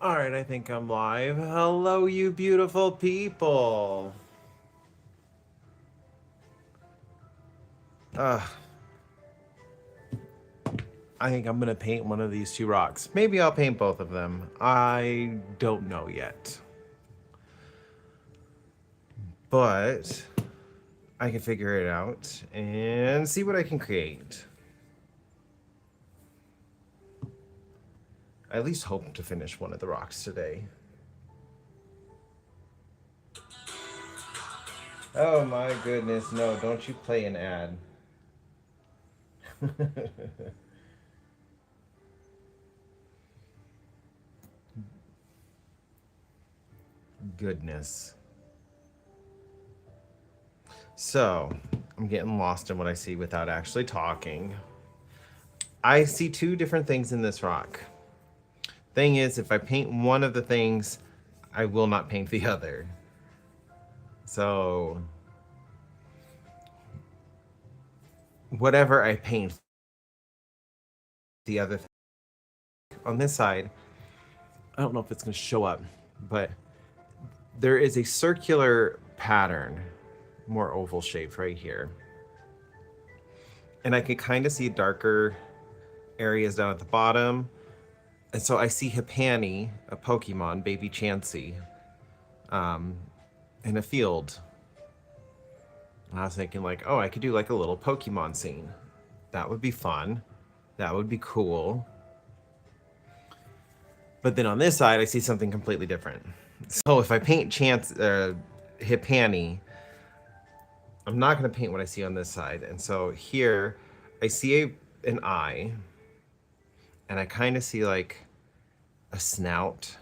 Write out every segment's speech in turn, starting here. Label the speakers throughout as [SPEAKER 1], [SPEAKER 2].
[SPEAKER 1] All right, I think I'm live. Hello, you beautiful people. Uh, I think I'm gonna paint one of these two rocks. Maybe I'll paint both of them. I don't know yet. But I can figure it out and see what I can create. I at least hope to finish one of the rocks today. Oh my goodness, no, don't you play an ad. Goodness. So, I'm getting lost in what I see without actually talking. I see two different things in this rock. Thing is, if I paint one of the things, I will not paint the other. So, whatever I paint, the other thing. On this side, I don't know if it's going to show up, but there is a circular pattern, more oval shaped right here. And I can kind of see darker areas down at the bottom. And so I see Hippani, a Pokemon, baby Chansey, in a field. And I was thinking like, oh, I could do like a little Pokemon scene. That would be fun. That would be cool. But then on this side, I see something completely different. So if I paint Hippani, I'm not going to paint what I see on this side. And so here, I see an eye, and I kind of see like a snout,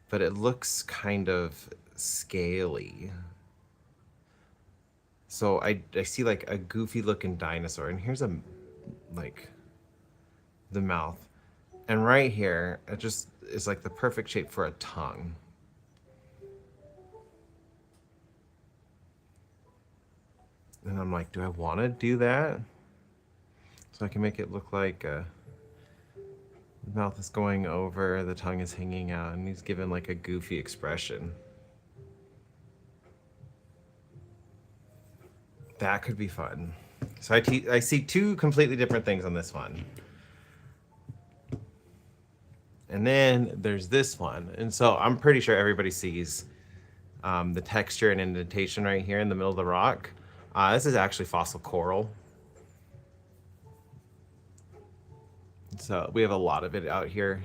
[SPEAKER 1] but it looks kind of scaly. So I see like a goofy looking dinosaur, and here's like the mouth. And right here, it just is like the perfect shape for a tongue. And I'm like, do I want to do that? So I can make it look like the mouth is going over, the tongue is hanging out, and he's given like a goofy expression. That could be fun. So I see two completely different things on this one. And then there's this one. And so I'm pretty sure everybody sees the texture and indentation right here in the middle of the rock. This is actually fossil coral. So we have a lot of it out here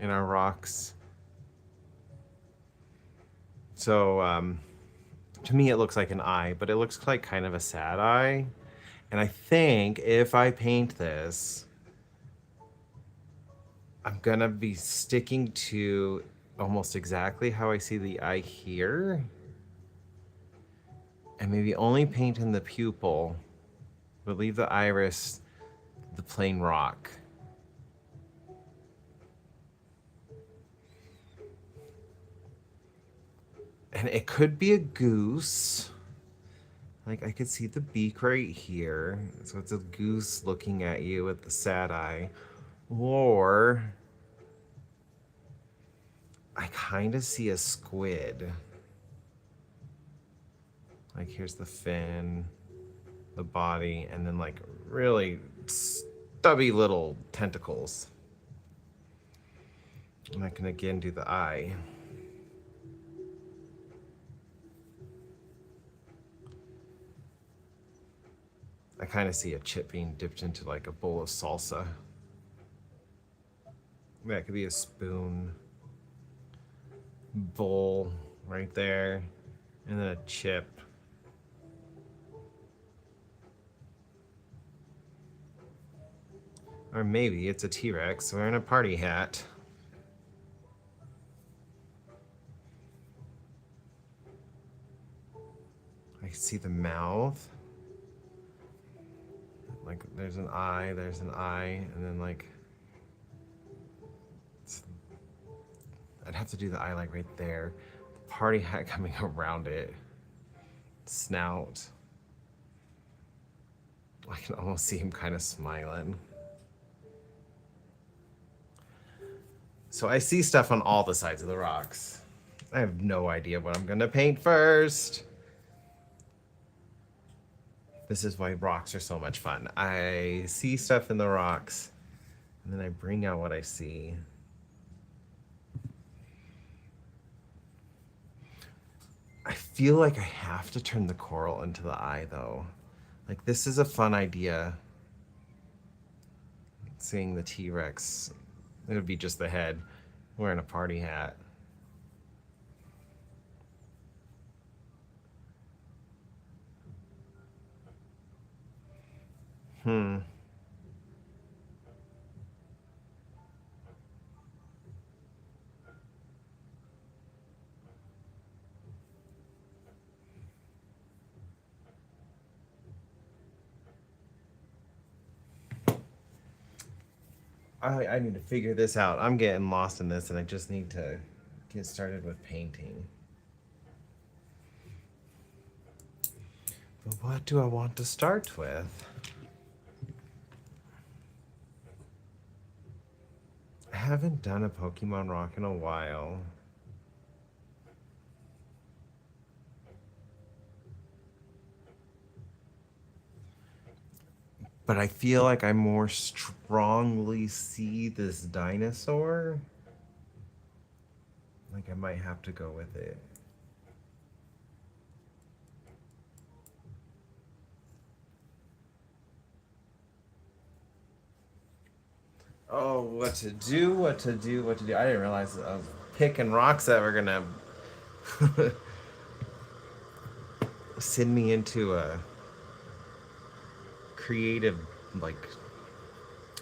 [SPEAKER 1] in our rocks. So to me, it looks like an eye, but it looks like kind of a sad eye. And I think if I paint this, I'm gonna be sticking to almost exactly how I see the eye here. And maybe only paint in the pupil, but leave the iris the plain rock. And it could be a goose. Like I could see the beak right here. So it's a goose looking at you with the sad eye. Or I kind of see a squid. Like here's the fin, the body, and then like really stubby little tentacles. And I can again do the eye. I kind of see a chip being dipped into like a bowl of salsa. That could be a spoon, bowl right there, and then a chip. Or maybe it's a T-Rex wearing a party hat. I can see the mouth. Like there's an eye, and then like I'd have to do the eye like right there. The party hat coming around it. Snout. I can almost see him kind of smiling. So I see stuff on all the sides of the rocks. I have no idea what I'm gonna paint first. This is why rocks are so much fun. I see stuff in the rocks, and then I bring out what I see. I feel like I have to turn the coral into the eye, though. Like, this is a fun idea. Seeing the T-Rex. It would be just the head wearing a party hat. Hmm. I need to figure this out. I'm getting lost in this, and I just need to get started with painting. But what do I want to start with? I haven't done a Pokemon Rock in a while. But I feel like I more strongly see this dinosaur. Like I might have to go with it. Oh, what to do, what to do, what to do. I didn't realize I was picking rocks that were gonna send me into a creative, like,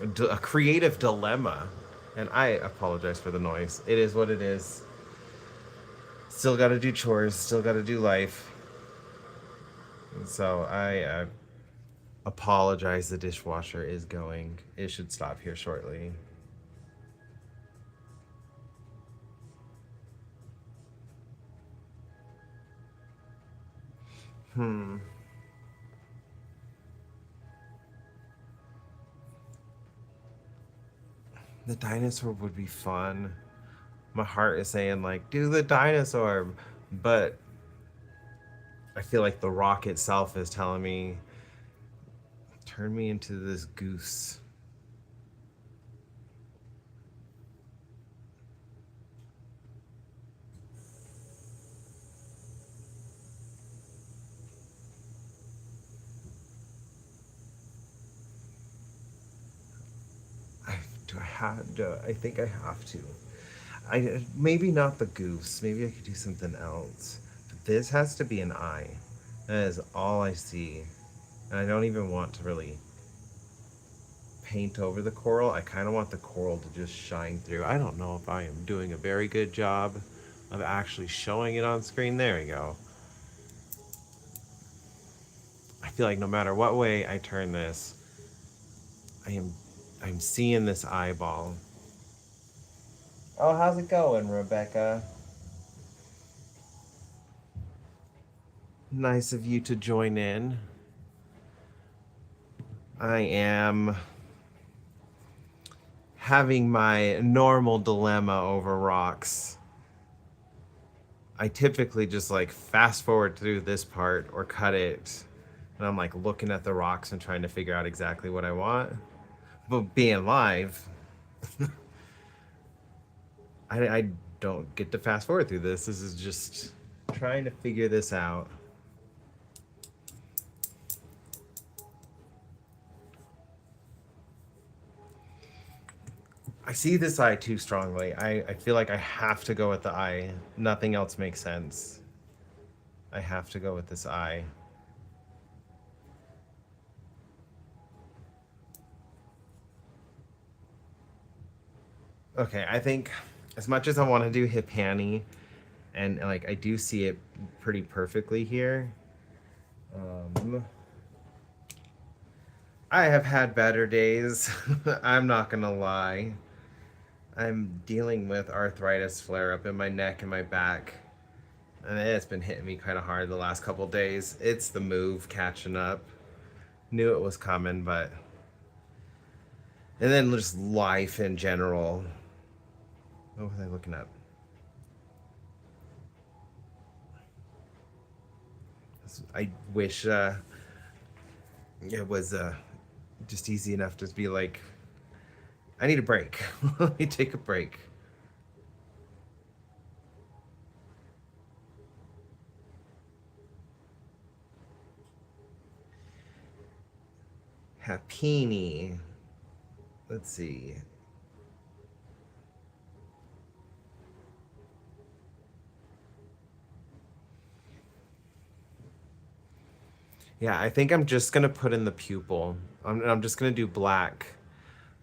[SPEAKER 1] a creative dilemma. And I apologize for the noise. It is what it is. Still gotta do chores, still gotta do life. And so I apologize. The dishwasher is going. It should stop here shortly. Hmm. The dinosaur would be fun. My heart is saying, like, do the dinosaur. But I feel like the rock itself is telling me, turn me into this goose. Do I have? I think I have to. I maybe not the goose. Maybe I could do something else. But this has to be an eye. That is all I see, and I don't even want to really paint over the coral. I kind of want the coral to just shine through. I don't know if I am doing a very good job of actually showing it on screen. There we go. I feel like no matter what way I turn this, I am I'm seeing this eyeball. Oh, how's it going, Rebecca? Nice of you to join in. I am having my normal dilemma over rocks. I typically just like fast forward through this part or cut it. And I'm like looking at the rocks and trying to figure out exactly what I want. But being live, I don't get to fast forward through this. This is just trying to figure this out. I see this eye too strongly. I feel like I have to go with the eye. Nothing else makes sense. I have to go with this eye. Okay, I think as much as I want to do Hippani, and like I do see it pretty perfectly here, I have had better days. I'm not gonna lie. I'm dealing with arthritis flare up in my neck and my back. And it's been hitting me kind of hard the last couple days. It's the move catching up. Knew it was coming, but. And then just life in general. What was I looking up? I wish it was just easy enough to be like, I need a break. Let me take a break. Happini. Let's see. Yeah, I think I'm just gonna put in the pupil. I'm just gonna do black,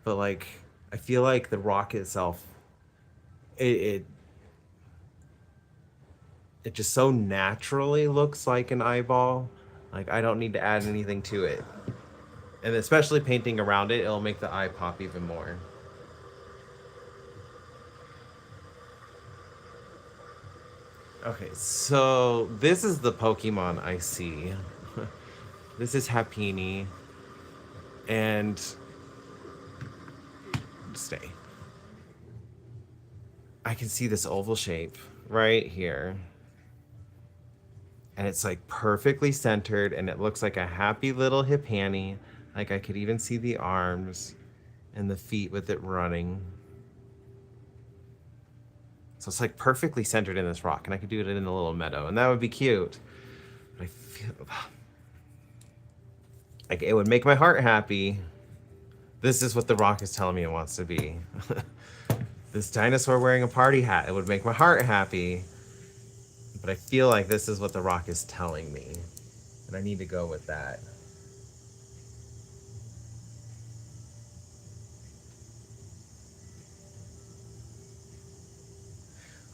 [SPEAKER 1] but like I feel like the rock itself, it it, it just so naturally looks like an eyeball. Like I don't need to add anything to it, and especially painting around it, it'll make the eye pop even more. Okay, so this is the Pokemon I see. This is Happini, and stay. I can see this oval shape right here. And it's like perfectly centered, and it looks like a happy little hip hanny. Like I could even see the arms and the feet with it running. So it's like perfectly centered in this rock, and I could do it in a little meadow, and that would be cute. But I feel like it would make my heart happy. This is what the rock is telling me it wants to be. This dinosaur wearing a party hat, it would make my heart happy. But I feel like this is what the rock is telling me, and I need to go with that.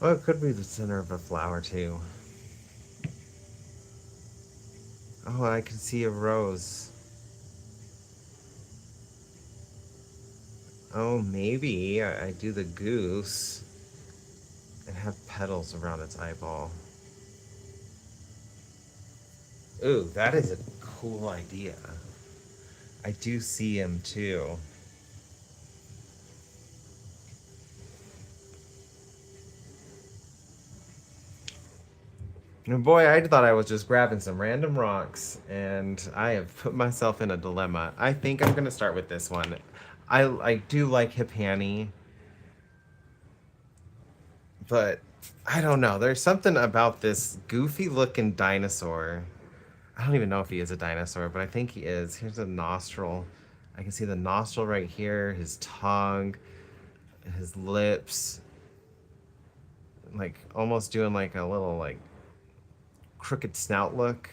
[SPEAKER 1] Oh, it could be the center of a flower too. Oh, I can see a rose. Oh, maybe I do the goose and have petals around its eyeball. Ooh, that is a cool idea. I do see him too. And boy, I thought I was just grabbing some random rocks, and I have put myself in a dilemma. I think I'm gonna start with this one. I do like Hippani, but I don't know. There's something about this goofy looking dinosaur. I don't even know if he is a dinosaur, but I think he is. Here's a nostril. I can see the nostril right here, his tongue, his lips, like almost doing like a little like crooked snout look.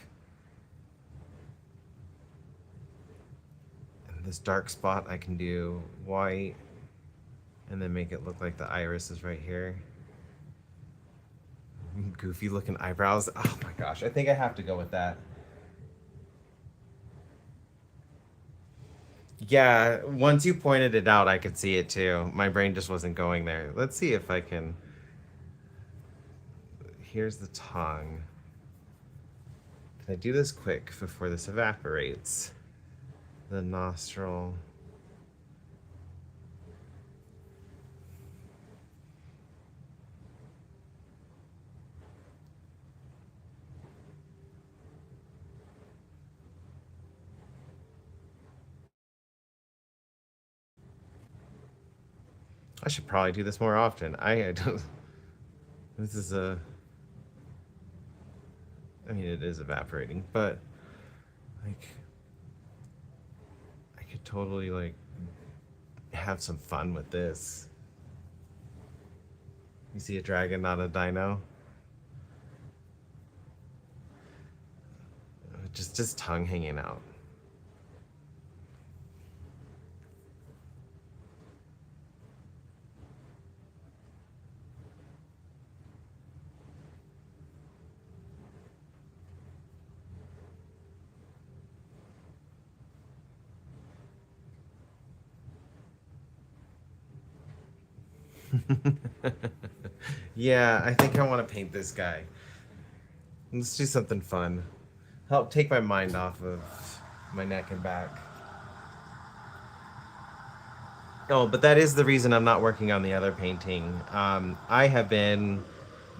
[SPEAKER 1] And this dark spot I can do white and then make it look like the iris is right here. Goofy looking eyebrows. Oh my gosh, I think I have to go with that. Yeah, once you pointed it out, I could see it too. My brain just wasn't going there. Let's see if I can. Here's the tongue. Can I do this quick before this evaporates? The nostril. I should probably do this more often. I don't. This is a. I mean, it is evaporating, but like, I could totally like have some fun with this. You see a dragon, not a dino. Just tongue hanging out. Yeah, I think I want to paint this guy. Let's do something fun. Help take my mind off of my neck and back. Oh, but that is the reason I'm not working on the other painting. I have been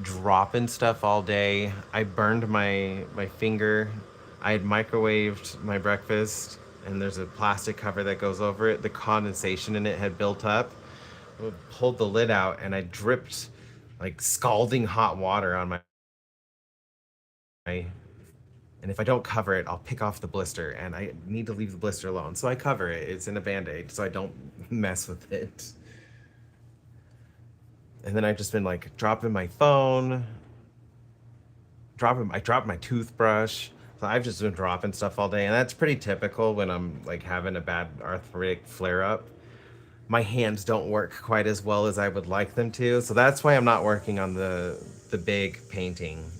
[SPEAKER 1] dropping stuff all day. I burned my finger. I had microwaved my breakfast, and there's a plastic cover that goes over it. The condensation in it had built up. I pulled the lid out, and I dripped like scalding hot water on my. And if I don't cover it, I'll pick off the blister, and I need to leave the blister alone. So I cover it. It's in a band-aid, so I don't mess with it. And then I've just been like dropping my phone, I dropped my toothbrush. So I've just been dropping stuff all day, and that's pretty typical when I'm like having a bad arthritic flare up. My hands don't work quite as well as I would like them to, so that's why I'm not working on the big painting.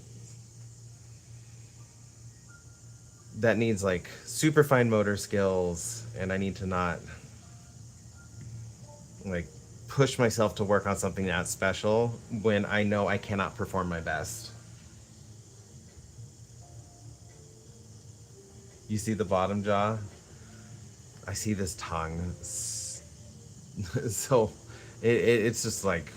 [SPEAKER 1] That needs like super fine motor skills, and I need to not like push myself to work on something that special when I know I cannot perform my best. You see the bottom jaw? I see this tongue. So it's just like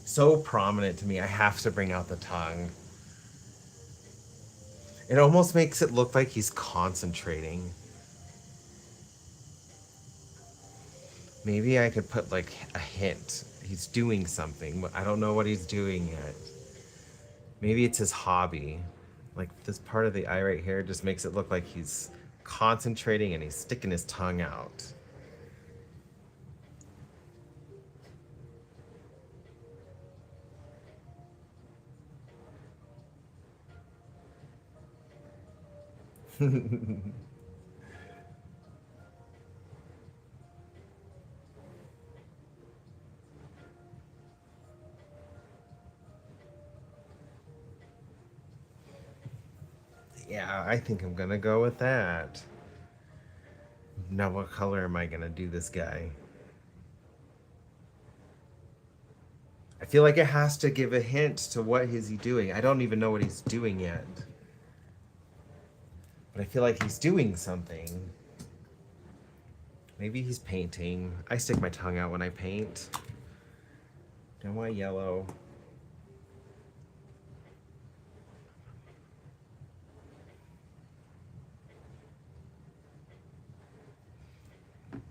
[SPEAKER 1] so prominent to me. I have to bring out the tongue. It almost makes it look like he's concentrating. Maybe I could put like a hint. He's doing something, but I don't know what he's doing yet. Maybe it's his hobby. Like this part of the eye right here just makes it look like he's concentrating and he's sticking his tongue out. Yeah, I think I'm gonna go with that. Now, what color am I gonna do this guy? I feel like it has to give a hint to what is he doing. I don't even know what he's doing yet. But I feel like he's doing something. Maybe he's painting. I stick my tongue out when I paint. Don't want yellow.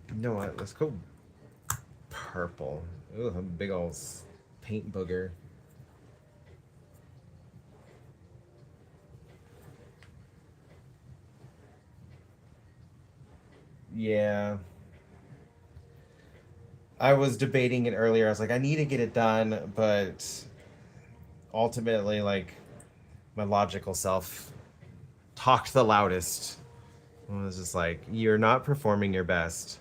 [SPEAKER 1] You know what? Let's go purple. Ooh, a big old paint booger. Yeah. I was debating it earlier. I was like, I need to get it done, but ultimately, like, my logical self talked the loudest. I was just like, you're not performing your best.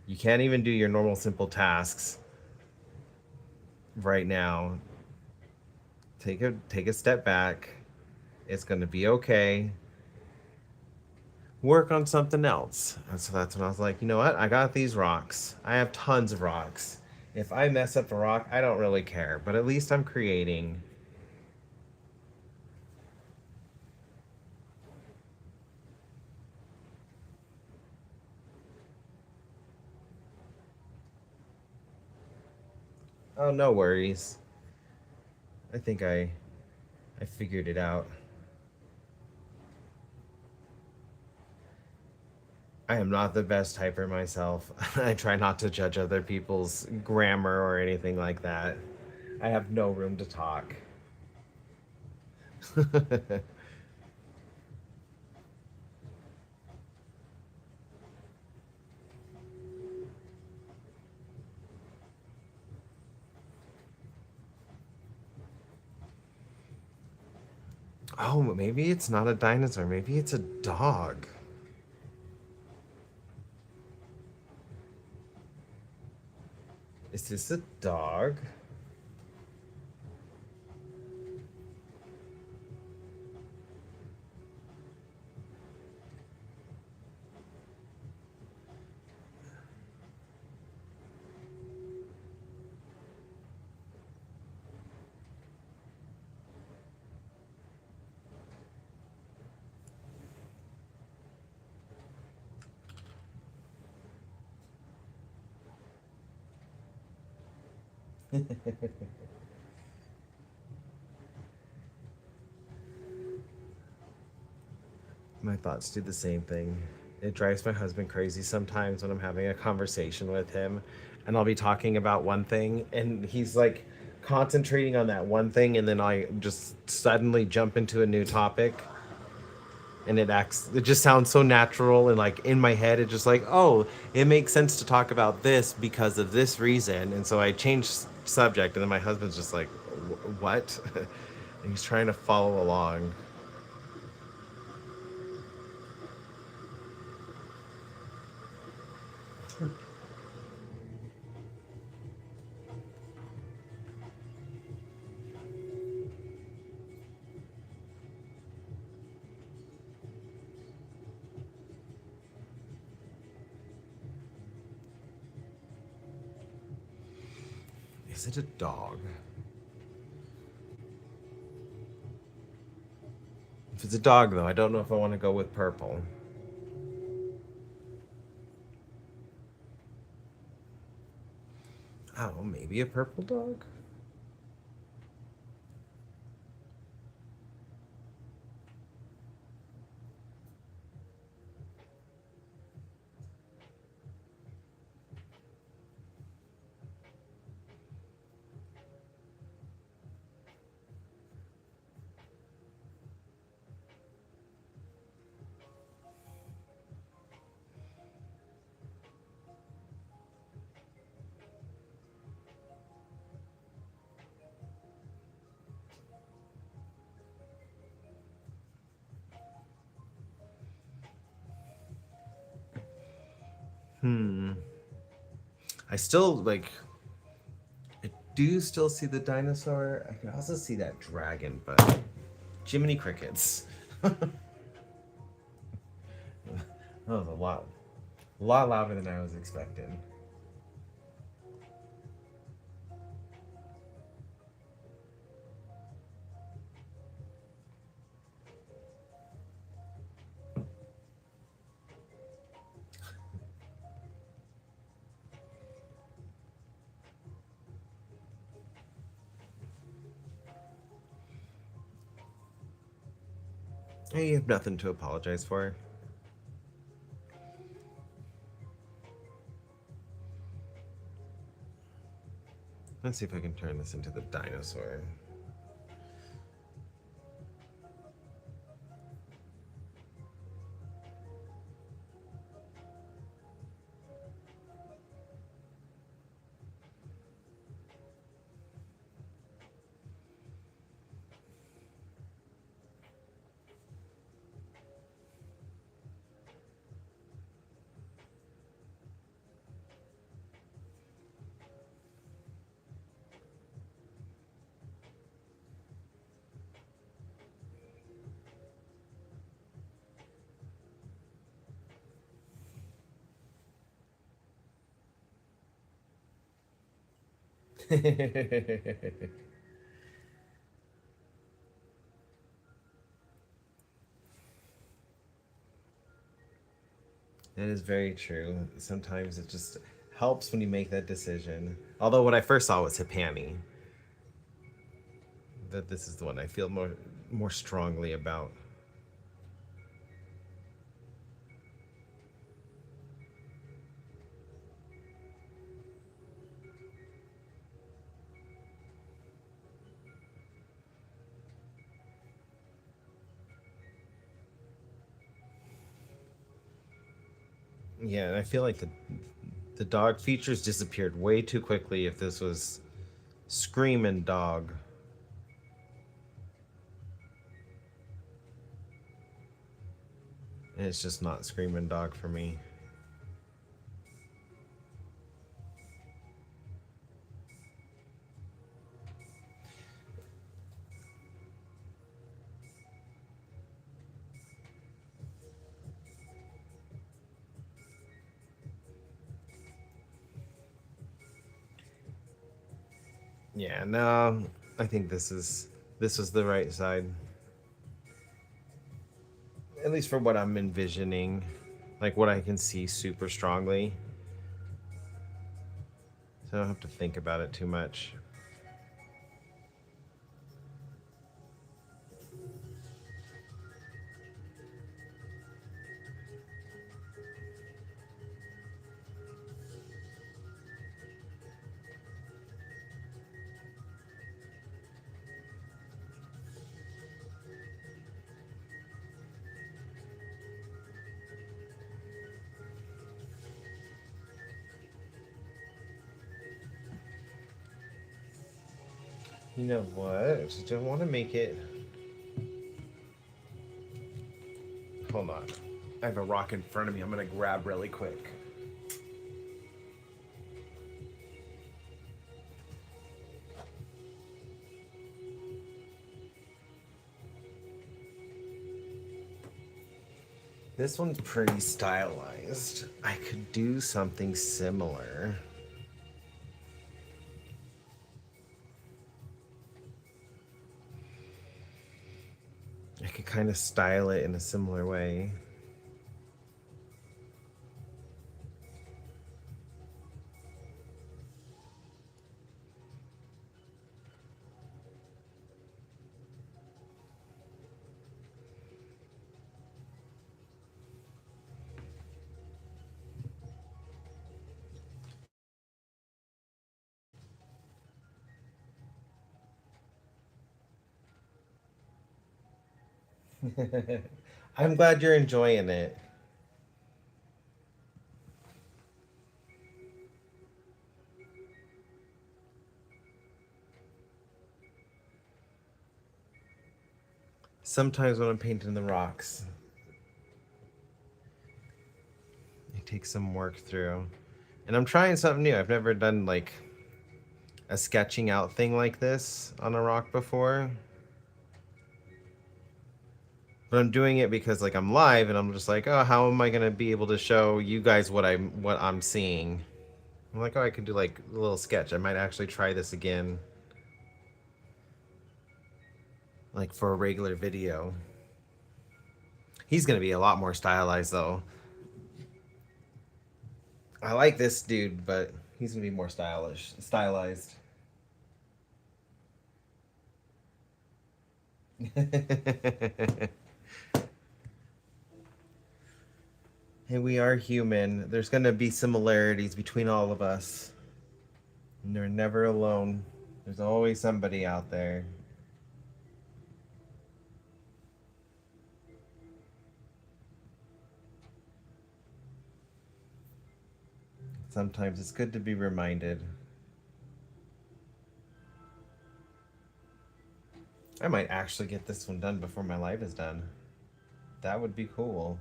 [SPEAKER 1] You can't even do your normal simple tasks right now. Take a step back. It's gonna be okay. Work on something else. And so that's when I was like, you know what? I got these rocks. I have tons of rocks. If I mess up a rock, I don't really care, but at least I'm creating. Oh, no worries. I think I figured it out. I am not the best typer myself. I try not to judge other people's grammar or anything like that. I have no room to talk. Oh, maybe it's not a dinosaur. Maybe it's a dog. Is this a dog? My thoughts do the same thing. It drives my husband crazy sometimes when I'm having a conversation with him and I'll be talking about one thing and he's like concentrating on that one thing and then I just suddenly jump into a new topic and it just sounds so natural and like in my head it's just like, oh, it makes sense to talk about this because of this reason, and so I change subject and then my husband's just like, what? And he's trying to follow along. Is it a dog? If it's a dog though, I don't know if I want to go with purple. Oh, maybe a purple dog. Hmm. I still like. I do still see the dinosaur. I can also see that dragon, but Jiminy Crickets. That was a lot louder than I was expecting. Hey, you have nothing to apologize for. Let's see if I can turn this into the dinosaur. That is very true. Sometimes it just helps when you make that decision. Although what I first saw was Hippani. That this is the one I feel more strongly about. Yeah, and I feel like the dog features disappeared way too quickly if this was Screaming Dog. And it's just not Screaming Dog for me. Yeah, no, I think this was the right side. At least for what I'm envisioning, like what I can see super strongly. So I don't have to think about it too much. You know what? I just don't want to make it. Hold on. I have a rock in front of me. I'm going to grab really quick. This one's pretty stylized. I could do something similar. I could kind of style it in a similar way. I'm glad you're enjoying it. Sometimes when I'm painting the rocks, it takes some work through. And I'm trying something new. I've never done like a sketching out thing like this on a rock before. But I'm doing it because like I'm live and I'm just like, oh, how am I gonna be able to show you guys what I'm seeing? I'm like, oh, I could do like a little sketch. I might actually try this again, like for a regular video. He's gonna be a lot more stylized though. I like this dude, but he's gonna be more stylized. Hey, we are human. There's gonna be similarities between all of us. And you're never alone. There's always somebody out there. Sometimes it's good to be reminded. I might actually get this one done before my life is done. That would be cool.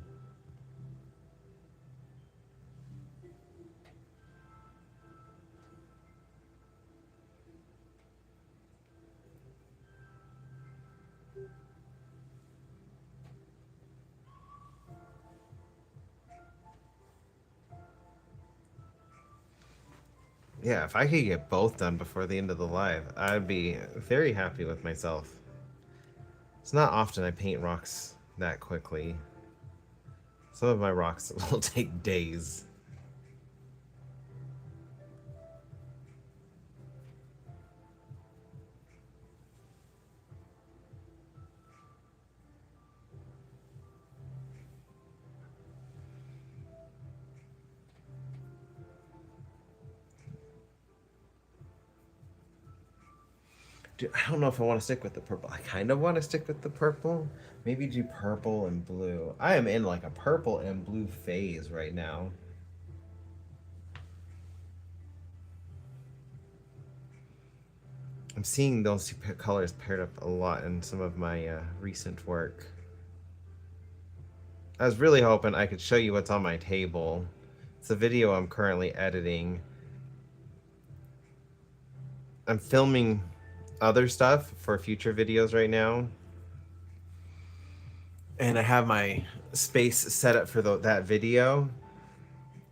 [SPEAKER 1] Yeah, if I could get both done before the end of the live, I'd be very happy with myself. It's not often I paint rocks that quickly. Some of my rocks will take days. Dude, I don't know if I want to stick with the purple. I kind of want to stick with the purple. Maybe do purple and blue. I am in like a purple and blue phase right now. I'm seeing those two colors paired up a lot in some of my recent work. I was really hoping I could show you what's on my table. It's a video I'm currently editing. I'm filming other stuff for future videos right now. And I have my space set up for that video.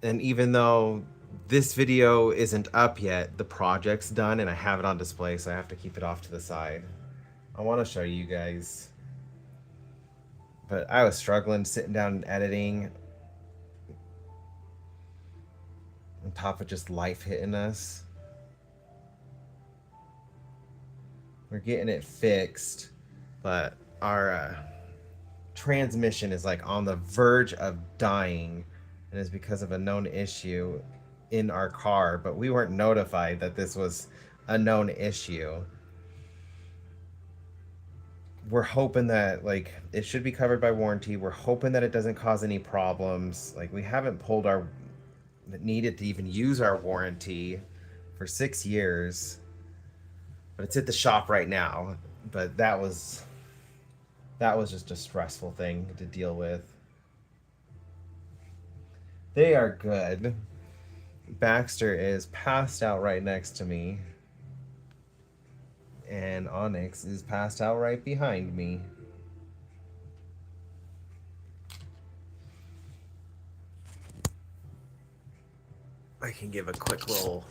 [SPEAKER 1] And even though this video isn't up yet, the project's done and I have it on display, so I have to keep it off to the side. I want to show you guys. But I was struggling sitting down and editing on top of just life hitting us. We're getting it fixed, but our transmission is like on the verge of dying, and is because of a known issue in our car, but we weren't notified that this was a known issue. We're hoping that like it should be covered by warranty. We're hoping that it doesn't cause any problems. Like we haven't pulled our needed to even use our warranty for 6 years, but it's at the shop right now. But that was just a stressful thing to deal with. They are good. Baxter is passed out right next to me, and Onyx is passed out right behind me. I can give a quick little.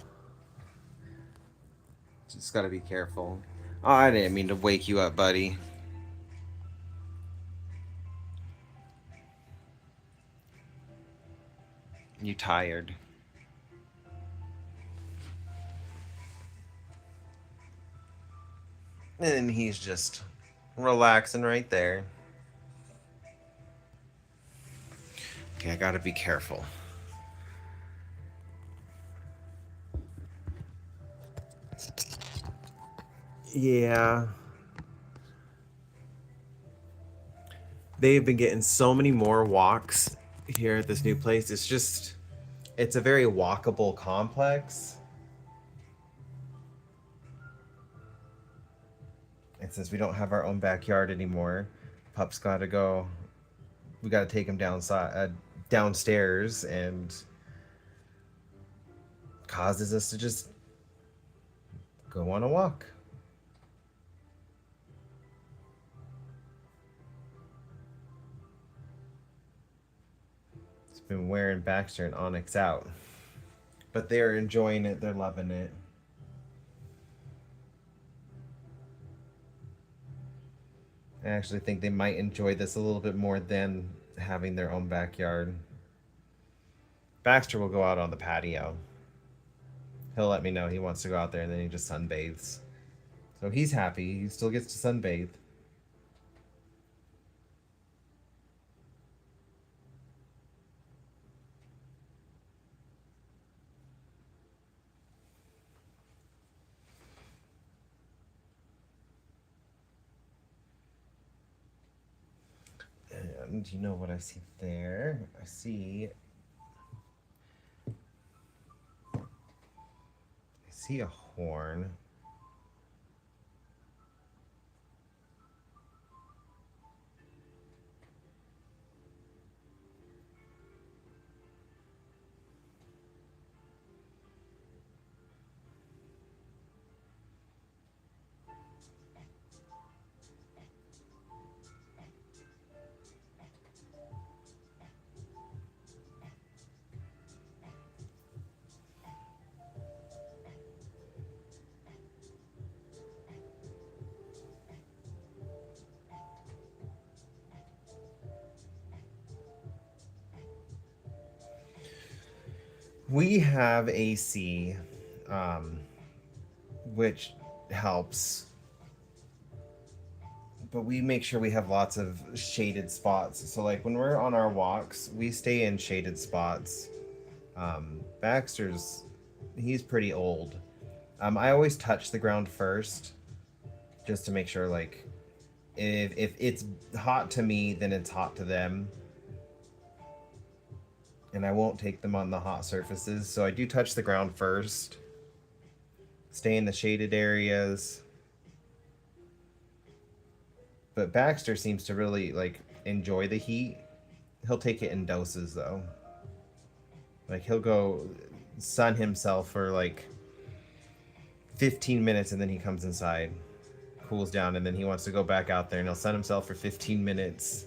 [SPEAKER 1] Just gotta be careful. Oh, I didn't mean to wake you up, buddy. You tired? And he's just relaxing right there. Okay, I gotta be careful. Yeah. They've been getting so many more walks here at this new place. It's a very walkable complex. And since we don't have our own backyard anymore, Pup's got to go. We got to take him downstairs, and causes us to just go on a walk. It's been wearing Baxter and Onyx out, but they're enjoying it. They're loving it. I actually think they might enjoy this a little bit more than having their own backyard. Baxter will go out on the patio. He'll let me know he wants to go out there, and then he just sunbathes. So he's happy. He still gets to sunbathe. And you know what I see there? I see a horn. We have AC, um, which helps, but we make sure we have lots of shaded spots. So, like when we're on our walks, we stay in shaded spots. Baxter's, he's pretty old. I always touch the ground first, just to make sure, like, if it's hot to me, then it's hot to them. And I won't take them on the hot surfaces. So I do touch the ground first. Stay in the shaded areas. But Baxter seems to really like enjoy the heat. He'll take it in doses though. Like he'll go sun himself for like 15 minutes, and then he comes inside, cools down, and then he wants to go back out there, and he'll sun himself for 15 minutes,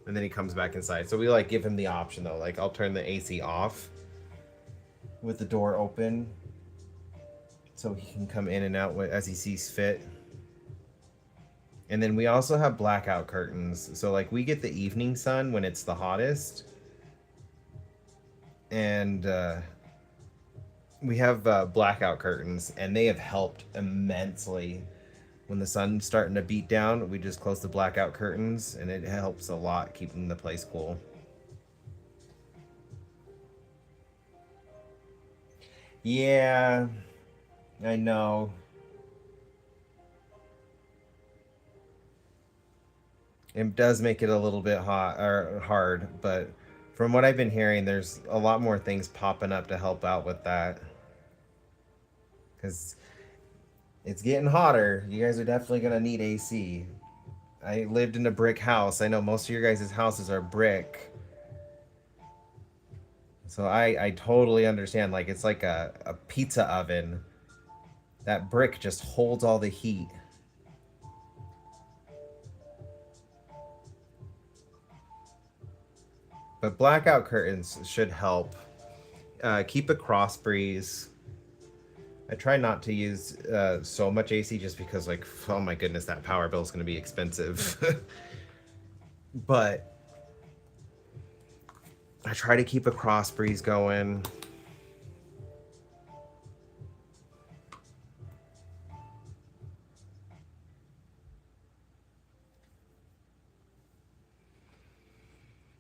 [SPEAKER 1] and then he comes back inside. So we like give him the option though. Like I'll turn the AC off with the door open, so he can come in and out as he sees fit. And then we also have blackout curtains. So like we get the evening sun when it's the hottest. And we have blackout curtains, and they have helped immensely When the sun's starting to beat down, we just close the blackout curtains, and it helps a lot keeping the place cool. Yeah, I know. It does make it a little bit hot or hard, but from what I've been hearing, there's a lot more things popping up to help out with that. Because it's getting hotter. You guys are definitely gonna need AC. I lived in a brick house. I know most of your guys' houses are brick. So I totally understand. Like it's like a pizza oven. That brick just holds all the heat. But blackout curtains should help. Keep a cross breeze. I try not to use so much AC just because, like, oh my goodness, that power bill is going to be expensive. But I try to keep a cross breeze going.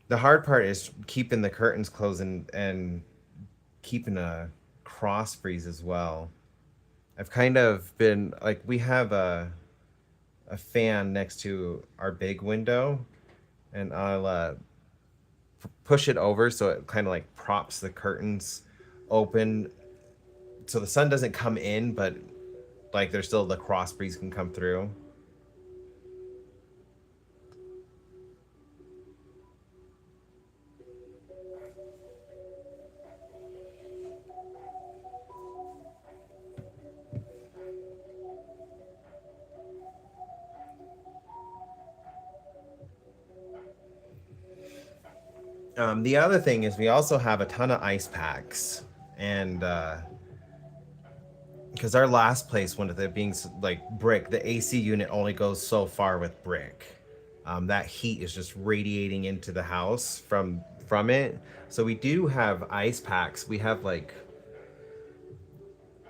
[SPEAKER 1] The hard part is keeping the curtains closed and keeping a cross breeze as well. I've kind of been like we have a fan next to our big window, and I'll push it over so it kind of like props the curtains open so the sun doesn't come in, but like there's still the cross breeze can come through. The other thing is we also have a ton of ice packs, and because our last place, when it being like brick, the AC unit only goes so far with brick. That heat is just radiating into the house from it. So we do have ice packs. We have like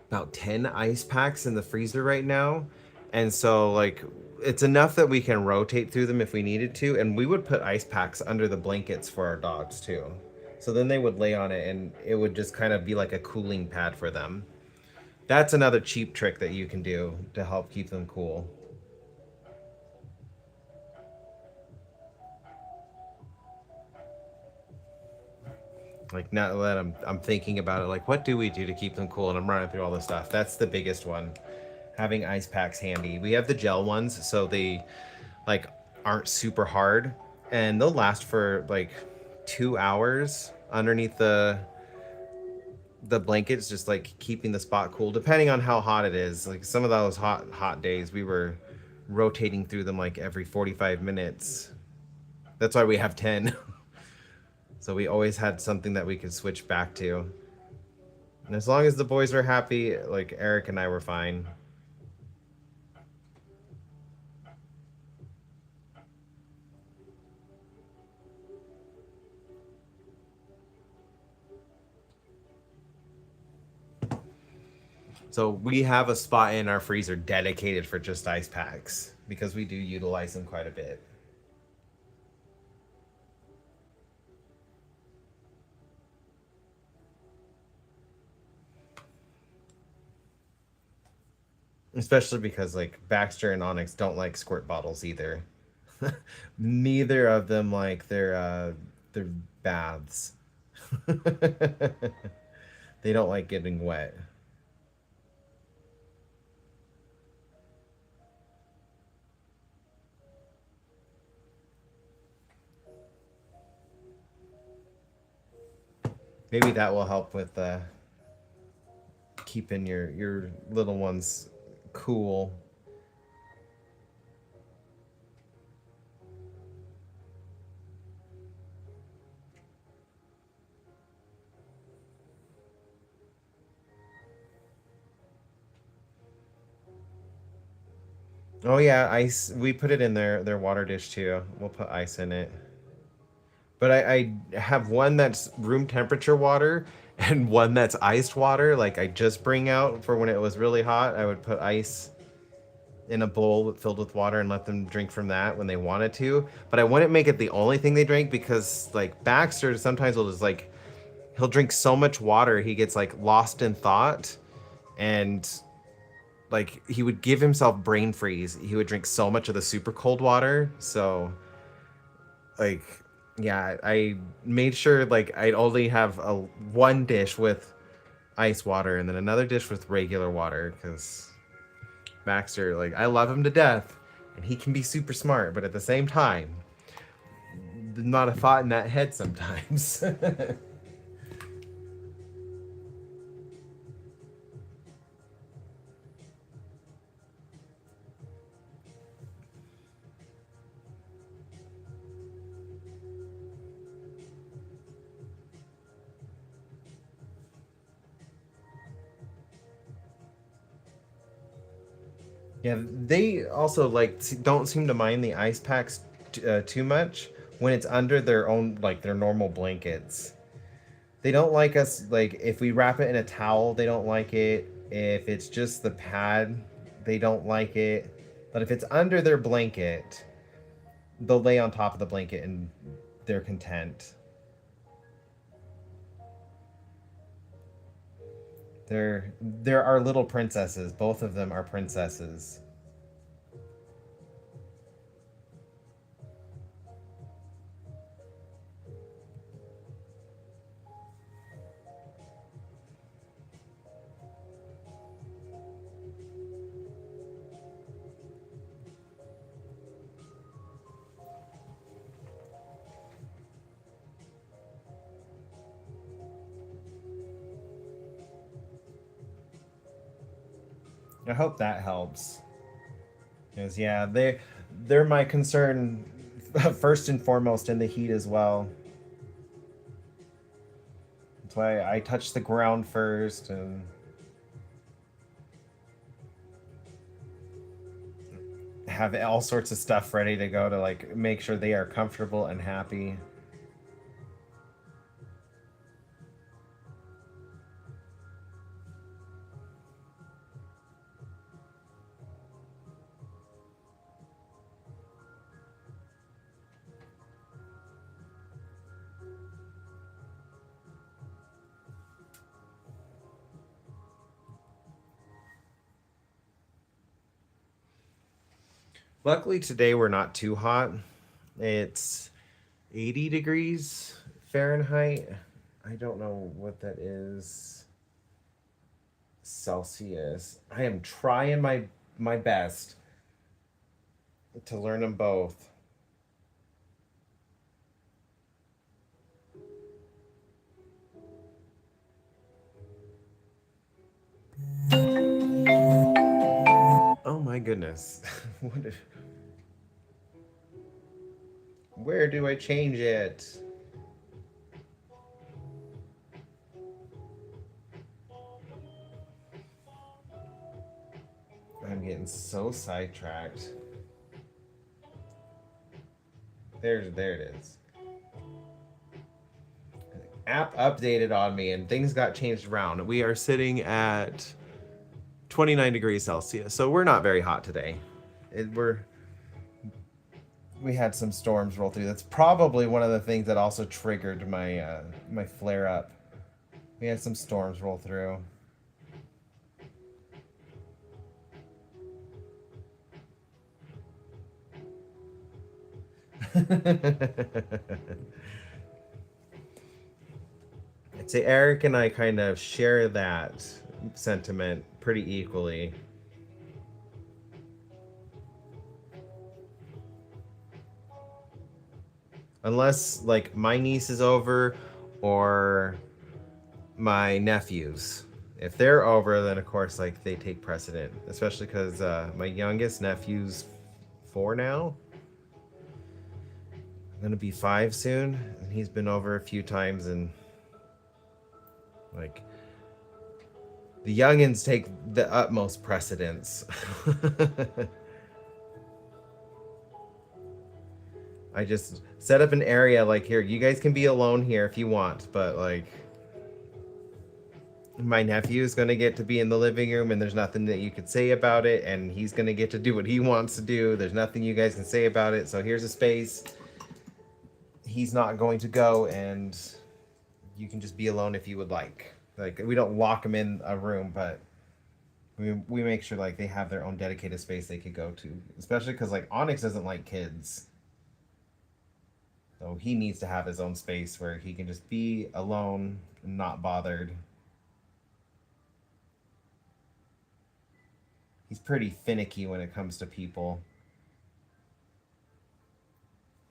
[SPEAKER 1] about 10 ice packs in the freezer right now. And so like it's enough that we can rotate through them if we needed to, and we would put ice packs under the blankets for our dogs too. So then they would lay on it and it would just kind of be like a cooling pad for them. That's another cheap trick that you can do to help keep them cool. Like now that I'm thinking about it, like what do we do to keep them cool? And I'm running through all this stuff. That's the biggest one. Having ice packs handy. We have the gel ones, so they like aren't super hard, and they'll last for like 2 hours underneath the blankets, just like keeping the spot cool, depending on how hot it is. Like some of those hot days, we were rotating through them like every 45 minutes. That's why we have 10. So we always had something that we could switch back to. And as long as the boys were happy, like Eric and I were fine. So we have a spot in our freezer dedicated for just ice packs because we do utilize them quite a bit. Especially because like Baxter and Onyx don't like squirt bottles either. Neither of them like their baths. They don't like getting wet. Maybe that will help with keeping your little ones cool. Oh yeah, ice. We put it in their water dish too. We'll put ice in it. But I have one that's room temperature water and one that's iced water. Like I just bring out for when it was really hot. I would put ice in a bowl filled with water and let them drink from that when they wanted to. But I wouldn't make it the only thing they drank because like Baxter sometimes will just like he'll drink so much water he gets like lost in thought and like he would give himself brain freeze. He would drink so much of the super cold water. So like yeah, I made sure like I'd only have a one dish with ice water and then another dish with regular water because Baxter, like I love him to death and he can be super smart, but at the same time, not a thought in that head sometimes. Yeah, they also like don't seem to mind the ice packs too much when it's under their own like their normal blankets. They don't like us like if we wrap it in a towel, they don't like it. If it's just the pad, they don't like it. But if it's under their blanket, they'll lay on top of the blanket and they're content. They're our little princesses. Both of them are princesses. I hope that helps. Because yeah, they're my concern first and foremost in the heat as well. That's why I touch the ground first and have all sorts of stuff ready to go to like make sure they are comfortable and happy. Luckily today we're not too hot. It's 80 degrees Fahrenheit. I don't know what that is Celsius. I am trying my best to learn them both. Oh my goodness. What if, where do I change it? I'm getting so sidetracked. There it is. App updated on me and things got changed around. We are sitting at 29 degrees Celsius, so we're not very hot today. We had some storms roll through. That's probably one of the things that also triggered my flare up. We had some storms roll through. I'd say Eric and I kind of share that sentiment pretty equally. Unless like my niece is over or my nephews. If they're over, then of course like they take precedent, especially because my youngest nephew's 4 now. I'm gonna be 5 soon, and he's been over a few times, and like the youngins take the utmost precedence. I just set up an area like here, you guys can be alone here if you want, but like My nephew is going to get to be in the living room and there's nothing that you could say about it, and he's going to get to do what he wants to do. There's nothing you guys can say about it. So here's a space he's not going to go, and you can just be alone if you would like. Like, we don't lock him in a room, but we make sure like they have their own dedicated space they could go to, especially because like Onyx doesn't like kids, so he needs to have his own space where he can just be alone and not bothered. He's pretty finicky when it comes to people.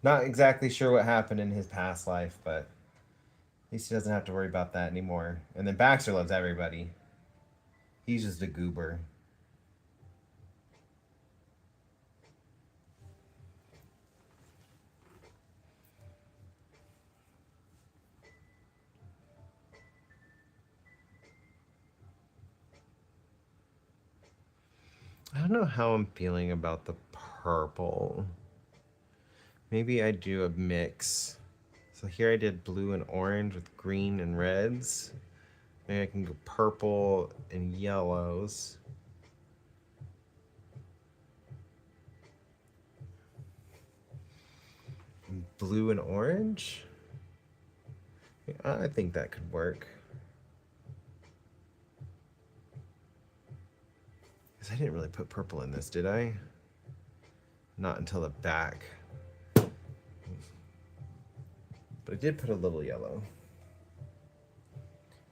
[SPEAKER 1] Not exactly sure what happened in his past life, but at least he doesn't have to worry about that anymore. And then Baxter loves everybody. He's just a goober. I don't know how I'm feeling about the purple. Maybe I do a mix. So here I did blue and orange with green and reds. Maybe I can go purple and yellows. Blue and orange? Yeah, I think that could work. Because I didn't really put purple in this, did I? Not until the back. But I did put a little yellow.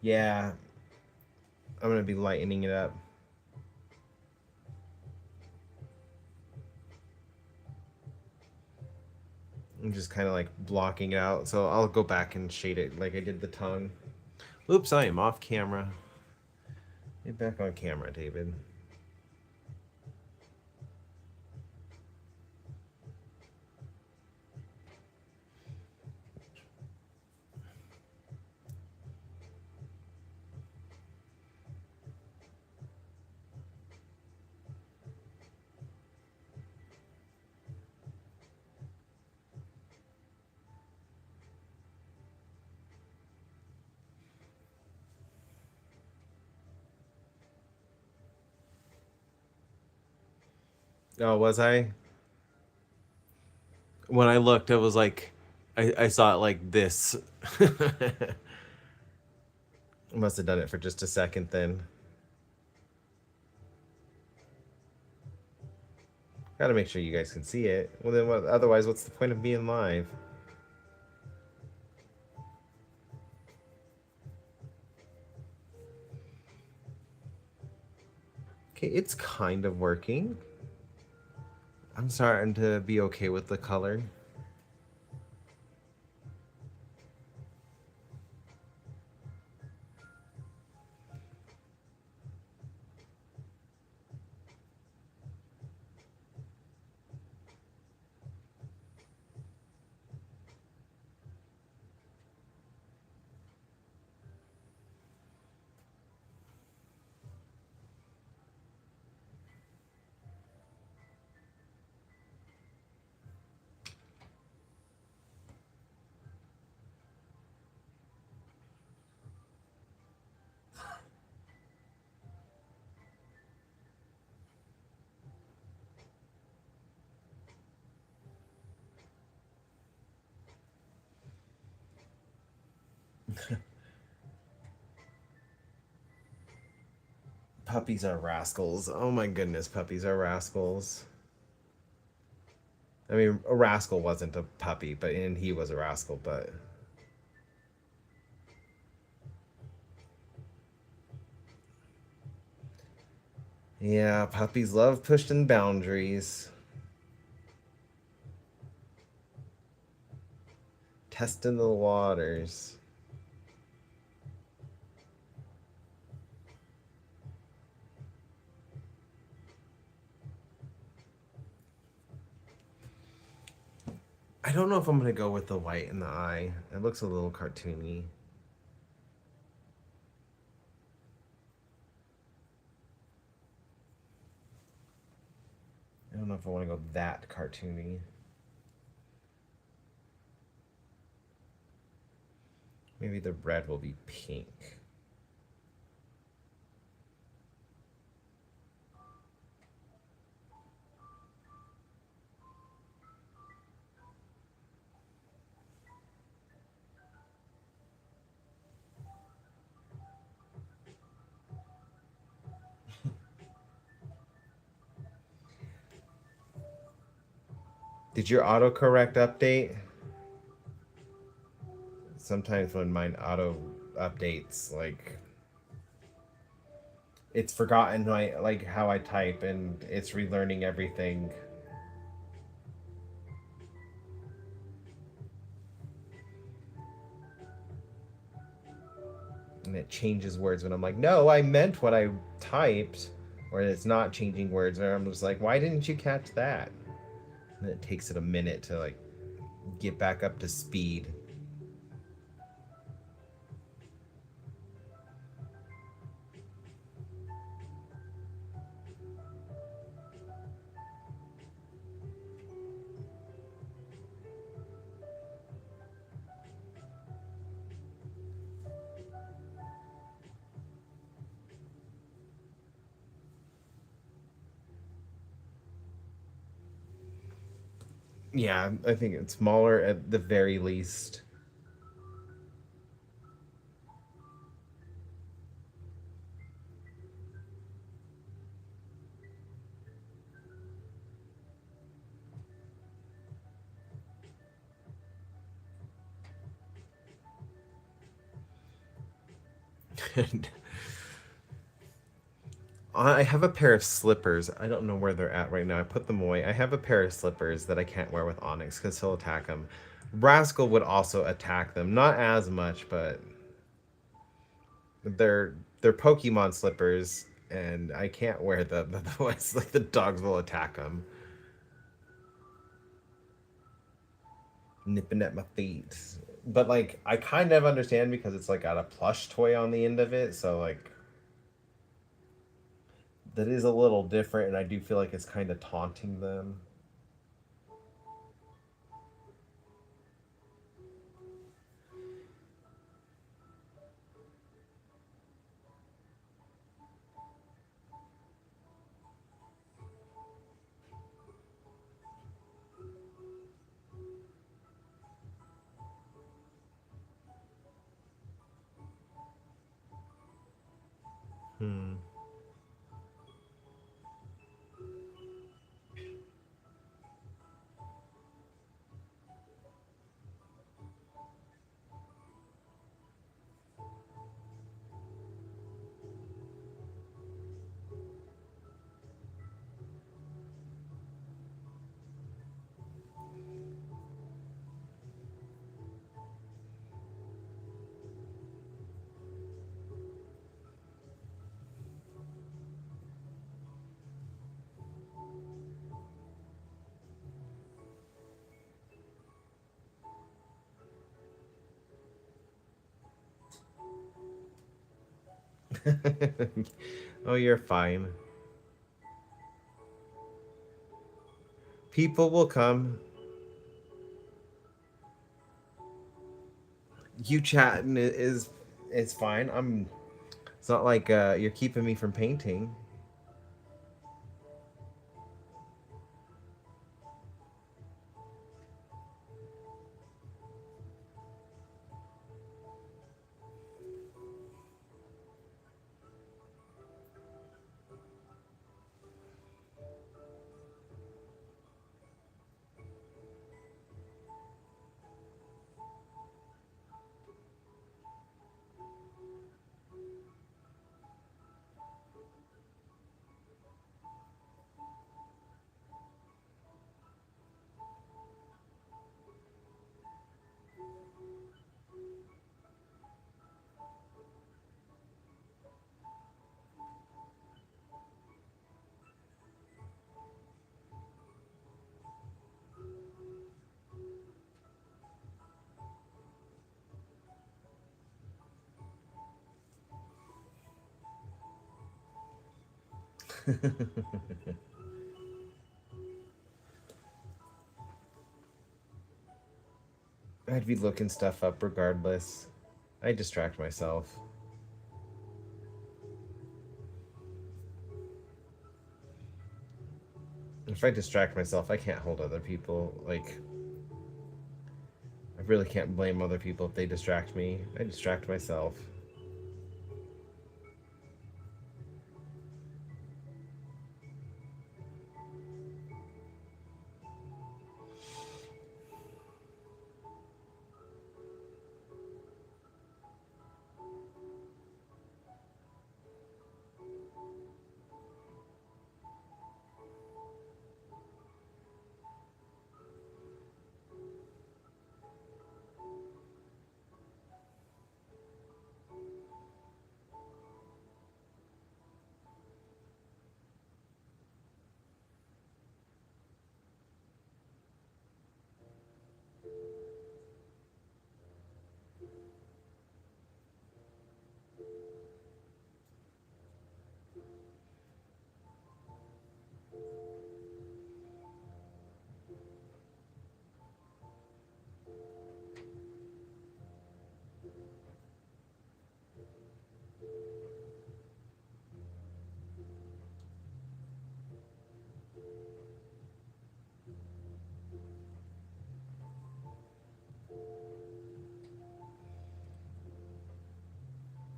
[SPEAKER 1] Yeah, I'm going to be lightening it up. I'm just kind of like blocking it out. So I'll go back and shade it like I did the tongue. Oops, I am off camera. Get back on camera, David. Oh, was I? When I looked, it was like, I saw it like this. Must have done it for just a second then. Gotta make sure you guys can see it. Well, then what, otherwise, what's the point of being live? Okay, it's kind of working. I'm starting to be okay with the color. Puppies are rascals. Oh my goodness, puppies are rascals. I mean, a rascal wasn't a puppy, but and he was a rascal, but yeah, puppies love pushing boundaries. Testing the waters. I don't know if I'm gonna go with the white in the eye. It looks a little cartoony. I don't know if I want to go that cartoony. Maybe the red will be pink. Did your autocorrect update? Sometimes when mine auto updates, like it's forgotten like how I type and it's relearning everything. And it changes words when I'm like, no, I meant what I typed. Or it's not changing words, or I'm just like, why didn't you catch that? And it takes it a minute to like get back up to speed. Yeah, I think it's smaller at the very least. I have a pair of slippers. I don't know where they're at right now. I put them away. I have a pair of slippers that I can't wear with Onyx because he'll attack them. Rascal would also attack them, not as much, but they're Pokemon slippers, and I can't wear them. Otherwise, like the dogs will attack them, nipping at my feet. But like, I kind of understand because it's like got a plush toy on the end of it, so like that is a little different, and I do feel like it's kind of taunting them. Hmm. Oh, you're fine. People will come. You chatting is fine. I'm. It's not like you're keeping me from painting. I'd be looking stuff up regardless. I distract myself. If I distract myself, I can't hold other people. Like, I really can't blame other people if they distract me. I distract myself.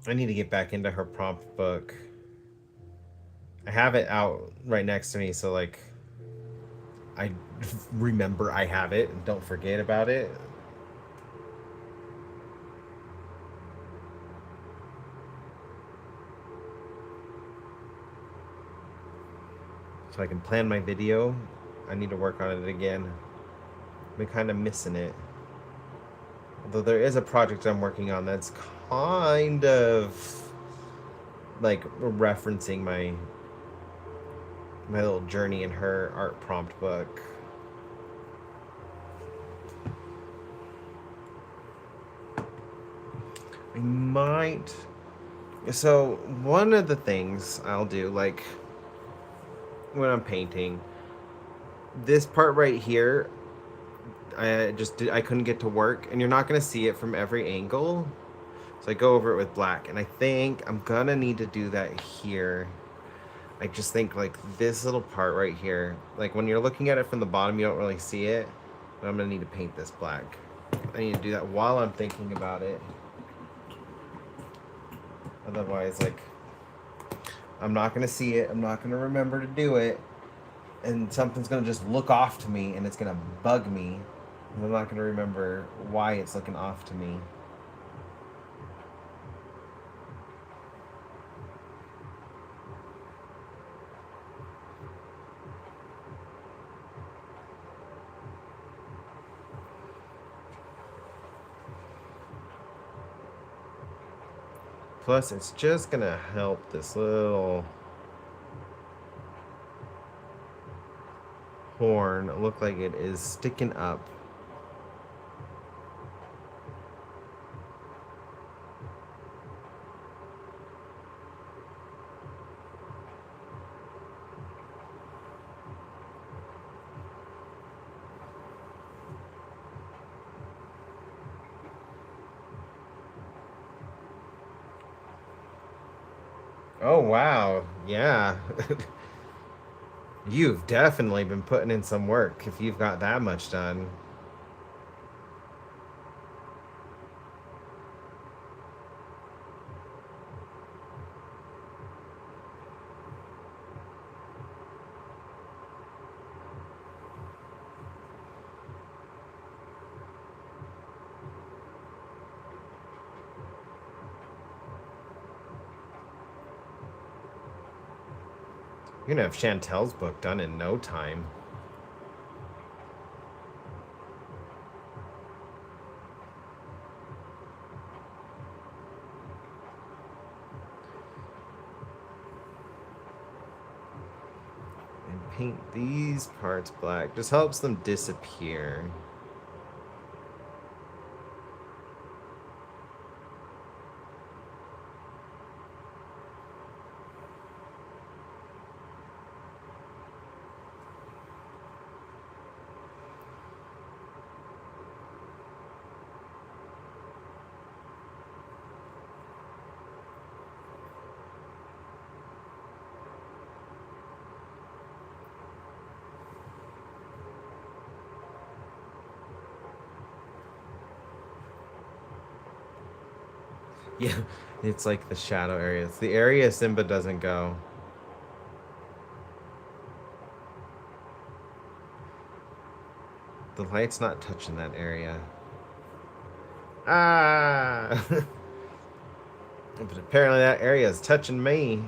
[SPEAKER 1] I need to get back into her prompt book. I have it out right next to me, so like I remember I have it and don't forget about it. So I can plan my video. I need to work on it again. I've been kind of missing it. Although there is a project I'm working on that's kind of like referencing my little journey in her art prompt book. I might. So one of the things I'll do, like when I'm painting, this part right here, I couldn't get to work, and you're not gonna see it from every angle. So I go over it with black, and I think I'm gonna need to do that here. I just think like this little part right here, like when you're looking at it from the bottom, you don't really see it. But I'm gonna need to paint this black. I need to do that while I'm thinking about it. Otherwise, like, I'm not gonna see it. I'm not gonna remember to do it, and something's gonna just look off to me, and it's gonna bug me. And I'm not gonna remember why it's looking off to me. Plus, it's just gonna help this little horn look like it is sticking up. Oh, wow. Yeah. You've definitely been putting in some work if you've got that much done. You're gonna have Chantel's book done in no time. And paint these parts black. Just helps them disappear. Yeah, it's like the shadow area. It's the area Simba doesn't go. The light's not touching that area. Ah! But apparently that area is touching me.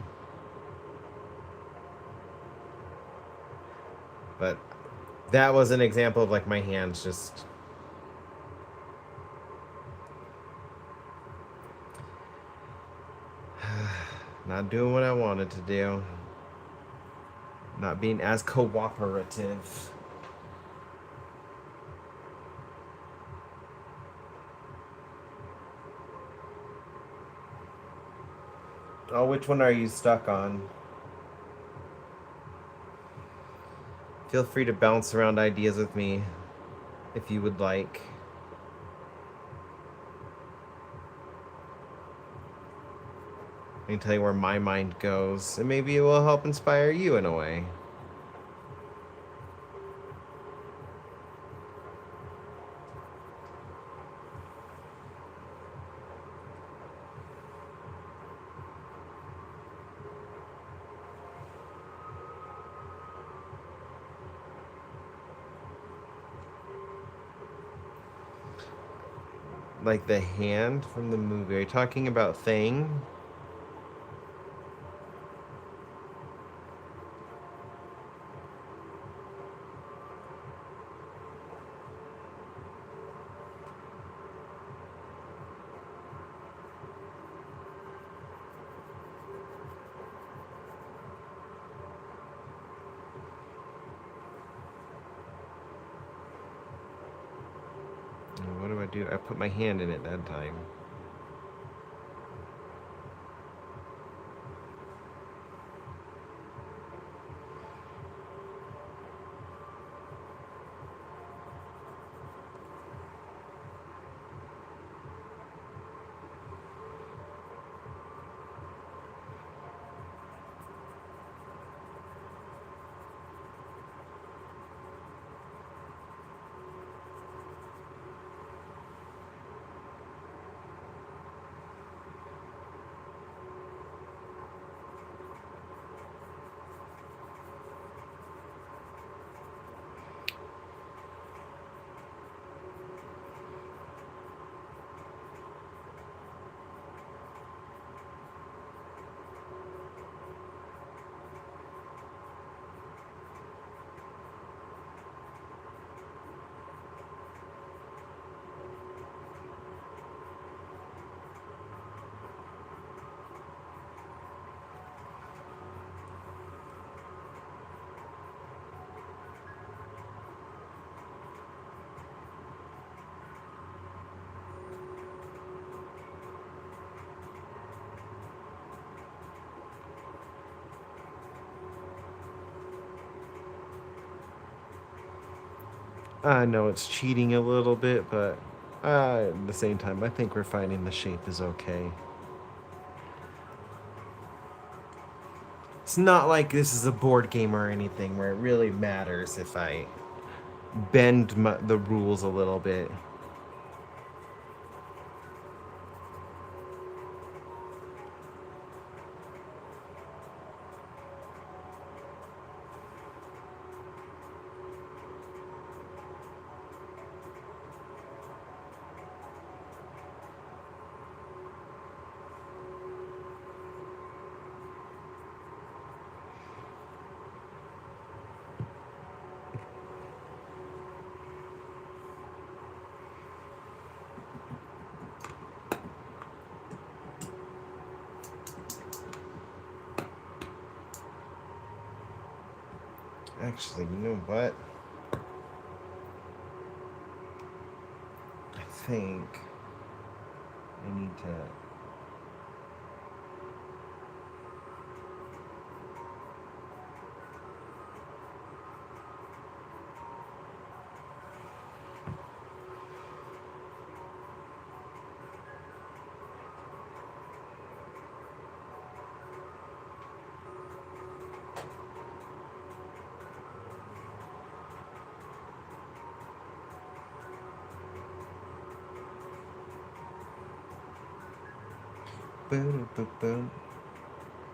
[SPEAKER 1] But that was an example of like my hands just not doing what I wanted to do. Not being as cooperative. Oh, which one are you stuck on? Feel free to bounce around ideas with me if you would like. I can tell you where my mind goes, and maybe it will help inspire you in a way. Like the hand from the movie. Are you talking about Thing? What do I do? I put my hand in it that time. I know it's cheating a little bit, but at the same time, I think we're finding the shape is okay. It's not like this is a board game or anything where it really matters if I bend the rules a little bit. Actually, you know what? I think I need to. Boom, boom, boom,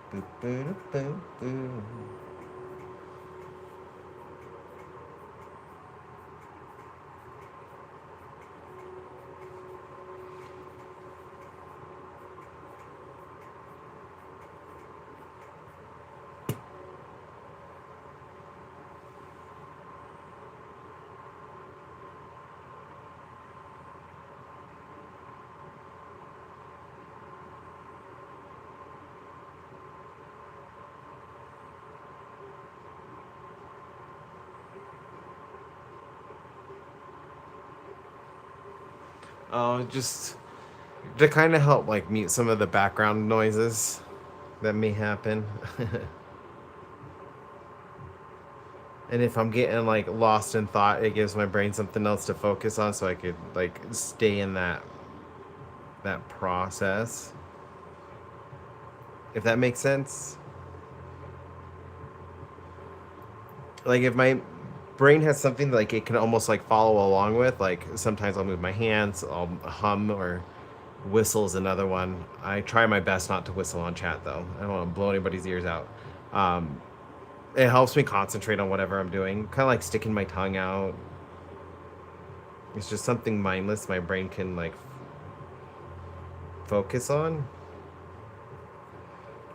[SPEAKER 1] boom, boom, boom, boom. Oh, just to kind of help like mute some of the background noises that may happen. And if I'm getting like lost in thought, it gives my brain something else to focus on so I could like stay in that process. If that makes sense. Like if my brain has something like it can almost like follow along with, like sometimes I'll move my hands, I'll hum or whistle is another one. I try my best not to whistle on chat though. I don't want to blow anybody's ears out. Um, it helps me concentrate on whatever I'm doing. Kind of like sticking my tongue out. It's just something mindless my brain can like focus on.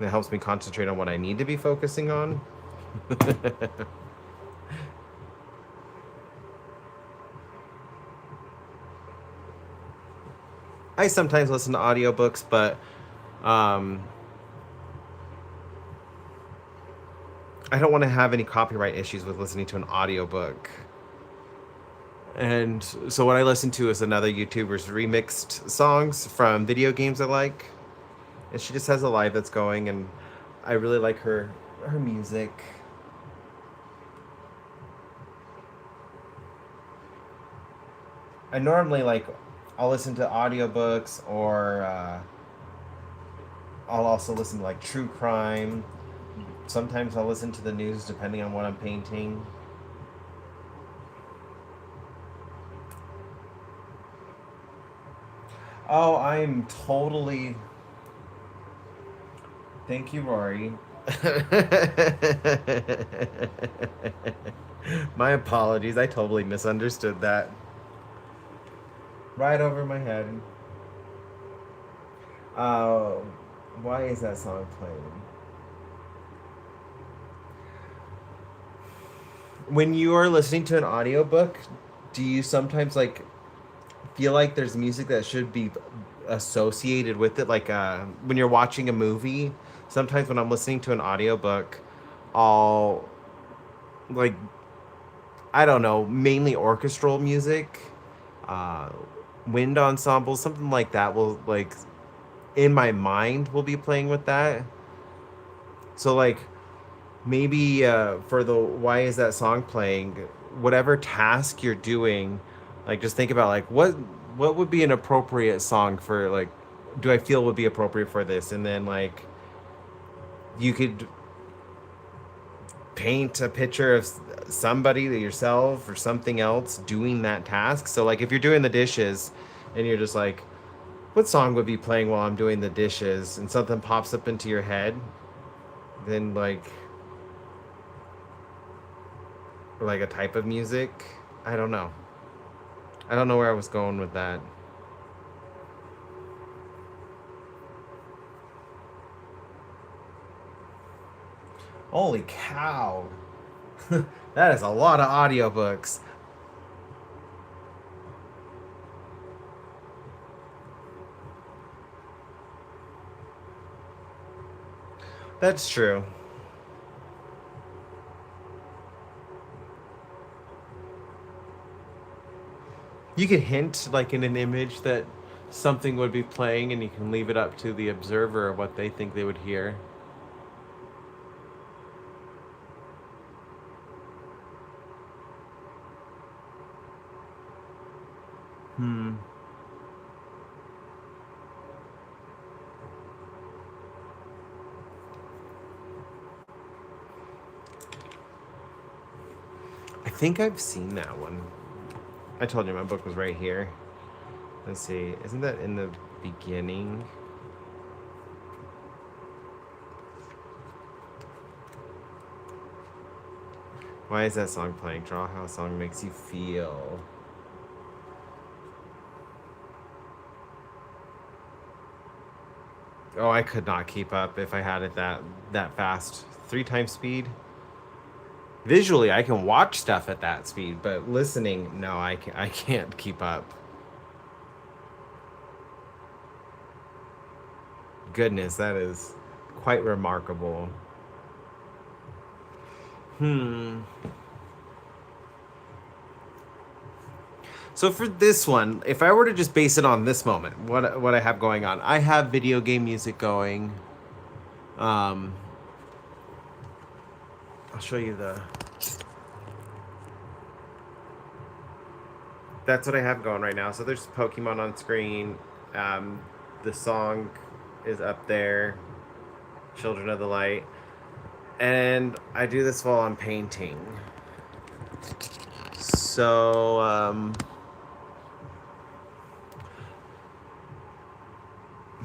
[SPEAKER 1] It helps me concentrate on what I need to be focusing on. I sometimes listen to audiobooks, but um, I don't want to have any copyright issues with listening to an audiobook. And so what I listen to is another YouTuber's remixed songs from video games I like. And she just has a live that's going, and I really like her music. I normally I'll listen to audiobooks, or I'll also listen to like true crime. Sometimes I'll listen to the news depending on what I'm painting. Oh, I'm totally. Thank you, Rory. My apologies. I totally misunderstood that. Right over my head. Uh, why is that song playing? When you are listening to an audiobook, do you sometimes feel like there's music that should be associated with it? Like when you're watching a movie, sometimes when I'm listening to an audiobook, I'll like I don't know, mainly orchestral music, uh, wind ensembles, something like that will in my mind will be playing with that. So maybe for the why is that song playing, whatever task you're doing, just think about what would be an appropriate song for do I feel would be appropriate for this, and then you could paint a picture of somebody, yourself or something else doing that task. So if you're doing the dishes and you're just what song would be playing while I'm doing the dishes, and something pops up into your head, then a type of music. I don't know. I don't know where I was going with that. Holy cow. That is a lot of audiobooks. That's true. You could hint in an image that something would be playing, and you can leave it up to the observer what they think they would hear. Hmm. I think I've seen that one. I told you my book was right here. Let's see. Isn't that in the beginning? Why is that song playing? Draw how a song makes you feel. Oh, I could not keep up if I had it that fast. 3 times speed. Visually, I can watch stuff at that speed, but listening, no, I can't keep up. Goodness, that is quite remarkable. So for this one, if I were to just base it on this moment, what I have going on, I have video game music going. I'll show you that's what I have going right now. So there's Pokemon on screen. The song is up there, Children of the Light. And I do this while I'm painting. So,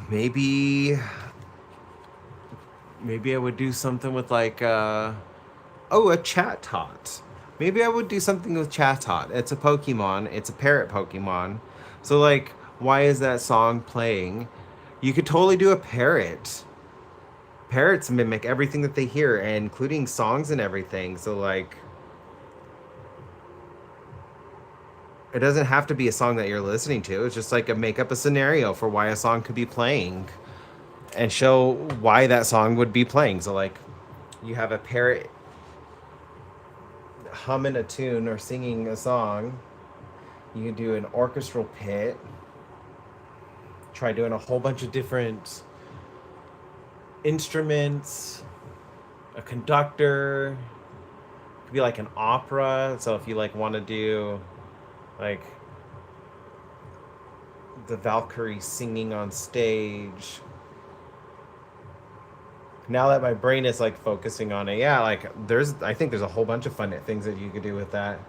[SPEAKER 1] maybe I would do something with a chat tot. Maybe I would do something with Chatot. It's a Pokemon. It's a parrot Pokemon. So why is that song playing? You could totally do a parrot. Parrots mimic everything that they hear, including songs and everything. So like, it doesn't have to be a song that you're listening to. It's just like a make up a scenario for why a song could be playing and show why that song would be playing. So like, you have a parrot humming a tune or singing a song. You can do an orchestral pit. Try doing a whole bunch of different instruments, a conductor. It could be like an opera. So if you like want to do like the Valkyrie singing on stage. Now that my brain is like focusing on it, yeah, like I think there's a whole bunch of fun things that you could do with that.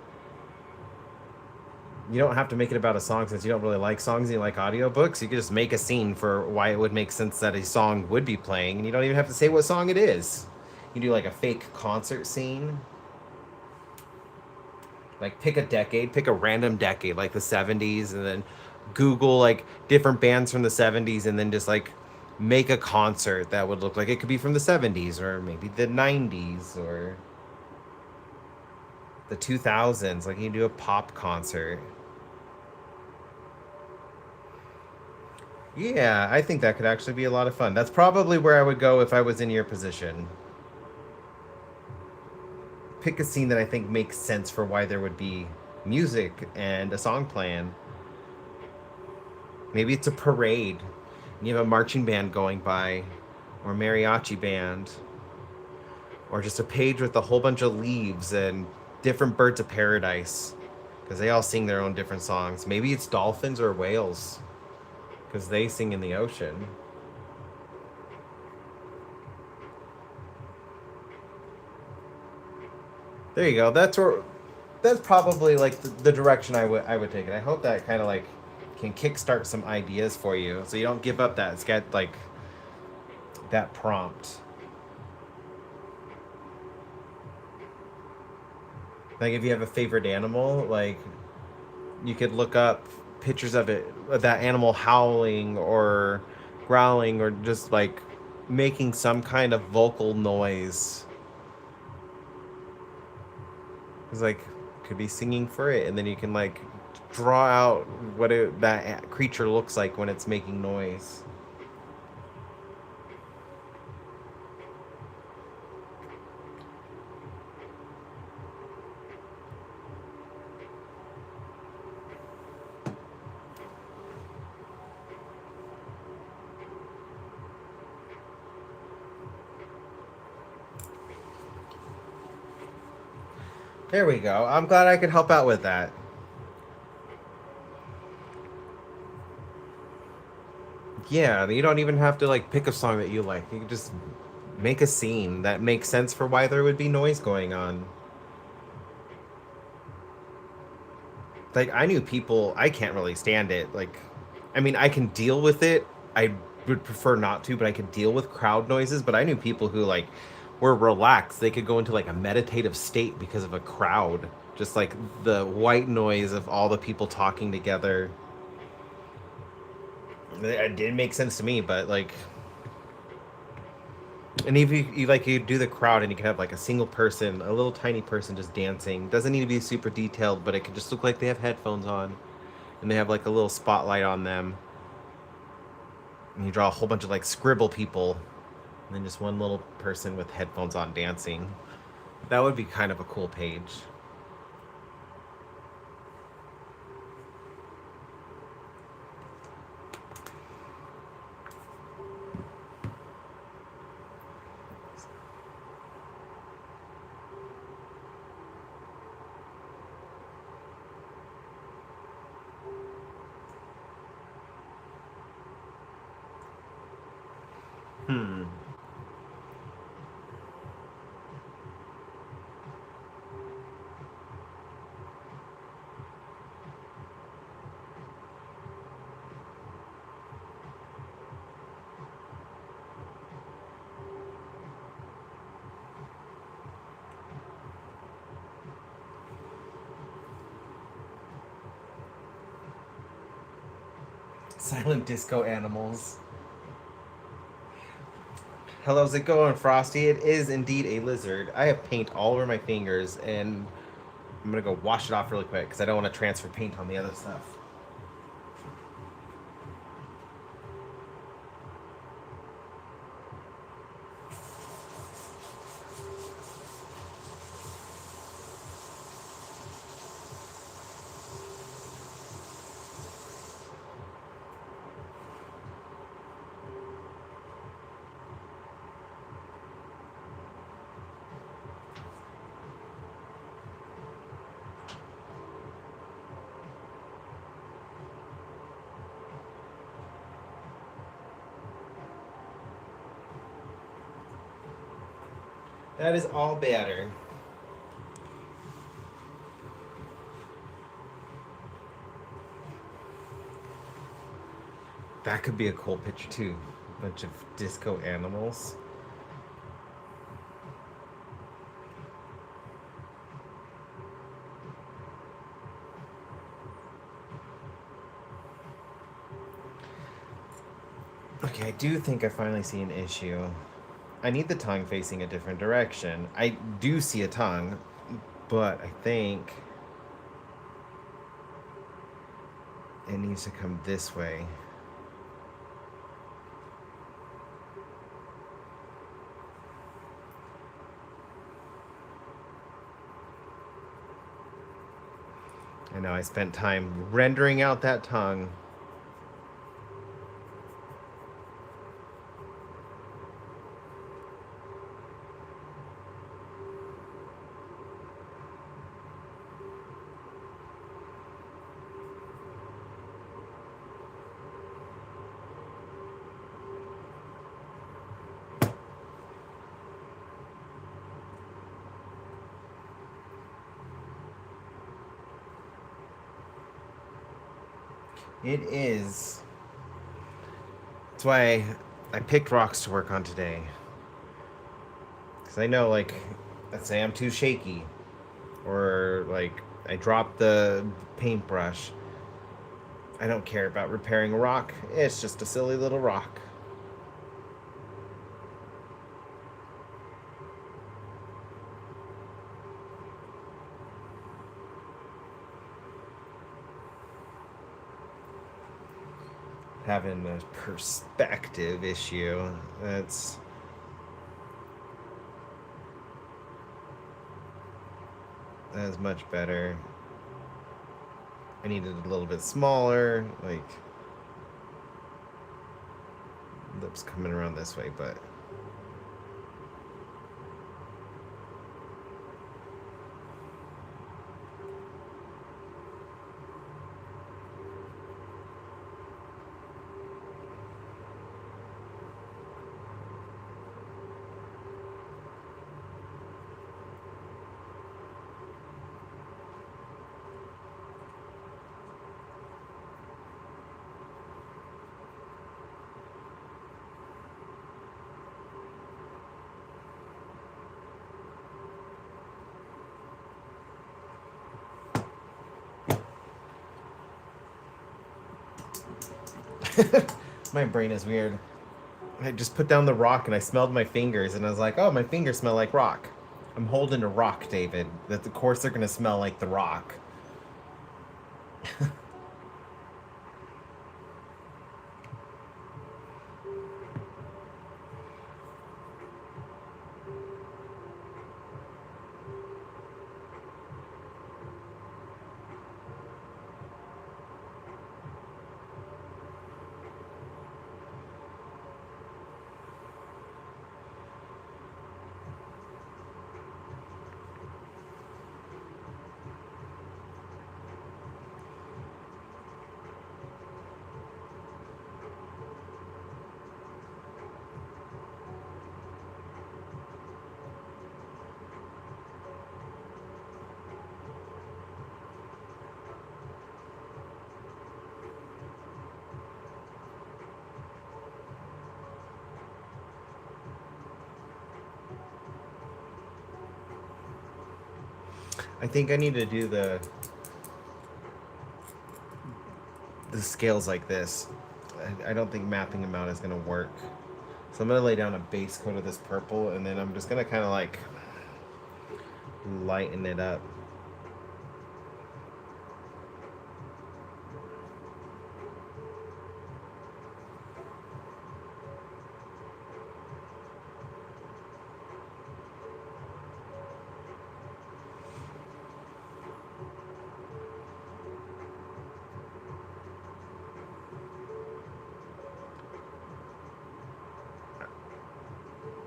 [SPEAKER 1] You don't have to make it about a song since you don't really like songs and you like audiobooks. You could just make a scene for why it would make sense that a song would be playing, and you don't even have to say what song it is. You do like a fake concert scene. Like pick a decade, pick a random decade, like the 70s, and then Google like different bands from the 70s, and then just like make a concert that would look like it could be from the 70s or maybe the 90s or the 2000s. Like you do a pop concert. Yeah, I think that could actually be a lot of fun. That's probably where I would go if I was in your position. Pick a scene that I think makes sense for why there would be music and a song playing. Maybe it's a parade and you have a marching band going by, or a mariachi band, or just a page with a whole bunch of leaves and different birds of paradise because they all sing their own different songs. Maybe it's dolphins or whales because they sing in the ocean. There you go. That's probably like the direction I would take it. I hope that kind of like can kickstart some ideas for you, so you don't give up that sketch like that prompt. Like if you have a favorite animal, like you could look up pictures of it, of that animal howling or growling or just like making some kind of vocal noise. It's like could be singing for it, and then you can like draw out what that creature looks like when it's making noise. There we go. I'm glad I could help out with that. Yeah, you don't even have to like pick a song that you like. You can just make a scene that makes sense for why there would be noise going on. Like I knew people, I can't really stand it. Like I mean, I can deal with it. I would prefer not to, but I could deal with crowd noises, but I knew people who like were relaxed. They could go into like a meditative state because of a crowd. Just like the white noise of all the people talking together. It didn't make sense to me, but like, and if you like you do the crowd and you can have like a single person, a little tiny person just dancing. Doesn't need to be super detailed, but it could just look like they have headphones on and they have like a little spotlight on them. And you draw a whole bunch of like scribble people and then just one little person with headphones on dancing. That would be kind of a cool page. Hmm. Silent disco animals. How's it going, Frosty? It is indeed a lizard. I have paint all over my fingers, and I'm gonna go wash it off really quick because I don't want to transfer paint on the other stuff. That is all better. That could be a cool picture too. A bunch of disco animals. Okay, I do think I finally see an issue. I need the tongue facing a different direction. I do see a tongue, but I think it needs to come this way. I know I spent time rendering out that tongue. It is. That's why I picked rocks to work on today. Because I know, like, let's say I'm too shaky, or like I dropped the paintbrush. I don't care about repairing a rock. It's just a silly little rock. Having a perspective issue. That's much better. I need it a little bit smaller, like lips coming around this way, but my brain is weird. I just put down the rock and I smelled my fingers and I was like, oh, my fingers smell like rock. I'm holding a rock, David. That of course they're gonna smell like the rock. I think I need to do the scales like this. I don't think mapping them out is gonna work. So I'm gonna lay down a base coat of this purple, and then I'm just gonna kind of like lighten it up.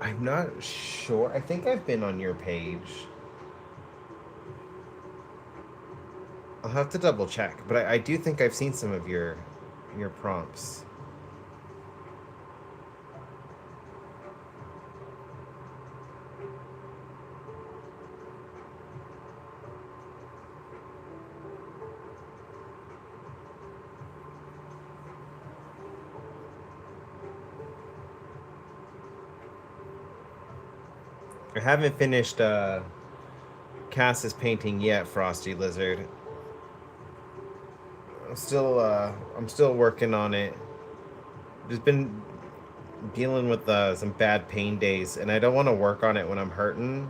[SPEAKER 1] I'm not sure. I think I've been on your page. I'll have to double check, but I do think I've seen some of your prompts. I haven't finished Cass's painting yet, Frosty Lizard. I'm still working on it. Just been dealing with some bad pain days, and I don't want to work on it when I'm hurting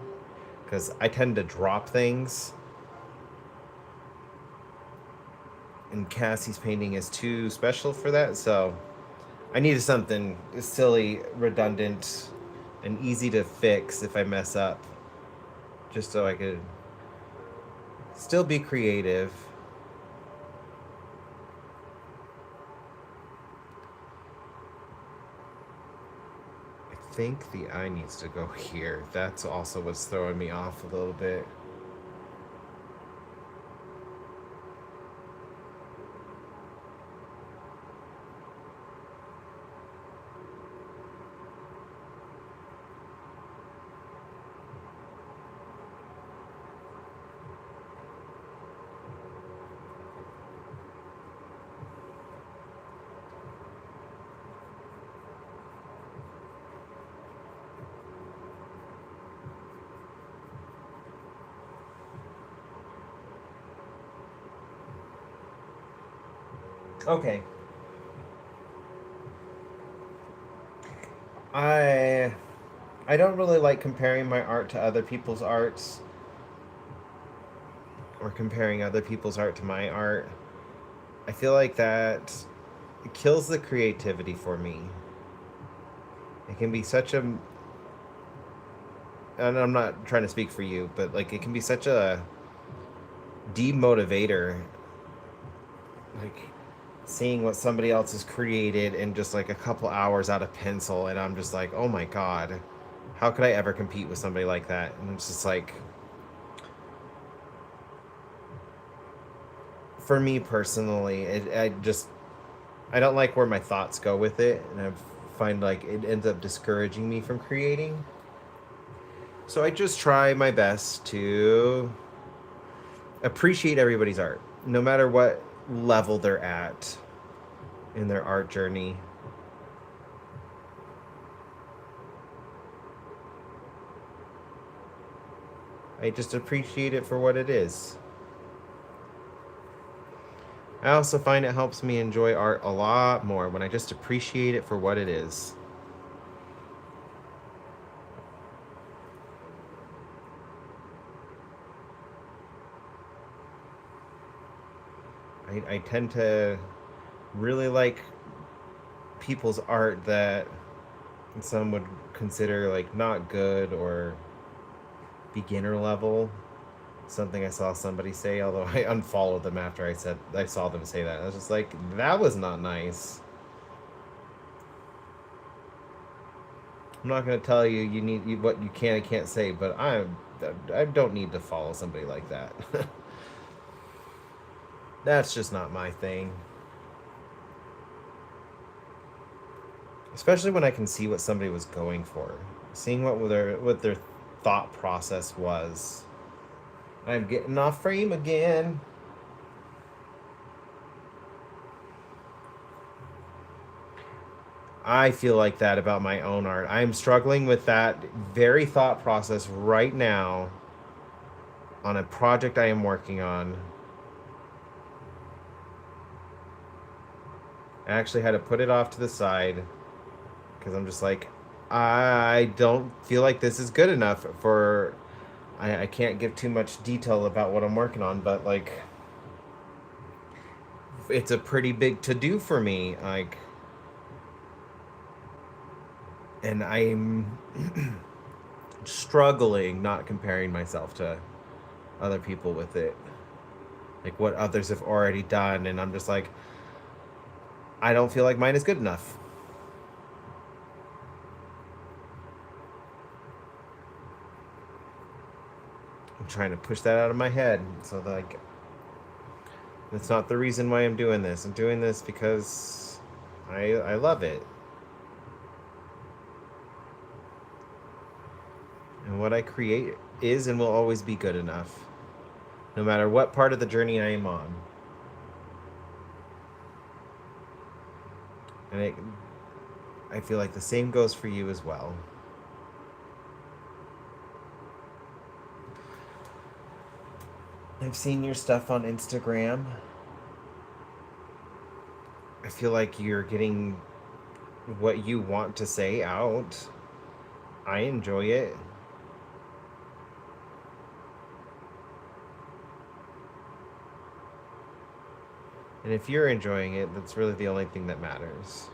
[SPEAKER 1] because I tend to drop things. And Cassie's painting is too special for that, so I needed something silly, redundant, and easy to fix if I mess up, just so I could still be creative. I think the eye needs to go here. That's also what's throwing me off a little bit. Okay. I I don't really like comparing my art to other people's arts or comparing other people's art to my art. I feel like that it kills the creativity for me. It can be such a, and I'm not trying to speak for you, but like it can be such a demotivator, like seeing what somebody else has created in just like a couple hours out of pencil, and I'm just like, oh my god, how could I ever compete with somebody like that? And it's just like, for me personally, I don't like where my thoughts go with it, and I find like it ends up discouraging me from creating. So I just try my best to appreciate everybody's art, no matter what level they're at in their art journey. I just appreciate it for what it is. I also find it helps me enjoy art a lot more when I just appreciate it for what it is. I tend to really like people's art that some would consider like not good or beginner level. Something I saw somebody say, although I unfollowed them after I saw them say that. I was just like, that was not nice. I'm not gonna tell you what you can and can't say, but I don't need to follow somebody like that. That's just not my thing. Especially when I can see what somebody was going for, seeing what their thought process was. I'm getting off frame again. I feel like that about my own art. I'm struggling with that very thought process right now on a project I am working on. I actually had to put it off to the side because I'm just like, I don't feel like this is good enough for. I can't give too much detail about what I'm working on, but like, it's a pretty big to do for me. Like, and I'm struggling not comparing myself to other people with it, like what others have already done, and I'm just like, I don't feel like mine is good enough. I'm trying to push that out of my head, so like, that's not the reason why I'm doing this. I'm doing this because I love it, and what I create is and will always be good enough, no matter what part of the journey I am on. And I feel like the same goes for you as well. I've seen your stuff on Instagram. I feel like you're getting what you want to say out. I enjoy it. And if you're enjoying it, that's really the only thing that matters.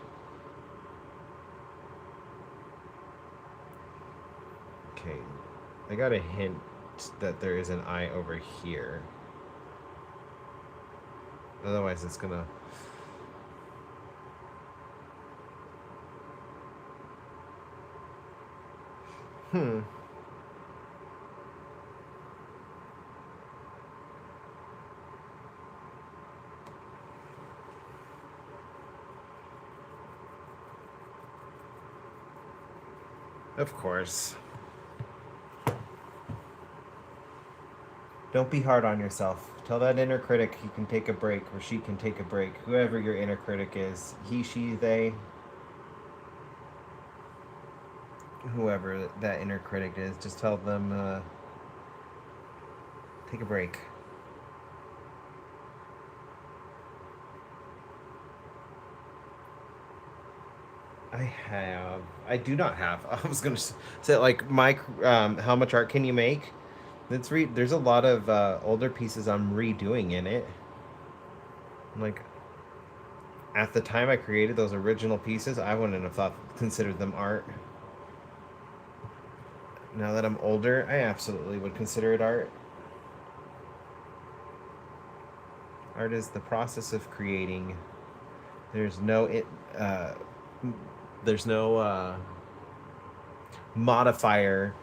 [SPEAKER 1] Okay, I got a hint that there is an eye over here. Otherwise, it's gonna. Hmm. Of course. Don't be hard on yourself. Tell that inner critic he can take a break, or she can take a break. Whoever your inner critic is, he, she, they, whoever that inner critic is, just tell them, take a break. I do not have. I was gonna say like my how much art can you make? There's a lot of older pieces I'm redoing in it. Like at the time I created those original pieces, I wouldn't have thought considered them art. Now that I'm older, I absolutely would consider it art. Art is the process of creating. There's no it. There's no modifier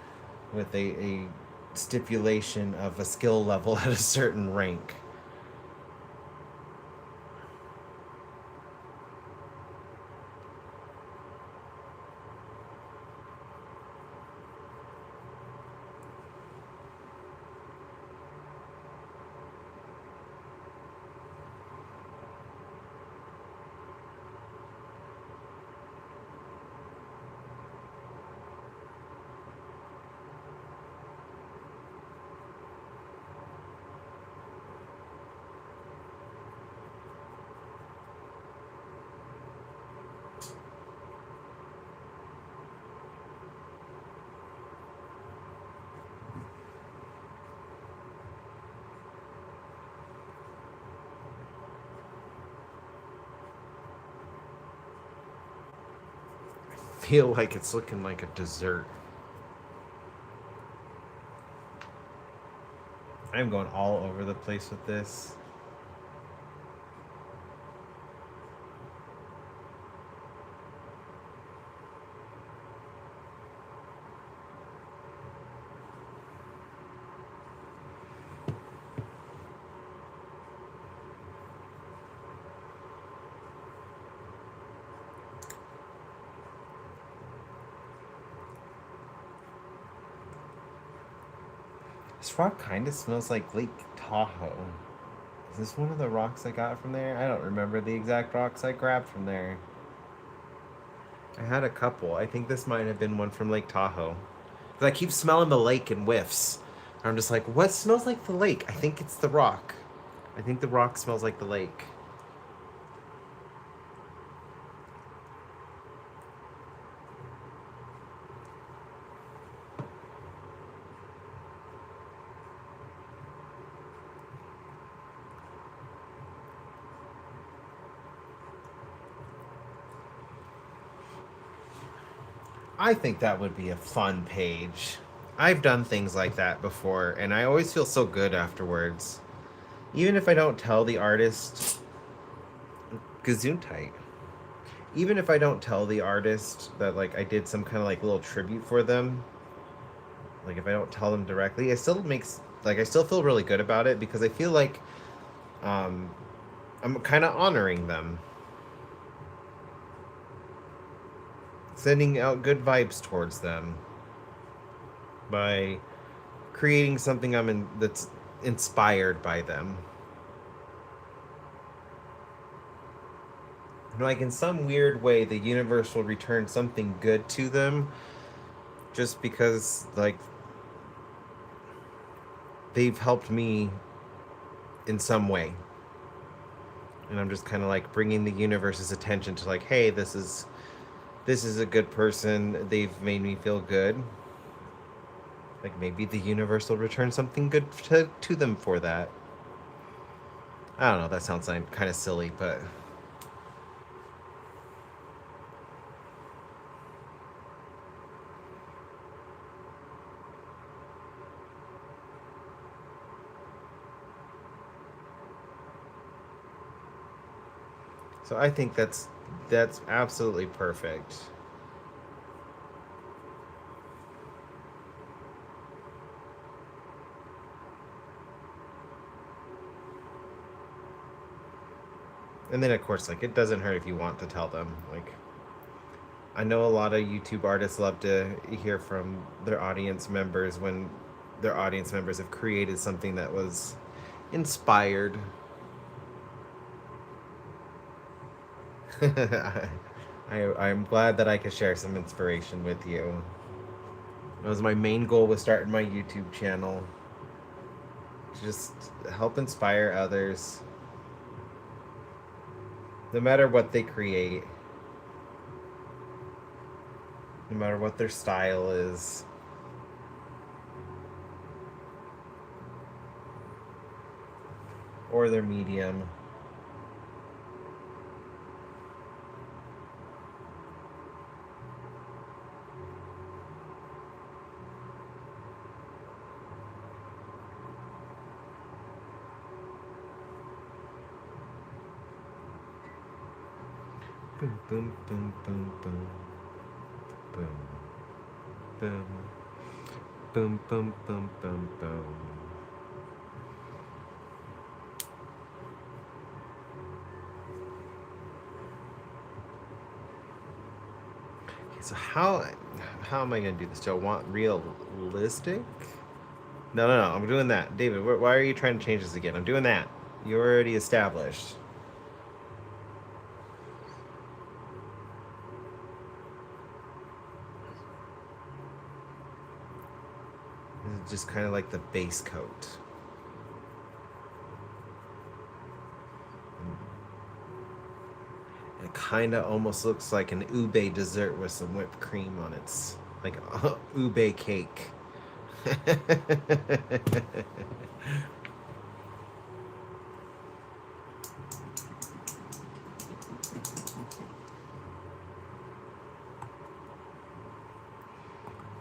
[SPEAKER 1] with a stipulation of a skill level at a certain rank. Feel like it's looking like a dessert. I'm going all over the place with this. This rock kind of smells like Lake Tahoe. Is this one of the rocks I got from there? I don't remember the exact rocks I grabbed from there. I had a couple. I think this might have been one from Lake Tahoe. But I keep smelling the lake in whiffs. I'm just like, what smells like the lake? I think it's the rock. I think the rock smells like the lake. I think that would be a fun page. I've done things like that before, and I always feel so good afterwards. Even if I don't tell the artist, Gesundheit. Even if I don't tell the artist that like I did some kind of like little tribute for them, like if I don't tell them directly, it still makes like I still feel really good about it because I feel like um, I'm kind of honoring them, sending out good vibes towards them by creating something that's inspired by them. Like in some weird way, the universe will return something good to them, just because like they've helped me in some way, and I'm just kind of like bringing the universe's attention to like, hey, this is a good person. They've made me feel good. Like maybe the universe will return something good to them for that. I don't know. That sounds like kind of silly, but so I think that's absolutely perfect. And then of course, like it doesn't hurt if you want to tell them. Like I know a lot of YouTube artists love to hear from their audience members when their audience members have created something that was inspired. I'm glad that I could share some inspiration with you. It was my main goal with starting my YouTube channel. To just help inspire others, no matter what they create, no matter what their style is. Or their medium. Boom, boom, boom, boom, boom, boom, boom, boom, boom, boom, boom, boom. Okay, so how am I gonna do this? Do I want realistic? No, no, no. I'm doing that, David. Why are you trying to change this again? I'm doing that. You already established. This is just kind of like the base coat. It kind of almost looks like an ube dessert with some whipped cream on its like ube cake.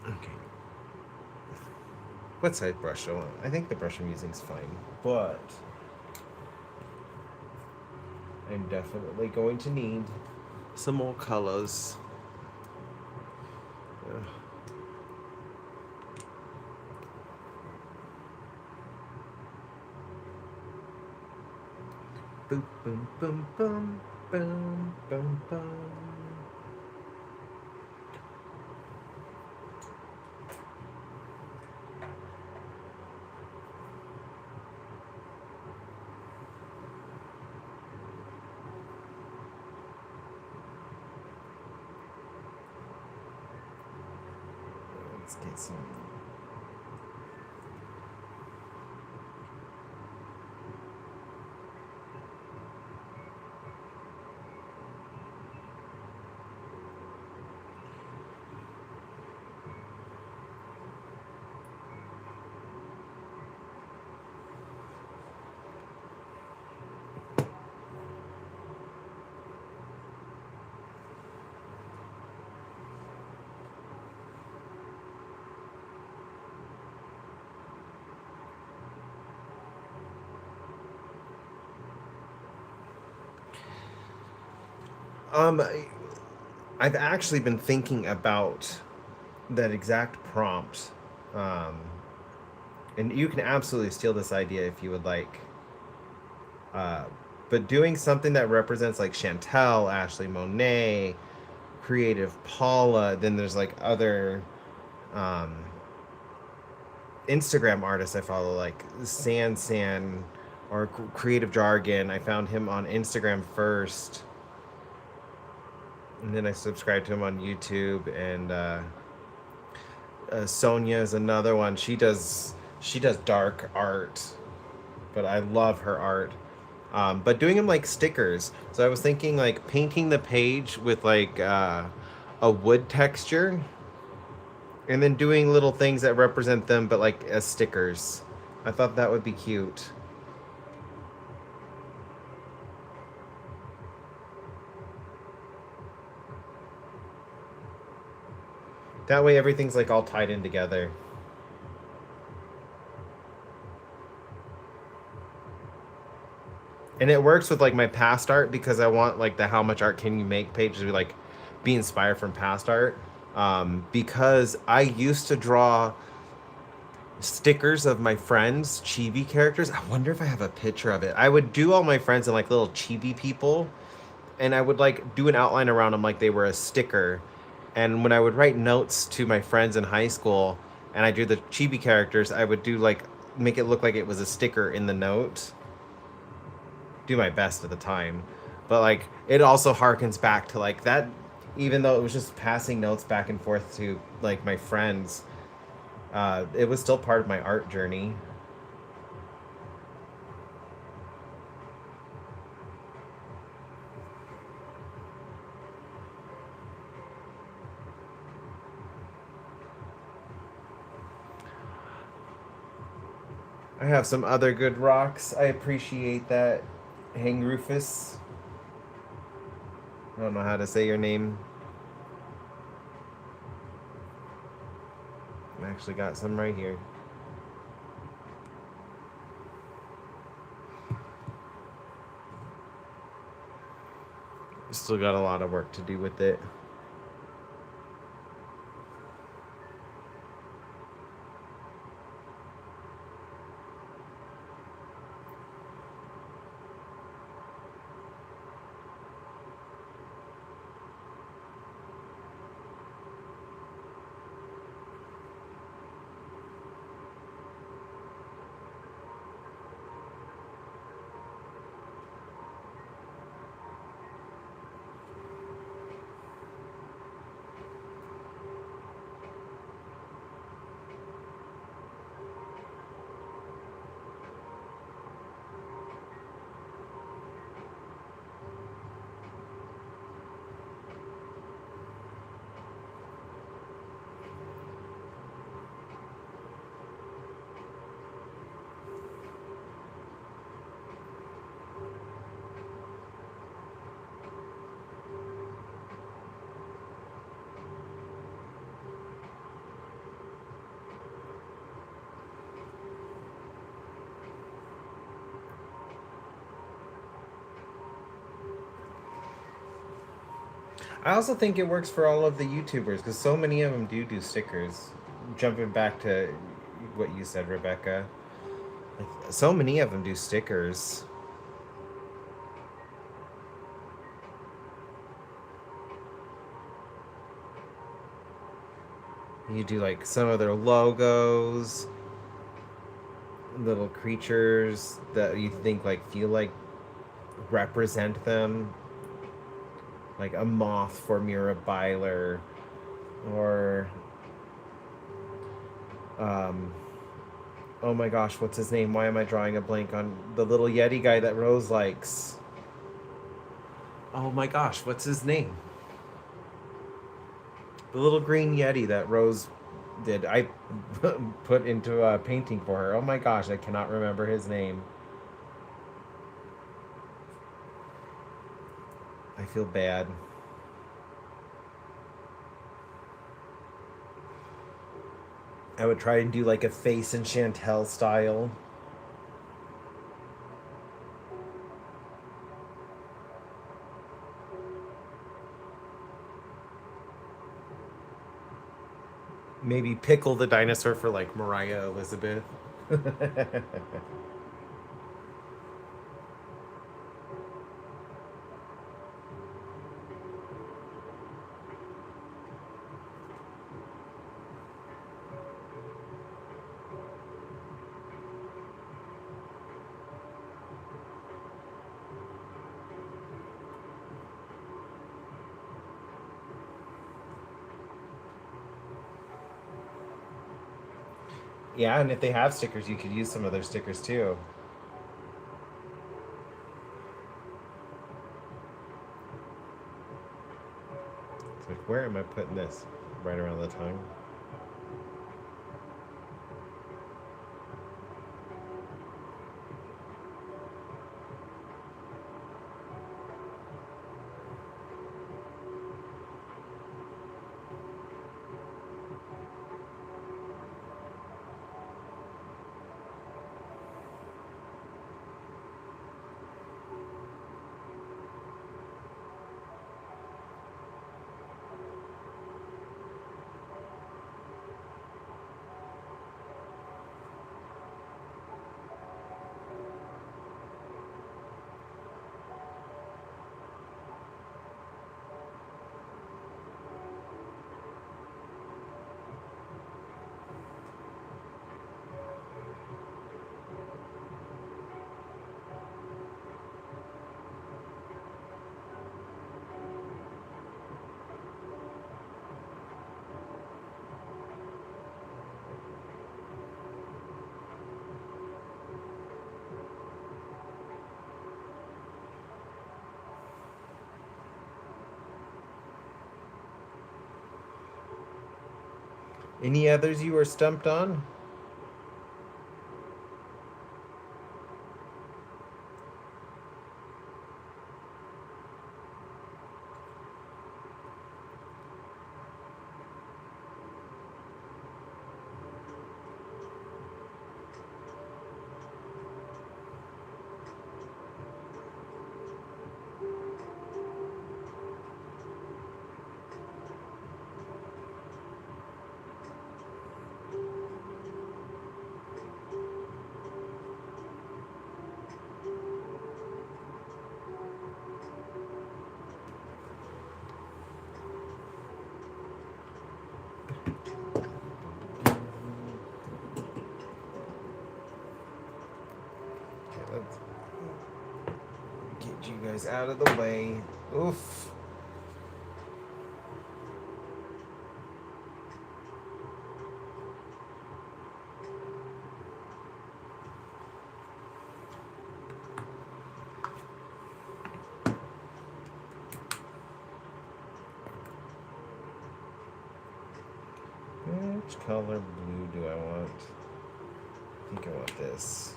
[SPEAKER 1] Okay. What size brush? I think the brush I'm using is fine, but I'm definitely going to need some more colors. Ugh. Boom, boom, boom, boom, boom, boom, boom. Let's get some. Um, I've actually been thinking about that exact prompt. Um, and you can absolutely steal this idea if you would like. Uh, but doing something that represents like Chantel, Ashley Monet, Creative Paula, then there's like other um, Instagram artists I follow, like San or Creative Jargon. I found him on Instagram first, and then I subscribed to him on YouTube. And Sonia is another one. She does dark art, but I love her art. But doing them like stickers. So I was thinking like painting the page with like a wood texture, and then doing little things that represent them, but like as stickers. I thought that would be cute. That way everything's like all tied in together. And it works with like my past art because I want like the how much art can you make page to like be inspired from past art. Because I used to draw stickers of my friends' chibi characters. I wonder if I have a picture of it. I would do all my friends in like little chibi people, and I would like do an outline around them like they were a sticker. And when I would write notes to my friends in high school and I do the chibi characters, I would do like make it look like it was a sticker in the note. Do my best at the time. But like it also harkens back to like that, even though it was just passing notes back and forth to like my friends, it was still part of my art journey. I have some other good rocks. I appreciate that. Hang Rufus. I don't know how to say your name. I actually got some right here. Still got a lot of work to do with it. I also think it works for all of the YouTubers because so many of them do stickers. Jumping back to what you said, Rebecca, like, so many of them do stickers. You do like some of their logos, little creatures that you think like feel like represent them, like a moth for Mira Byler, or um, oh my gosh, what's his name? Why am I drawing a blank on the little Yeti guy that Rose likes? Oh my gosh, what's his name? The little green Yeti that Rose did. I put into a painting for her. Oh my gosh, I cannot remember his name. I feel bad. I would try and do like a face and Chantel style. Maybe pickle the dinosaur for like Mariah Elizabeth. Yeah, and if they have stickers, you could use some of their stickers too. It's like, where am I putting this? Right around the tongue. Any others you were stumped on? Okay, let's get you guys out of the way. Oof. Which color blue do I want? I think I want this.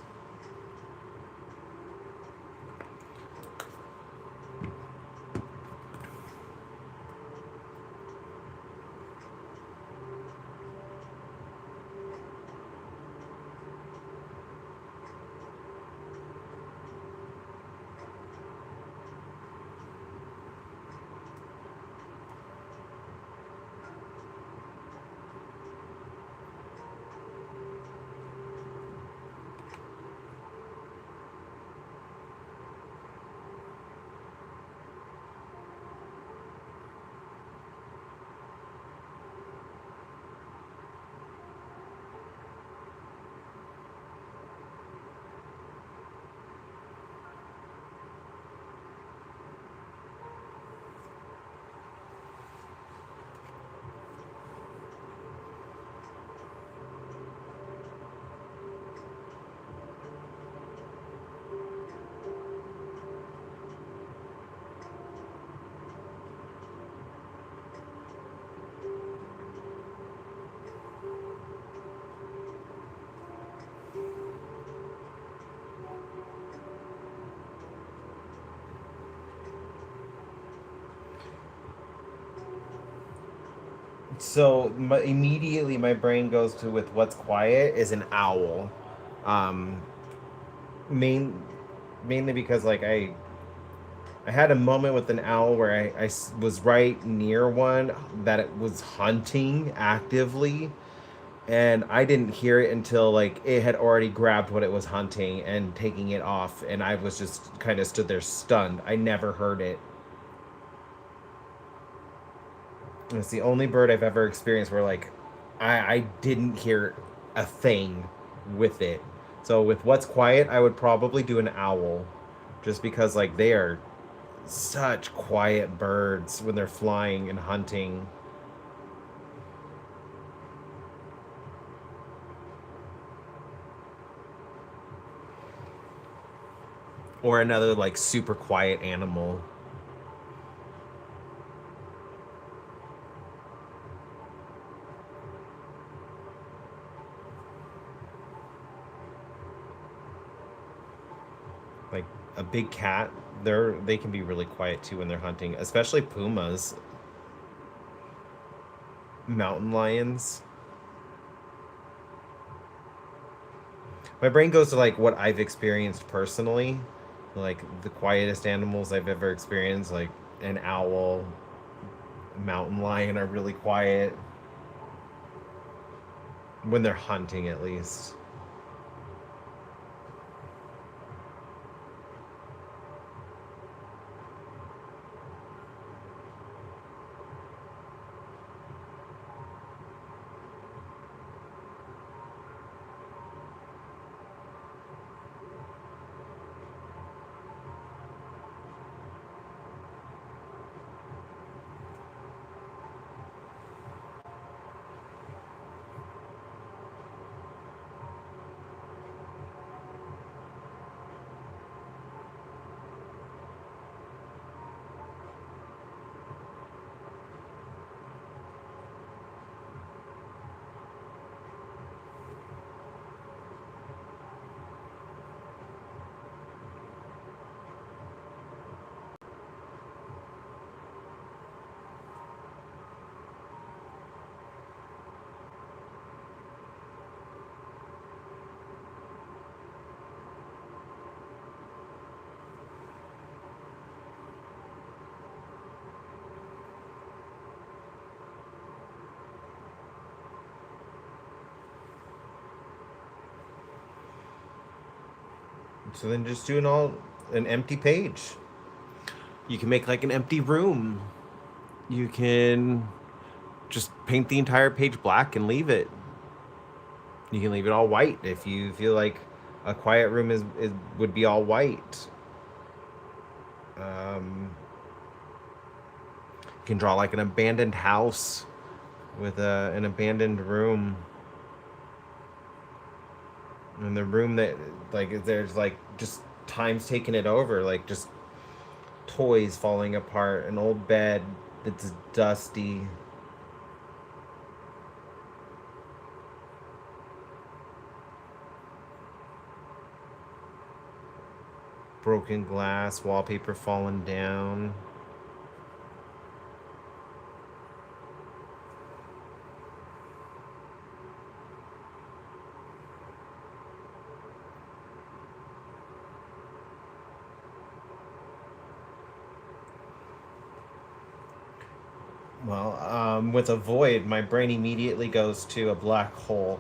[SPEAKER 1] So immediately my brain goes to with what's quiet is an owl. Um, main, mainly because like I had a moment with an owl where was right near one that it was hunting actively, and I didn't hear it until like it had already grabbed what it was hunting and taking it off, and I was just kind of stood there stunned. I never heard it. It's the only bird I've ever experienced where like I didn't hear a thing with it. So with what's quiet, I would probably do an owl, just because like they are such quiet birds when they're flying and hunting. Or another like super quiet animal. Like a big cat, they can be really quiet too when they're hunting, especially pumas, mountain lions. My brain goes to like what I've experienced personally, like the quietest animals I've ever experienced, like an owl, mountain lion are really quiet when they're hunting, at least. So then just do an empty page. You can make like an empty room. You can just paint the entire page black and leave it. You can leave it all white if you feel like a quiet room is would be all white. Um, you can draw like an abandoned house with an abandoned room. And the room that like there's like just time's taking it over, like just toys falling apart, an old bed that's dusty. Broken glass, wallpaper falling down. Well, with a void, my brain immediately goes to a black hole.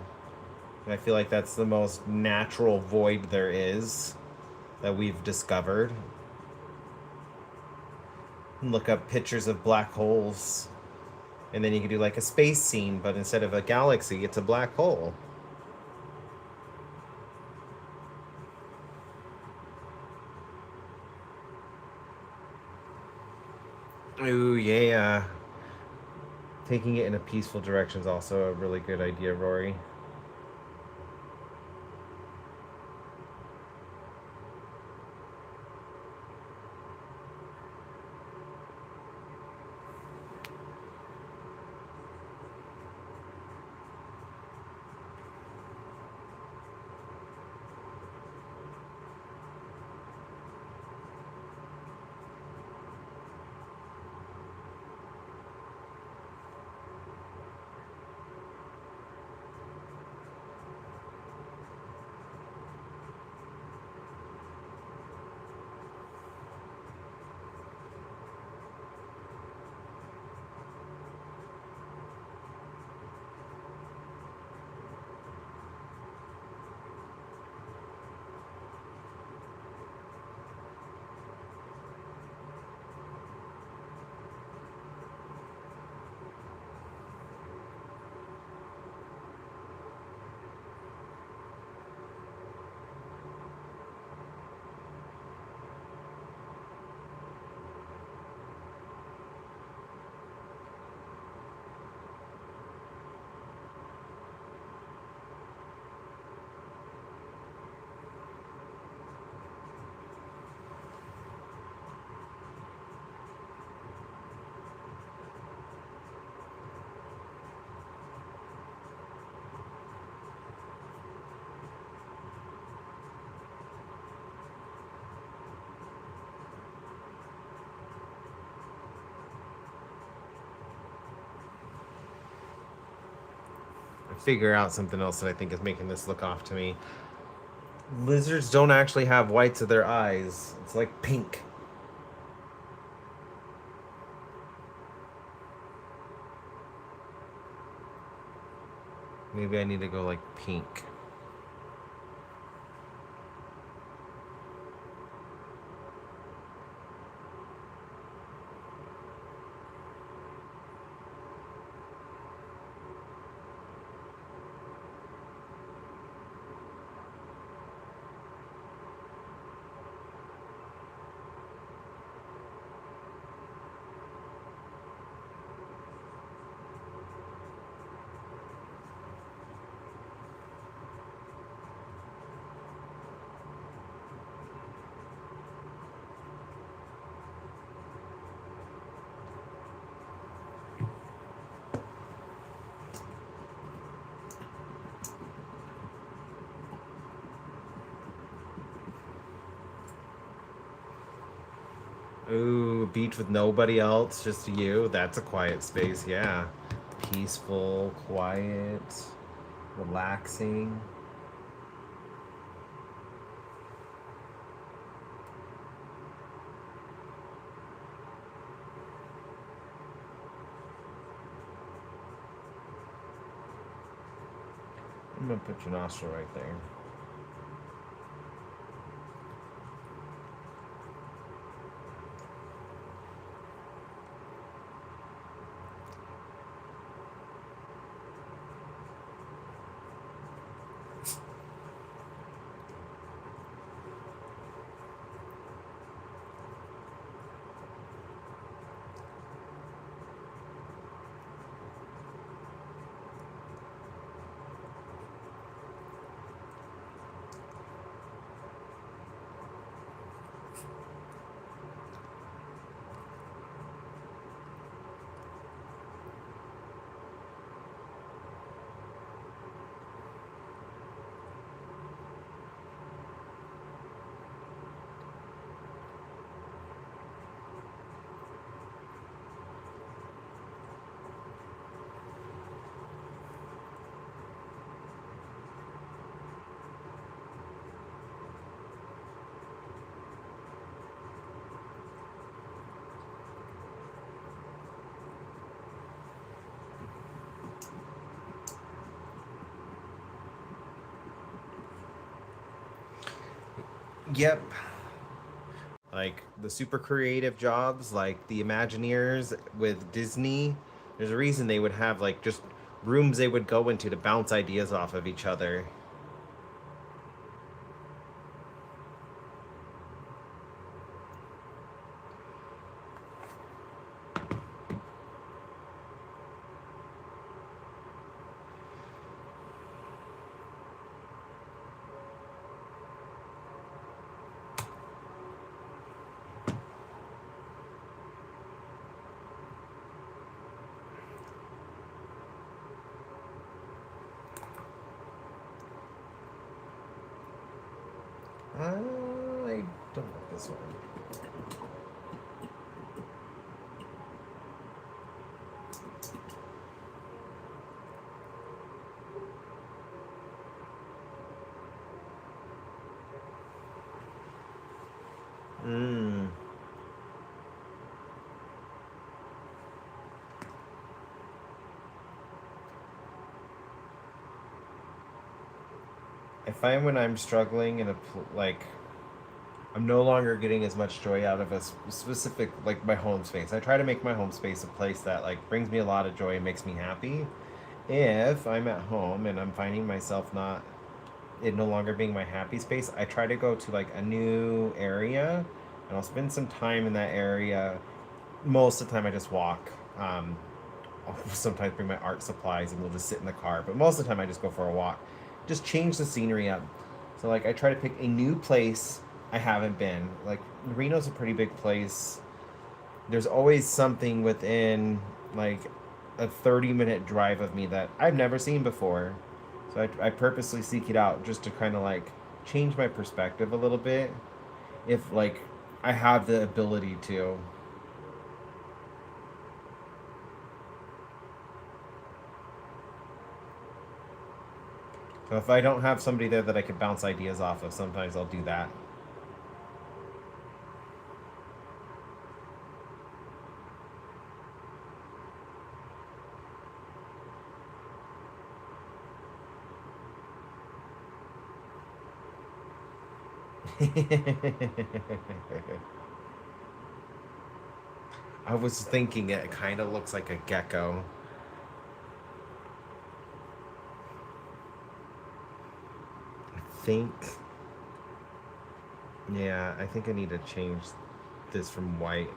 [SPEAKER 1] And I feel like that's the most natural void there is that we've discovered. Look up pictures of black holes, and then you can do like a space scene, but instead of a galaxy, it's a black hole. Ooh, yeah. Taking it in a peaceful direction is also a really good idea, Rory. figure out something else that I think is making this look off to me. Lizards don't actually have whites of their eyes. It's like pink. Maybe I need to go like pink. Ooh, beach with nobody else, just you. That's a quiet space, yeah. Peaceful, quiet, relaxing. I'm gonna put your nostril right there. Yep. Like the super creative jobs, like the Imagineers with Disney, there's a reason they would have like just rooms they would go into to bounce ideas off of each other. I don't like this one. Mm. I find when I'm struggling in a like I'm no longer getting as much joy out of a specific like my home space. I try to make my home space a place that like brings me a lot of joy and makes me happy. If I'm at home and I'm finding myself not it no longer being my happy space, I try to go to like a new area and I'll spend some time in that area. Most of the time I just walk. I'll sometimes bring my art supplies and we'll just sit in the car, but most of the time I just go for a walk. Just change the scenery up. So like I try to pick a new place I haven't been. Like Reno's a pretty big place. There's always something within like a 30-minute drive of me that I've never seen before. So I purposely seek it out just to kind of like change my perspective a little bit. If like I have the ability to. So if I don't have somebody there that I could bounce ideas off of, sometimes I'll do that. I was thinking it kind of looks like a gecko. I think. Yeah, I think I need to change this from white.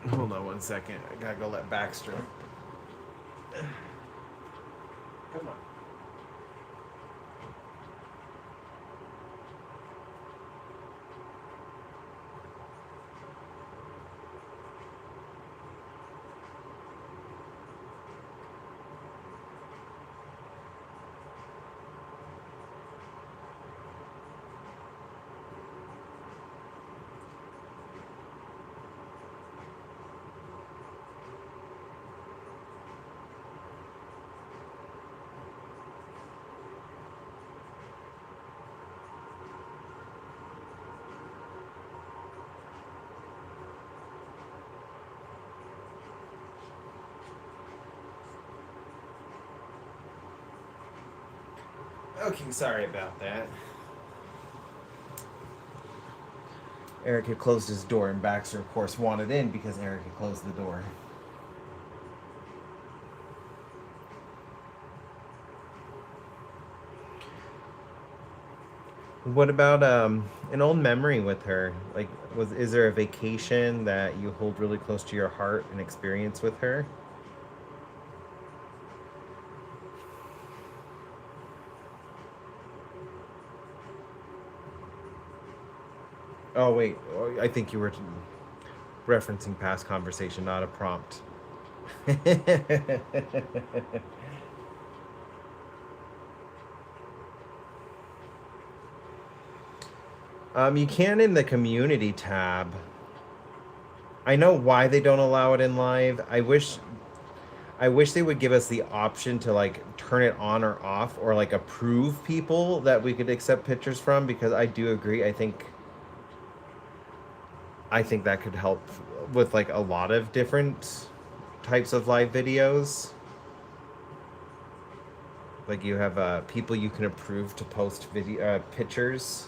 [SPEAKER 1] Hold on 1 second. I gotta go let Baxter. Come on. Okay, sorry about that. Eric had closed his door, and Baxter, of course, wanted in because Eric had closed the door. What about an old memory with her? Like, is there a vacation that you hold really close to your heart, an experience with her? Oh wait, I think you were referencing past conversation, not a prompt. You can in the community tab. I know why they don't allow it in live. I wish they would give us the option to like turn it on or off or like approve people that we could accept pictures from, because I do agree. I think that could help with like a lot of different types of live videos. Like you have people you can approve to post video pictures.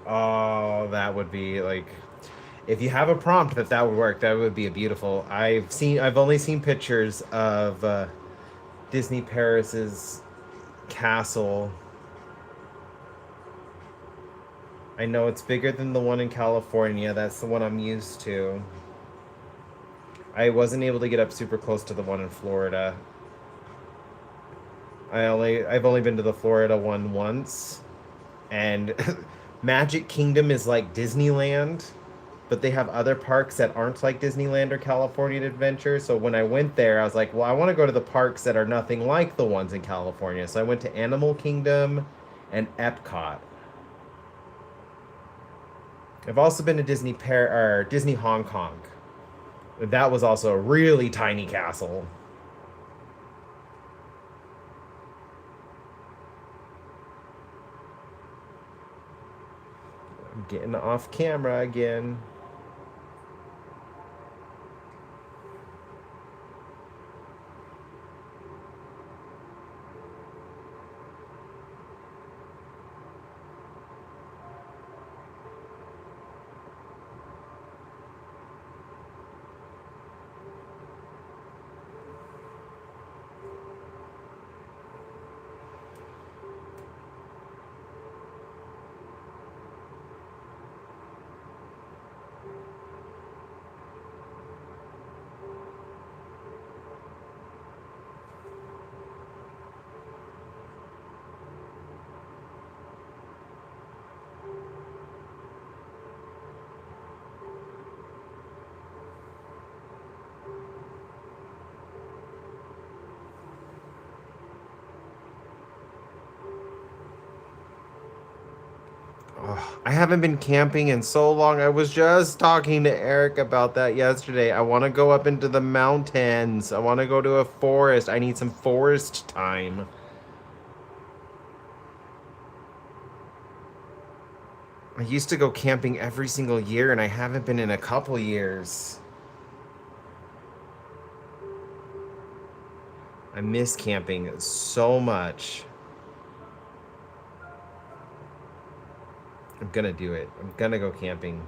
[SPEAKER 1] Oh, that would be like, if you have a prompt that would work, that would be a beautiful. I've only seen pictures of Disney Paris's castle. I know it's bigger than the one in California. That's the one I'm used to. I wasn't able to get up super close to the one in Florida. I've only been to the Florida one once, and Magic Kingdom is like Disneyland, but they have other parks that aren't like Disneyland or California Adventure. So when I went there, I was like, well, I want to go to the parks that are nothing like the ones in California. So I went to Animal Kingdom and Epcot. I've also been to Disney Hong Kong. That was also a really tiny castle. Getting off camera again. Oh, I haven't been camping in so long. I was just talking to Eric about that yesterday. I want to go up into the mountains. I want to go to a forest. I need some forest time. I used to go camping every single year, and I haven't been in a couple years. I miss camping so much. I'm gonna do it. I'm gonna go camping.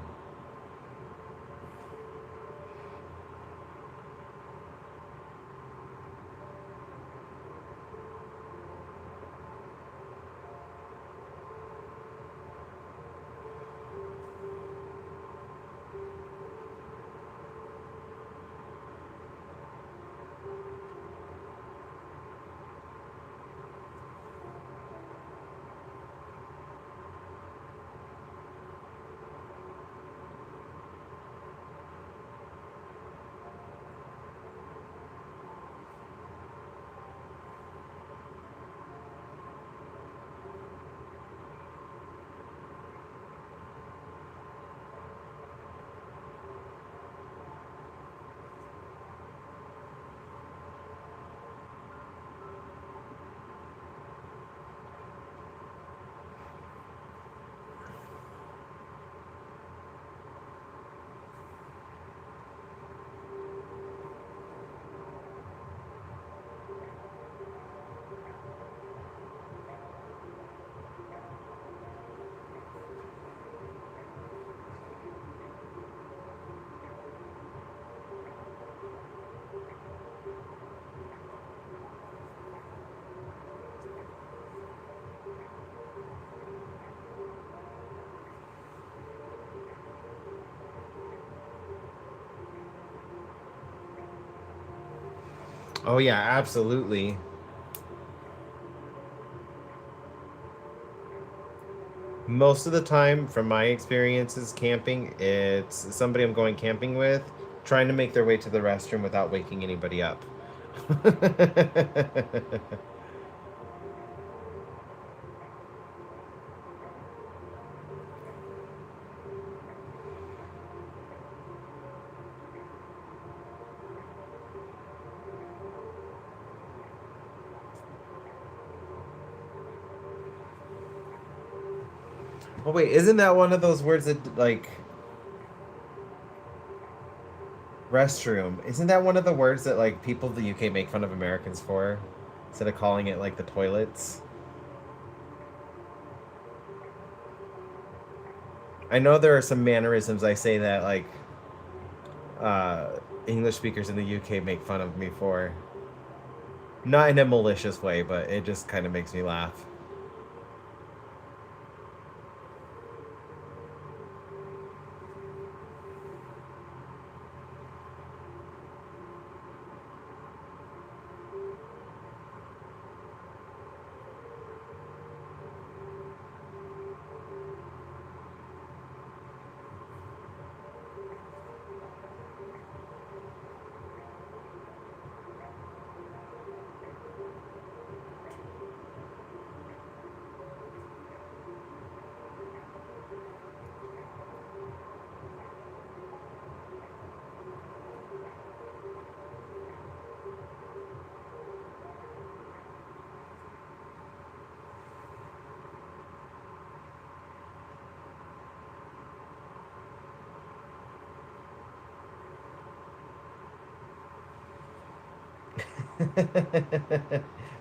[SPEAKER 1] Oh yeah, absolutely. Most of the time, from my experiences camping, it's somebody I'm going camping with trying to make their way to the restroom without waking anybody up. Oh wait, isn't that one of those words that like restroom? Isn't that one of the words that like people in the UK make fun of Americans for instead of calling it like the toilets? I know there are some mannerisms I say that like English speakers in the UK make fun of me for. Not in a malicious way, but it just kind of makes me laugh.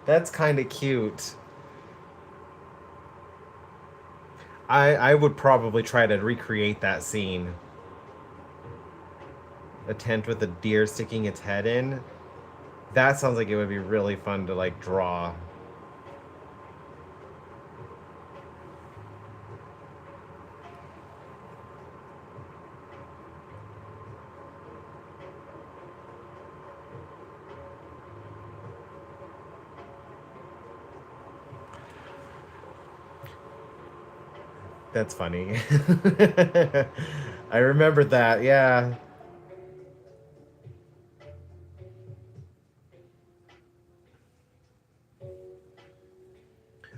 [SPEAKER 1] That's kind of cute. I would probably try to recreate that scene. A tent with a deer sticking its head in. That sounds like it would be really fun to like draw. That's funny. I remember that, yeah.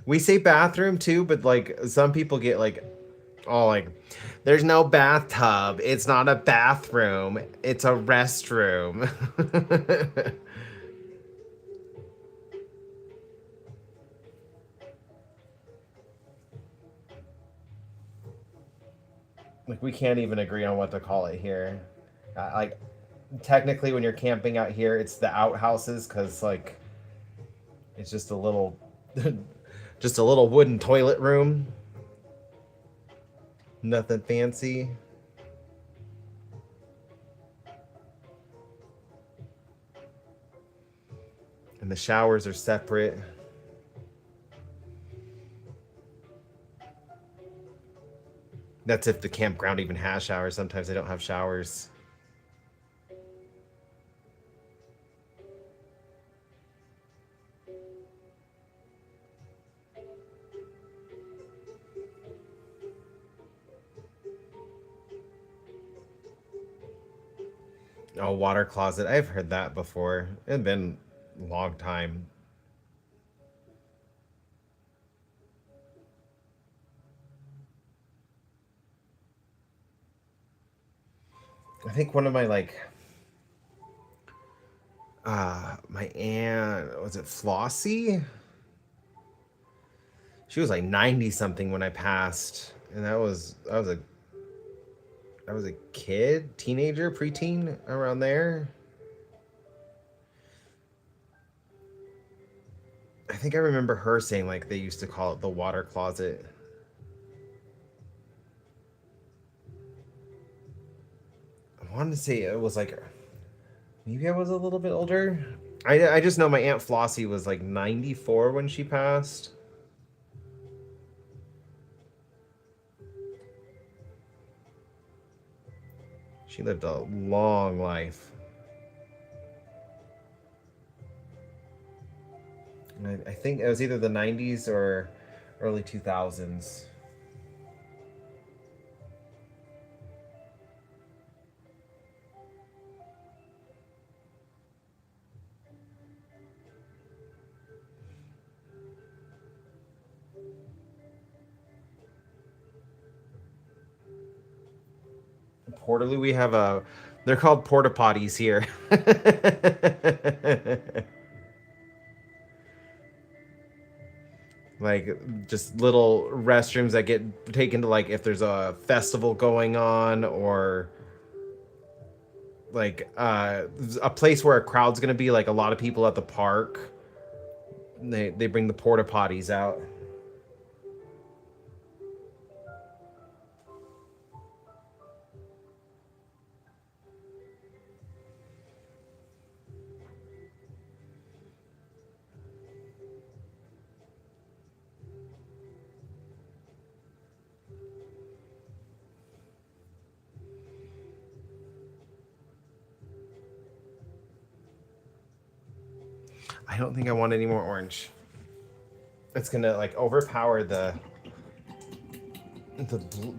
[SPEAKER 1] We say bathroom too, but like some people get like, oh, like, there's no bathtub. It's not a bathroom. It's a restroom. Like, we can't even agree on what to call it here. Like, technically, when you're camping out here, it's the outhouses because, like, it's just a little, just a little wooden toilet room. Nothing fancy. And the showers are separate. That's if the campground even has showers. Sometimes they don't have showers. Oh, water closet. I've heard that before. It's been a long time. I think one of my like my aunt, was it Flossie? She was like 90 something when I passed. And I was a kid, teenager, preteen, around there. I think I remember her saying like they used to call it the water closet. I wanted to say it was like maybe I was a little bit older. I just know my aunt Flossie was like 94 when she passed. She lived a long life. And I think it was either the 90s or early 2000s. Portaloo, we have a. They're called porta potties here. Like just little restrooms that get taken to like if there's a festival going on or like a place where a crowd's gonna be like a lot of people at the park. They bring the porta potties out. I don't think I want any more orange. It's gonna like overpower the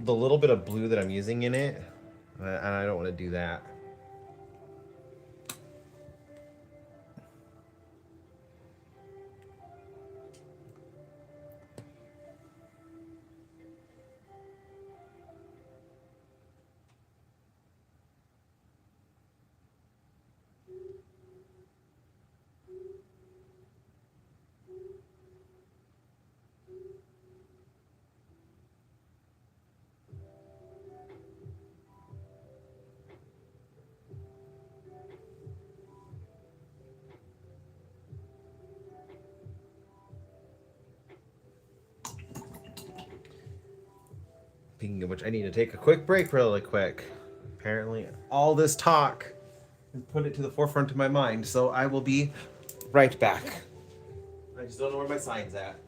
[SPEAKER 1] little bit of blue that I'm using in it, and I don't want to do that. Speaking of which, I need to take a quick break really quick. Apparently, all this talk has put it to the forefront of my mind, so I will be right back. I just don't know where my sign's at.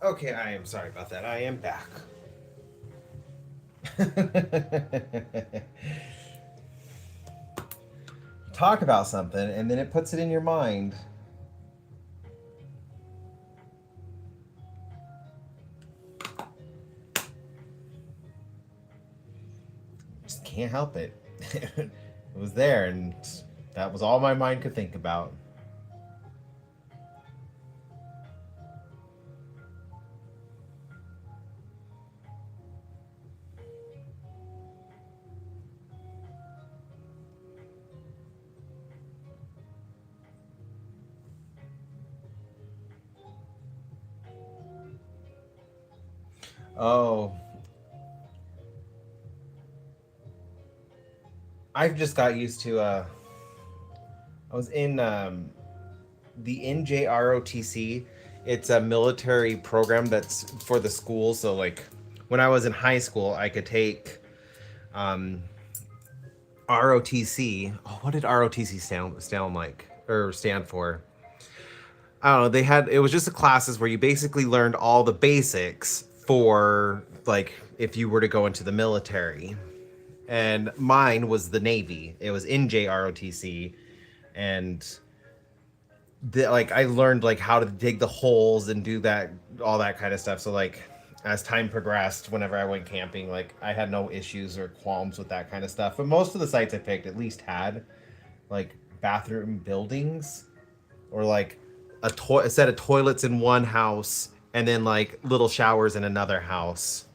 [SPEAKER 1] Okay, I am sorry about that. I am back. Talk about something and then it puts it in your mind. Just can't help it. It was there and that was all my mind could think about. Oh, I've just got used to I was in the NJROTC. It's a military program that's for the school. So like when I was in high school, I could take um, ROTC. Oh, what did ROTC stand like or stand for? I don't know. They had it was just a classes where you basically learned all the basics for like if you were to go into the military. And mine was the Navy. It was NJROTC, and like I learned like how to dig the holes and do that all that kind of stuff. So like as time progressed, whenever I went camping, like I had no issues or qualms with that kind of stuff. But most of the sites I picked at least had like bathroom buildings or like a set of toilets in one house and then like little showers in another house.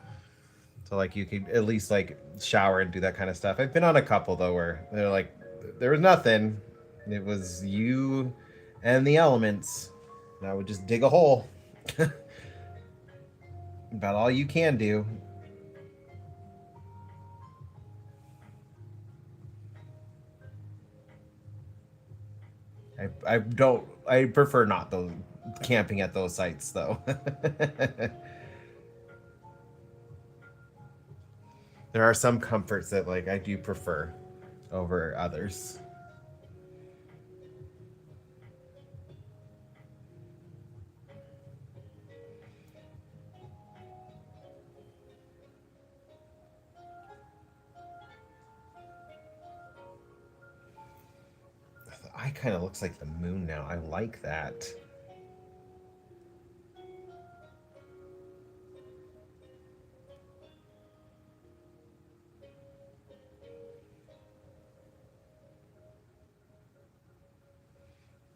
[SPEAKER 1] So like you could at least like shower and do that kind of stuff. I've been on a couple though where they're like there was nothing. It was you and the elements. And I would just dig a hole. About all you can do. I don't I prefer not those camping at those sites though. There are some comforts that like I do prefer over others. kind of looks like the moon now. I like that.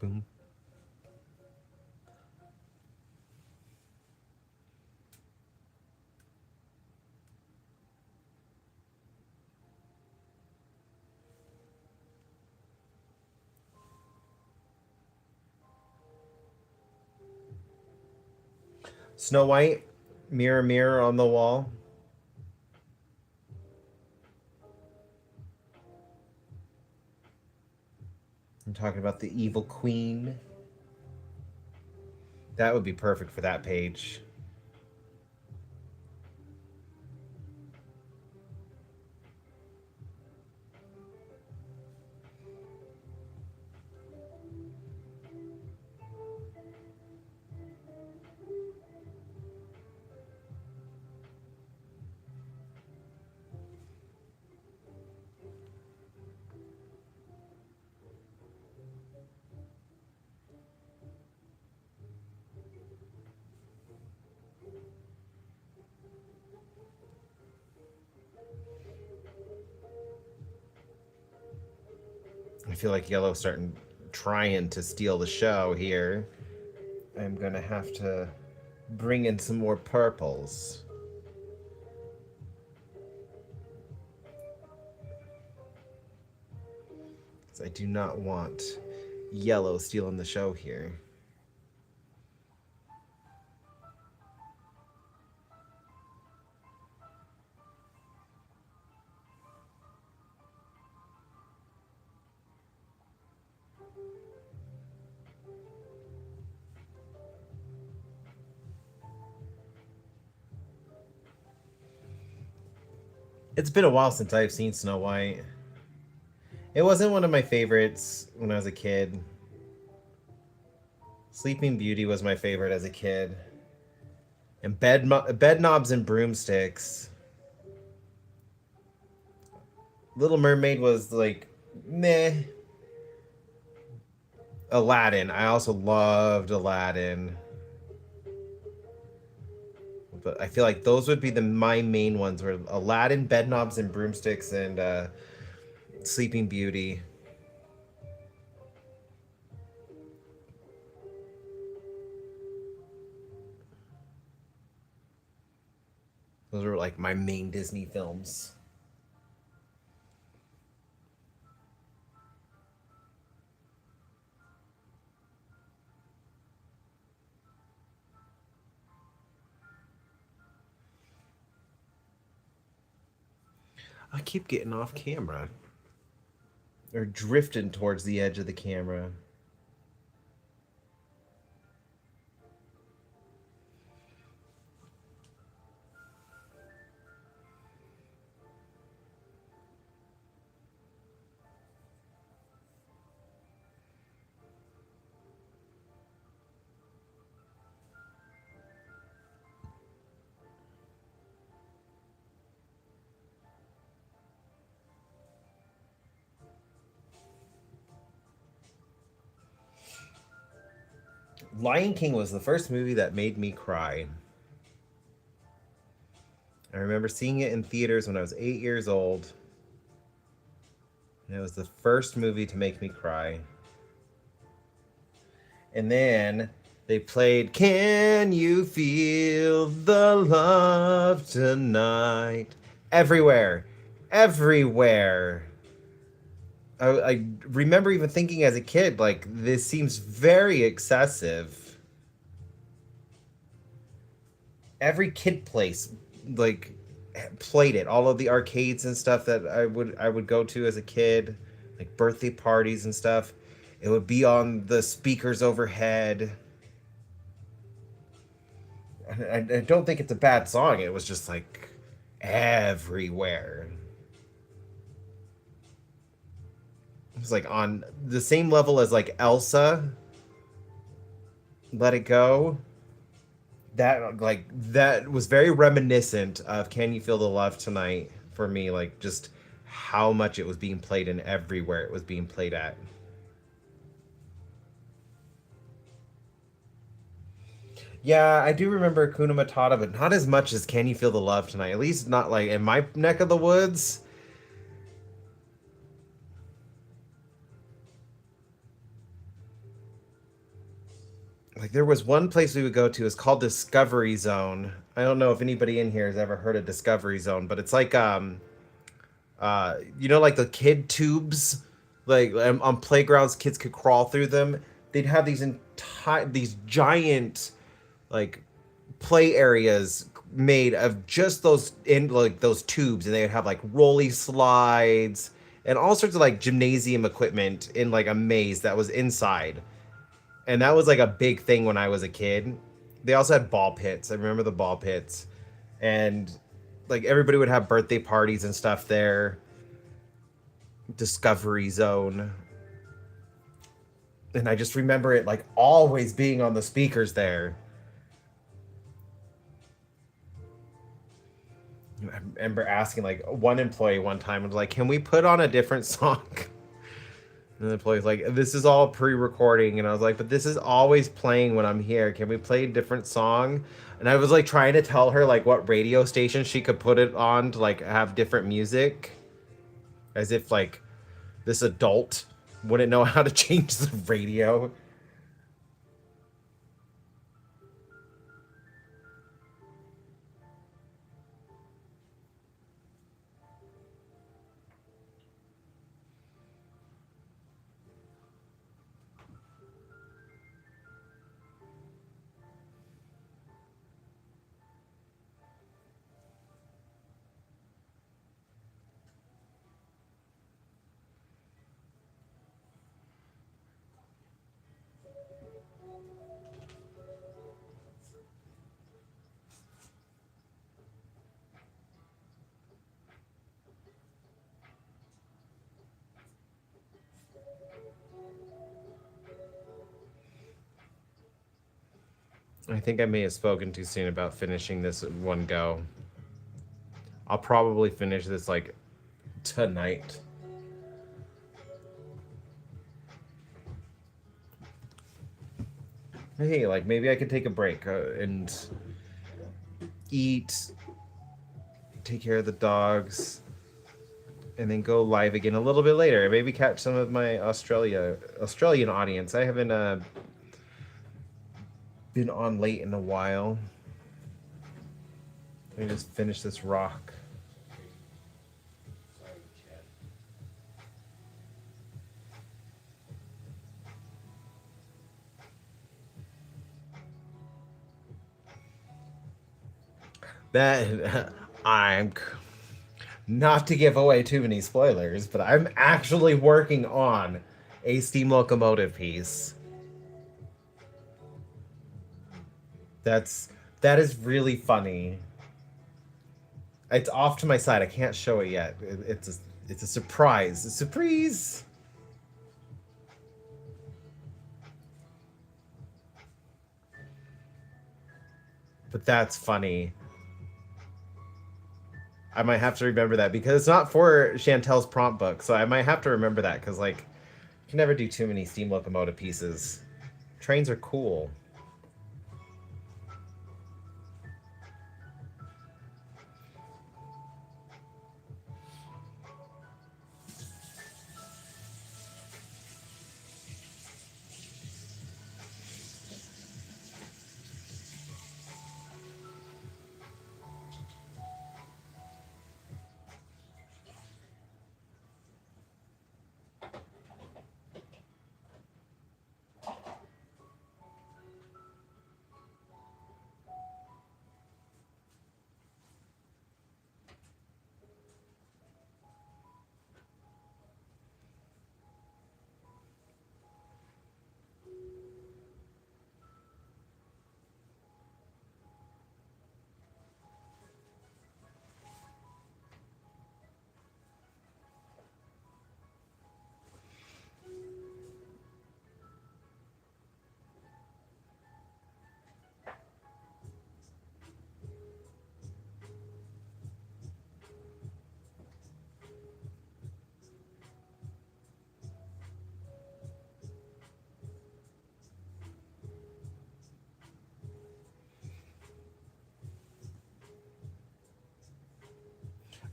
[SPEAKER 1] Boom. Snow White, mirror, mirror on the wall. I'm talking about the evil queen. That would be perfect for that page. I feel like yellow's starting trying to steal the show here. I'm gonna have to bring in some more purples. I do not want yellow stealing the show here. It's been a while since I've seen Snow White. It wasn't one of my favorites when I was a kid. Sleeping Beauty was my favorite as a kid. And Bed Knobs and Broomsticks. Little Mermaid was like, meh. Aladdin. I also loved Aladdin. But I feel like those would be my main ones were Aladdin, Bed Knobs and Broomsticks, and Sleeping Beauty. Those were like my main Disney films. I keep getting off camera. Or drifting towards the edge of the camera. Lion King was the first movie that made me cry. I remember seeing it in theaters when I was 8 years old. And it was the first movie to make me cry. And then they played Can You Feel the Love Tonight? Everywhere. Everywhere. I remember even thinking as a kid, like, this seems very excessive. Every kid place, like, played it. All of the arcades and stuff that I would go to as a kid, like birthday parties and stuff. It would be on the speakers overhead. I don't think it's a bad song. It was just like everywhere. It was like on the same level as like Elsa, Let It Go. That was very reminiscent of Can You Feel the Love Tonight for me, like just how much it was being played and everywhere it was being played at. Yeah, I do remember Kuna Matata, but not as much as Can You Feel the Love Tonight? At least not like in my neck of the woods. Like there was one place we would go to. It's called Discovery Zone. I don't know if anybody in here has ever heard of Discovery Zone, but it's like you know, like the kid tubes, like on playgrounds, kids could crawl through them. They'd have these giant like play areas made of just those in like those tubes, and they would have like rolly slides and all sorts of like gymnasium equipment in like a maze that was inside. And that was like a big thing when I was a kid. They also had ball pits. I remember the ball pits, and like everybody would have birthday parties and stuff there. Discovery Zone. And I just remember it like always being on the speakers there. I remember asking like one employee one time, was like, "Can we put on a different song?" And the employee's like, "This is all pre-recording," and I was like, "But this is always playing when I'm here. Can we play a different song?" And I was like trying to tell her like what radio station she could put it on to like have different music, as if like this adult wouldn't know how to change the radio. I think I may have spoken too soon about finishing this in one go. I'll probably finish this like tonight. Hey, like maybe I could take a break and eat, take care of the dogs, and then go live again a little bit later. Maybe catch some of my Australian audience. I haven't been on late in a while. Let me just finish this rock. That I'm not to give away too many spoilers, but I'm actually working on a steam locomotive piece. That's that is really funny. It's off to my side. I can't show it yet. It's a surprise. A surprise. But that's funny. I might have to remember that because it's not for Chantel's prompt book, so I might have to remember that because like you can never do too many steam locomotive pieces. Trains are cool.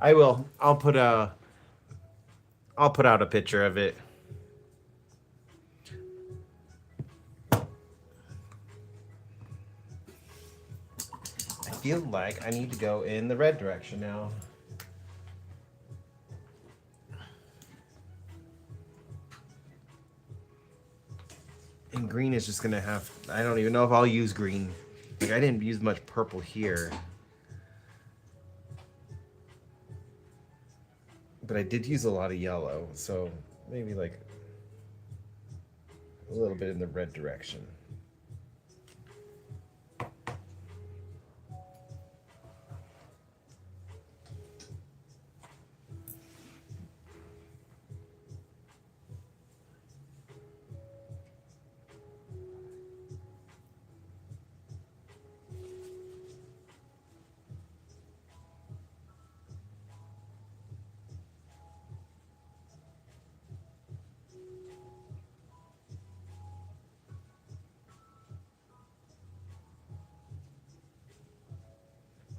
[SPEAKER 1] I will. I'll put out a picture of it. I feel like I need to go in the red direction now. And green is just gonna have, I don't even know if I'll use green. Like, I didn't use much purple here. But I did use a lot of yellow, so maybe like a little bit in the red direction.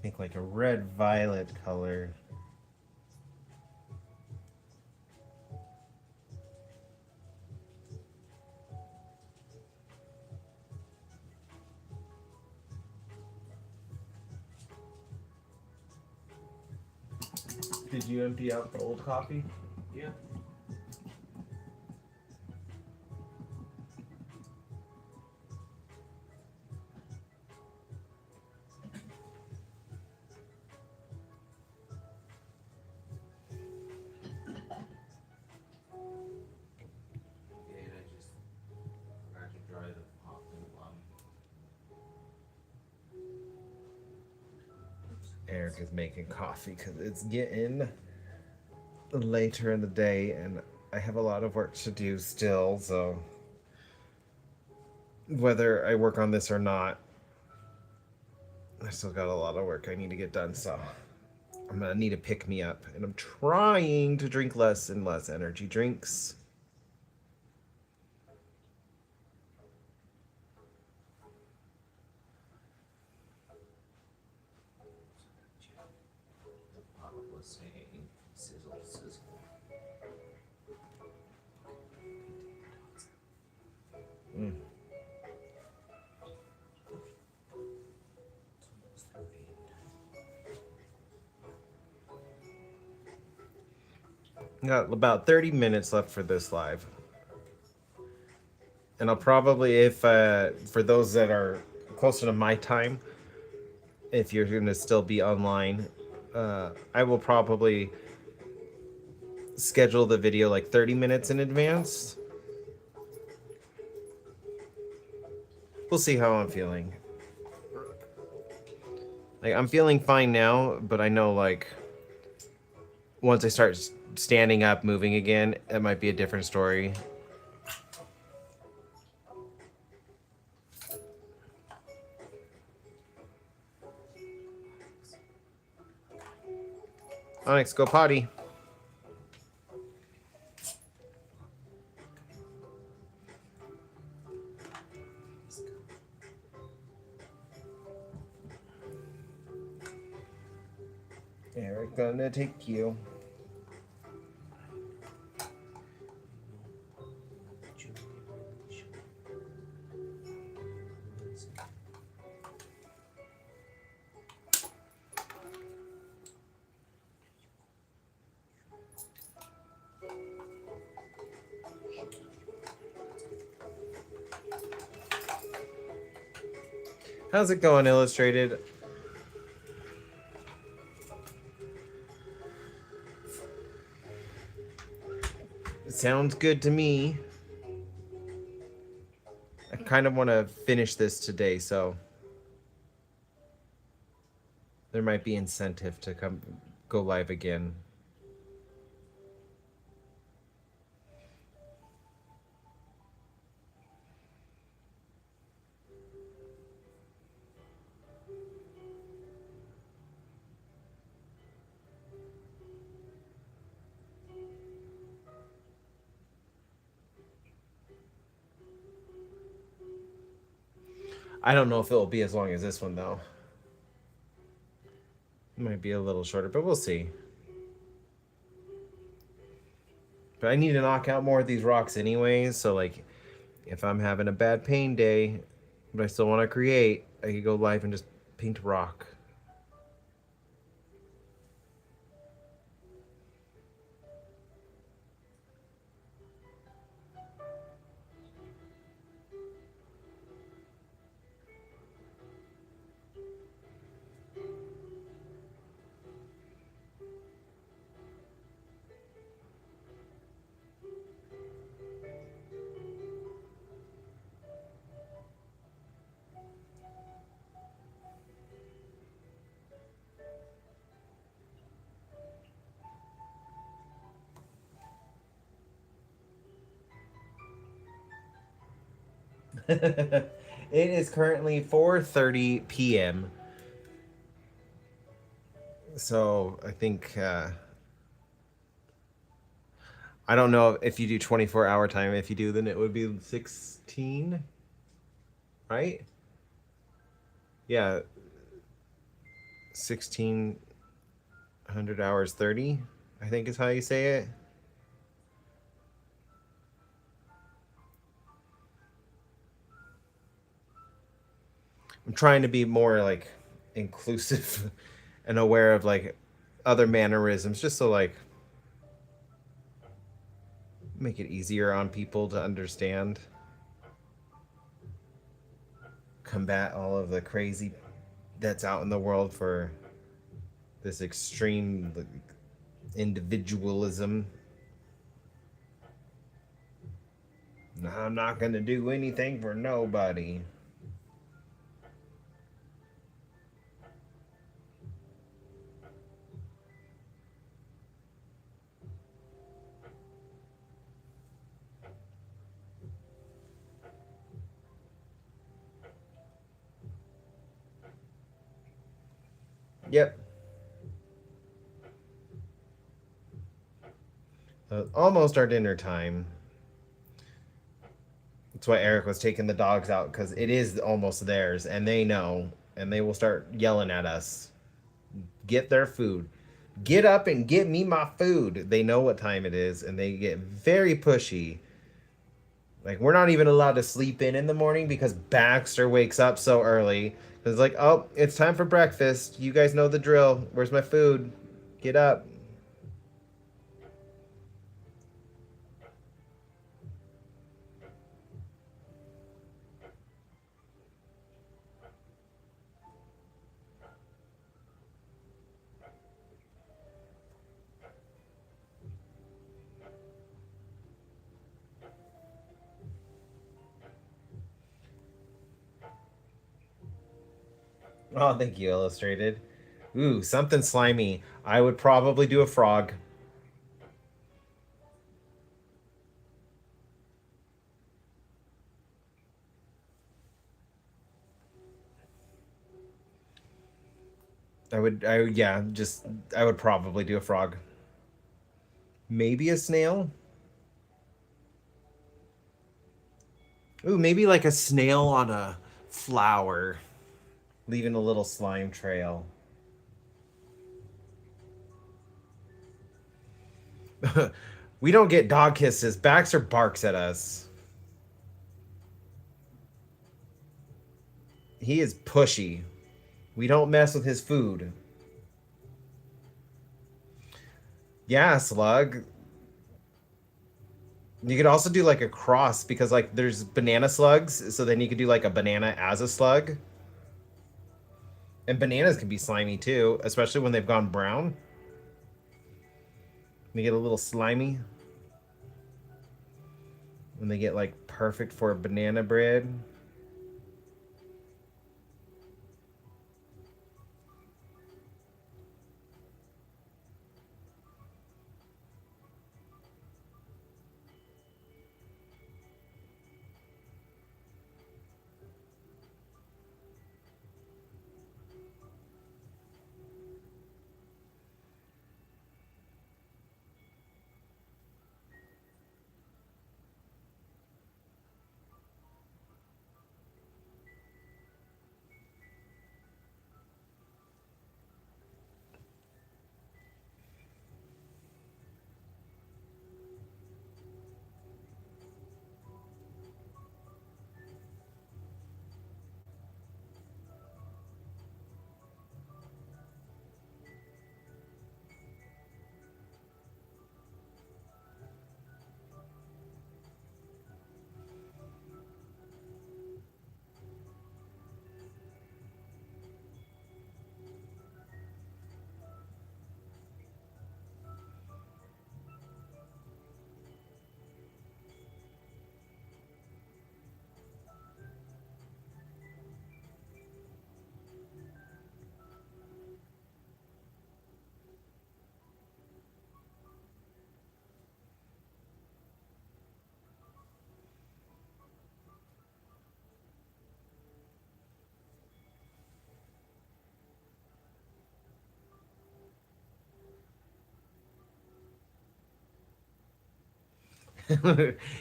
[SPEAKER 1] Make like a red violet color. Did you empty out the old coffee?
[SPEAKER 2] Yeah.
[SPEAKER 1] Eric is making coffee because it's getting later in the day and I have a lot of work to do still, so whether I work on this or not, I still got a lot of work I need to get done, so I'm gonna need a pick me up, and I'm trying to drink less and less energy drinks. Mm. Got about 30 minutes left for this live. And I'll probably, if for those that are closer to my time, if you're going to still be online, I will probably schedule the video like 30 minutes in advance. We'll see how I'm feeling. Like, I'm feeling fine now, but I know, like, once I start standing up, moving again, it might be a different story. Onyx, go potty. Eric, gonna take you. How's it going, Illustrated? Sounds good to me. I kind of want to finish this today, so there might be incentive to go live again. I don't know if it'll be as long as this one, though. It might be a little shorter, but we'll see. But I need to knock out more of these rocks anyways. So like, if I'm having a bad pain day, but I still want to create, I could go live and just paint rock. It is currently 4:30 p.m. So I think I don't know if you do 24-hour time. If you do, then it would be 16, right? Yeah, 1600 hours 30, I think is how you say it. I'm trying to be more like inclusive and aware of like other mannerisms just so like make it easier on people to understand, combat all of the crazy that's out in the world for this extreme like, individualism. I'm not going to do anything for nobody. Yep. Almost our dinner time. That's why Eric was taking the dogs out because it is almost theirs and they know and they will start yelling at us. Get their food. Get up and get me my food. They know what time it is and they get very pushy. Like we're not even allowed to sleep in the morning because Baxter wakes up so early. It's like, oh, it's time for breakfast. You guys know the drill. Where's my food? Get up. Oh, thank you, Illustrated. Ooh, something slimy. I would probably do a frog. Yeah, just, I would probably do a frog. Maybe a snail? Ooh, maybe like a snail on a flower, leaving a little slime trail. We don't get dog kisses. Baxter barks at us. He is pushy. We don't mess with his food. Yeah, slug. You could also do like a cross because like there's banana slugs, so then you could do like a banana as a slug. And bananas can be slimy too, especially when they've gone brown. They get a little slimy when they get like perfect for banana bread.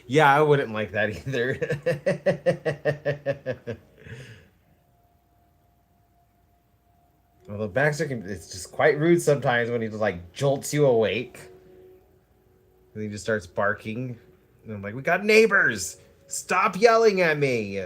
[SPEAKER 1] Yeah, I wouldn't like that either. Although Baxter can, it's just quite rude sometimes when he just like jolts you awake. And he just starts barking. And I'm like, we got neighbors! Stop yelling at me!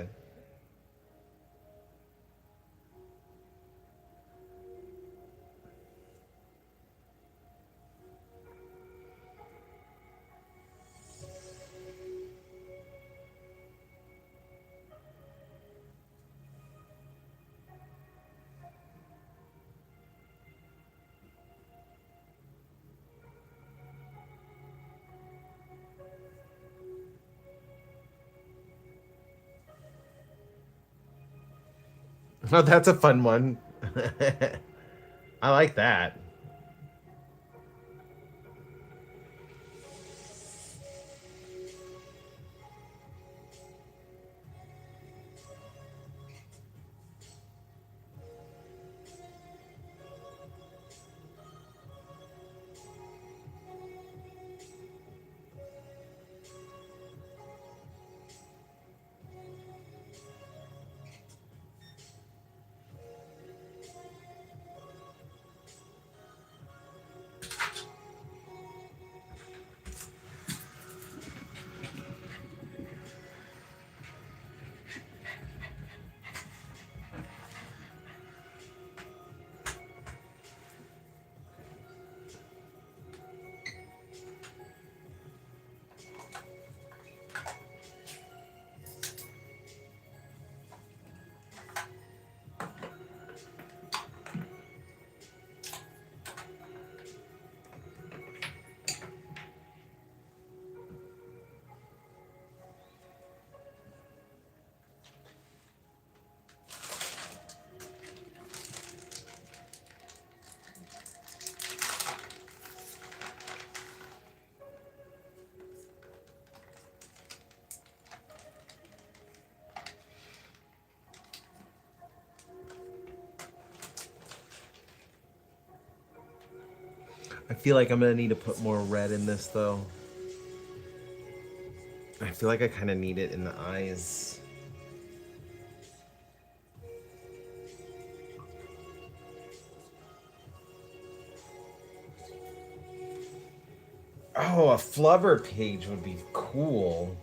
[SPEAKER 1] Oh, that's a fun one. I like that. I feel like I'm gonna need to put more red in this though. I feel like I kind of need it in the eyes. Oh, a flubber page would be cool.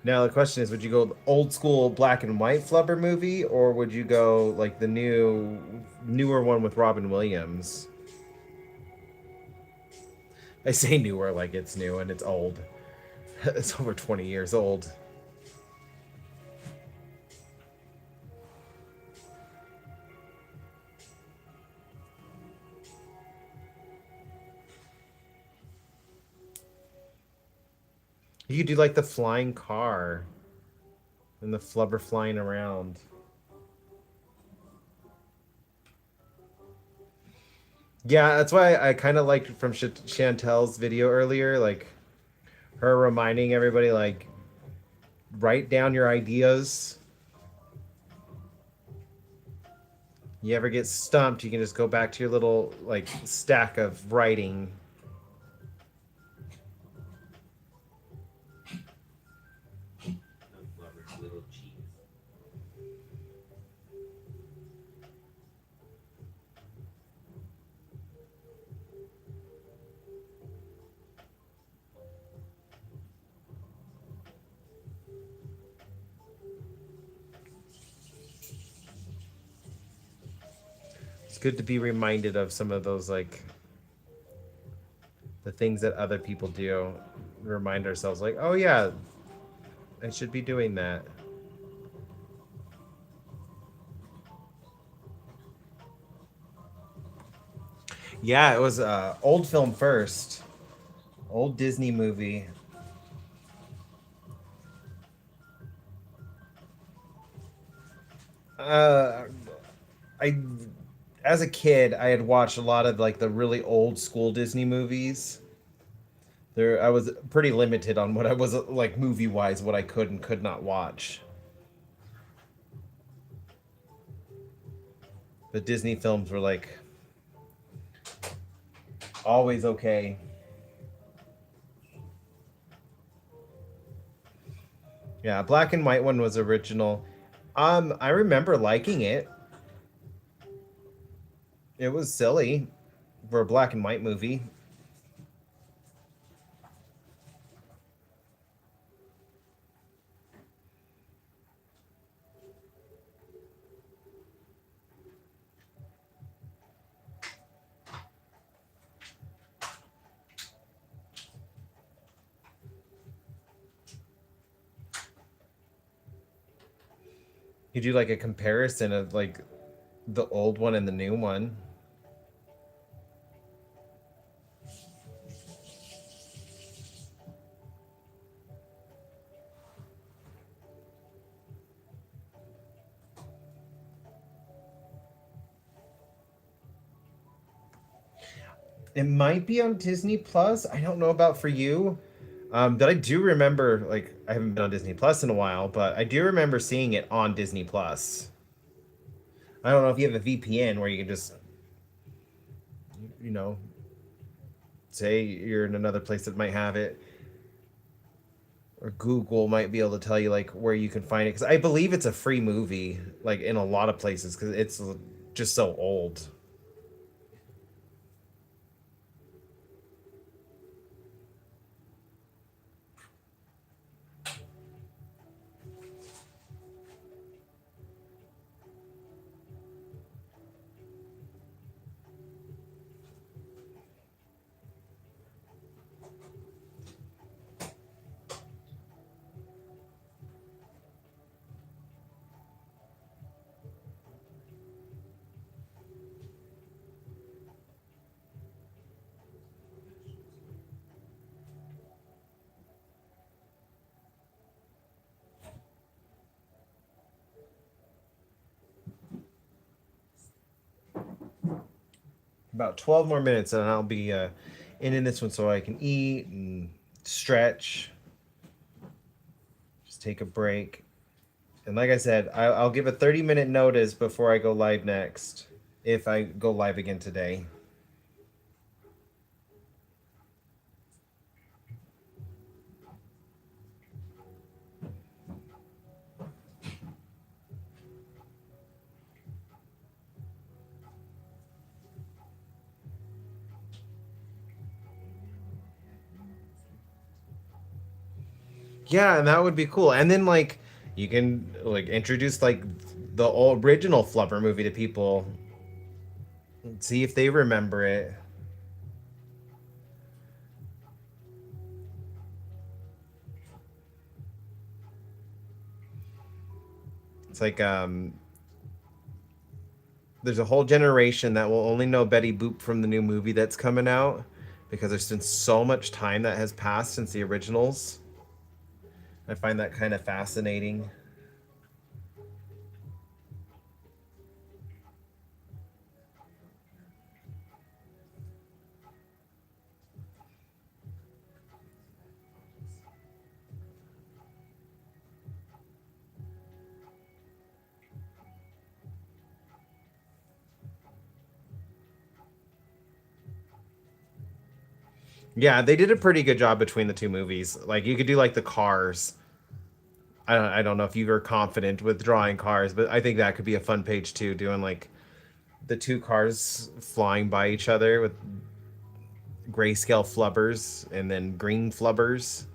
[SPEAKER 1] Now the question is, would you go old school black and white flubber movie, or would you go like the newer one with Robin Williams? I say newer like it's new and it's old. It's over 20 years old. You could do like the flying car and the flubber flying around. Yeah, that's why I kind of liked from Chantel's video earlier, like her reminding everybody, like, write down your ideas. You ever get stumped, you can just go back to your little like stack of writing.
[SPEAKER 2] Little cheese.
[SPEAKER 1] It's good to be reminded of some of those like the things that other people do. Remind ourselves like, oh yeah, I should be doing that. Yeah, it was old film first. Old Disney movie. Uh I as a kid I had watched a lot of like the really old school Disney movies. There, I was pretty limited on what I was like movie wise, what I could and could not watch. The Disney films were like always okay. Yeah, black and white one was original. I remember liking it. It was silly for a black and white movie. You do like a comparison of like the old one and the new one. It might be on Disney Plus. I don't know about for you. But I do remember, like, I haven't been on Disney Plus in a while, but I do remember seeing it on Disney Plus. I don't know if you have a VPN where you can just, you know, say you're in another place that might have it, or Google might be able to tell you like where you can find it. Because I believe it's a free movie, like in a lot of places, because it's just so old. About 12 more minutes, and I'll be in this one so I can eat and stretch, just take a break. And like I said, I'll give a 30-minute notice before I go live next, if I go live again today. Yeah, and that would be cool. And then like you can like introduce like the original Flubber movie to people, see if they remember it. It's like there's a whole generation that will only know Betty Boop from the new movie that's coming out because there's been so much time that has passed since the originals. I find that kind of fascinating. Yeah, they did a pretty good job between the two movies. Like you could do like the cars. I don't know if you were confident with drawing cars, but I think that could be a fun page too, doing like the two cars flying by each other with grayscale flubbers and then green flubbers.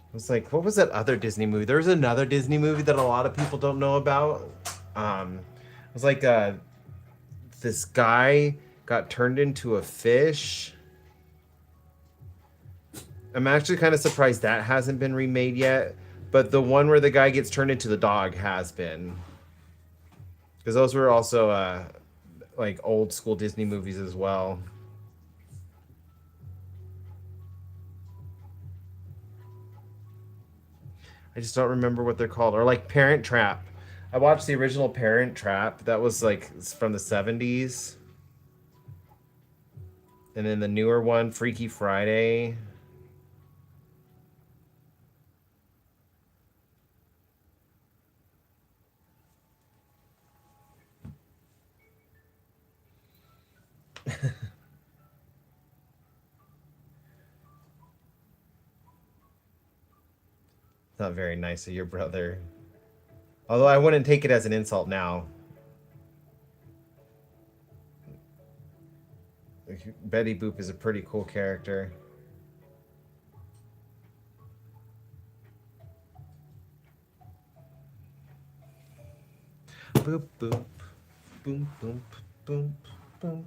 [SPEAKER 1] It was like, what was that other Disney movie? There was another Disney movie that a lot of people don't know about. It was like this guy got turned into a fish. I'm actually kind of surprised that hasn't been remade yet. But the one where the guy gets turned into the dog has been. Because those were also like old school Disney movies as well. I just don't remember what they're called. Or like Parent Trap. I watched the original Parent Trap. That was like from the 70s. And then the newer one, Freaky Friday. Not very nice of your brother. Although I wouldn't take it as an insult now. Betty Boop is a pretty cool character. Boop boop. Boom boom boom boom.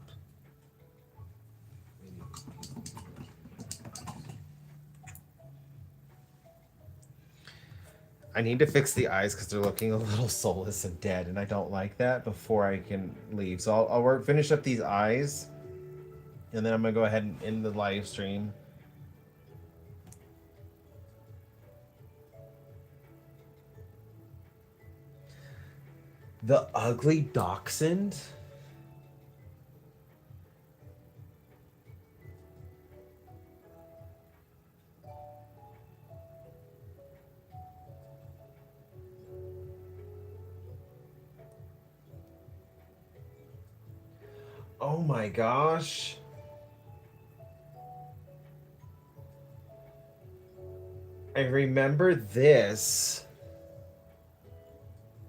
[SPEAKER 1] I need to fix the eyes because they're looking a little soulless and dead, and I don't like that before I can leave. So I'll work, finish up these eyes, and then I'm gonna go ahead and end the live stream. The Ugly Dachshund? Oh my gosh. I remember this.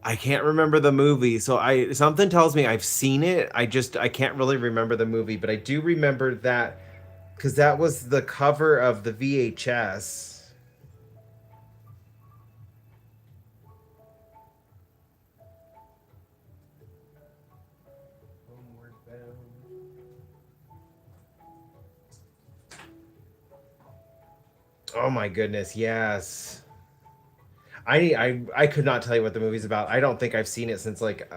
[SPEAKER 1] I can't remember the movie, so I something tells me I've seen it. I can't really remember the movie, but I do remember that because that was the cover of the VHS. Oh my goodness, yes. I could not tell you what the movie's about. I don't think I've seen it since like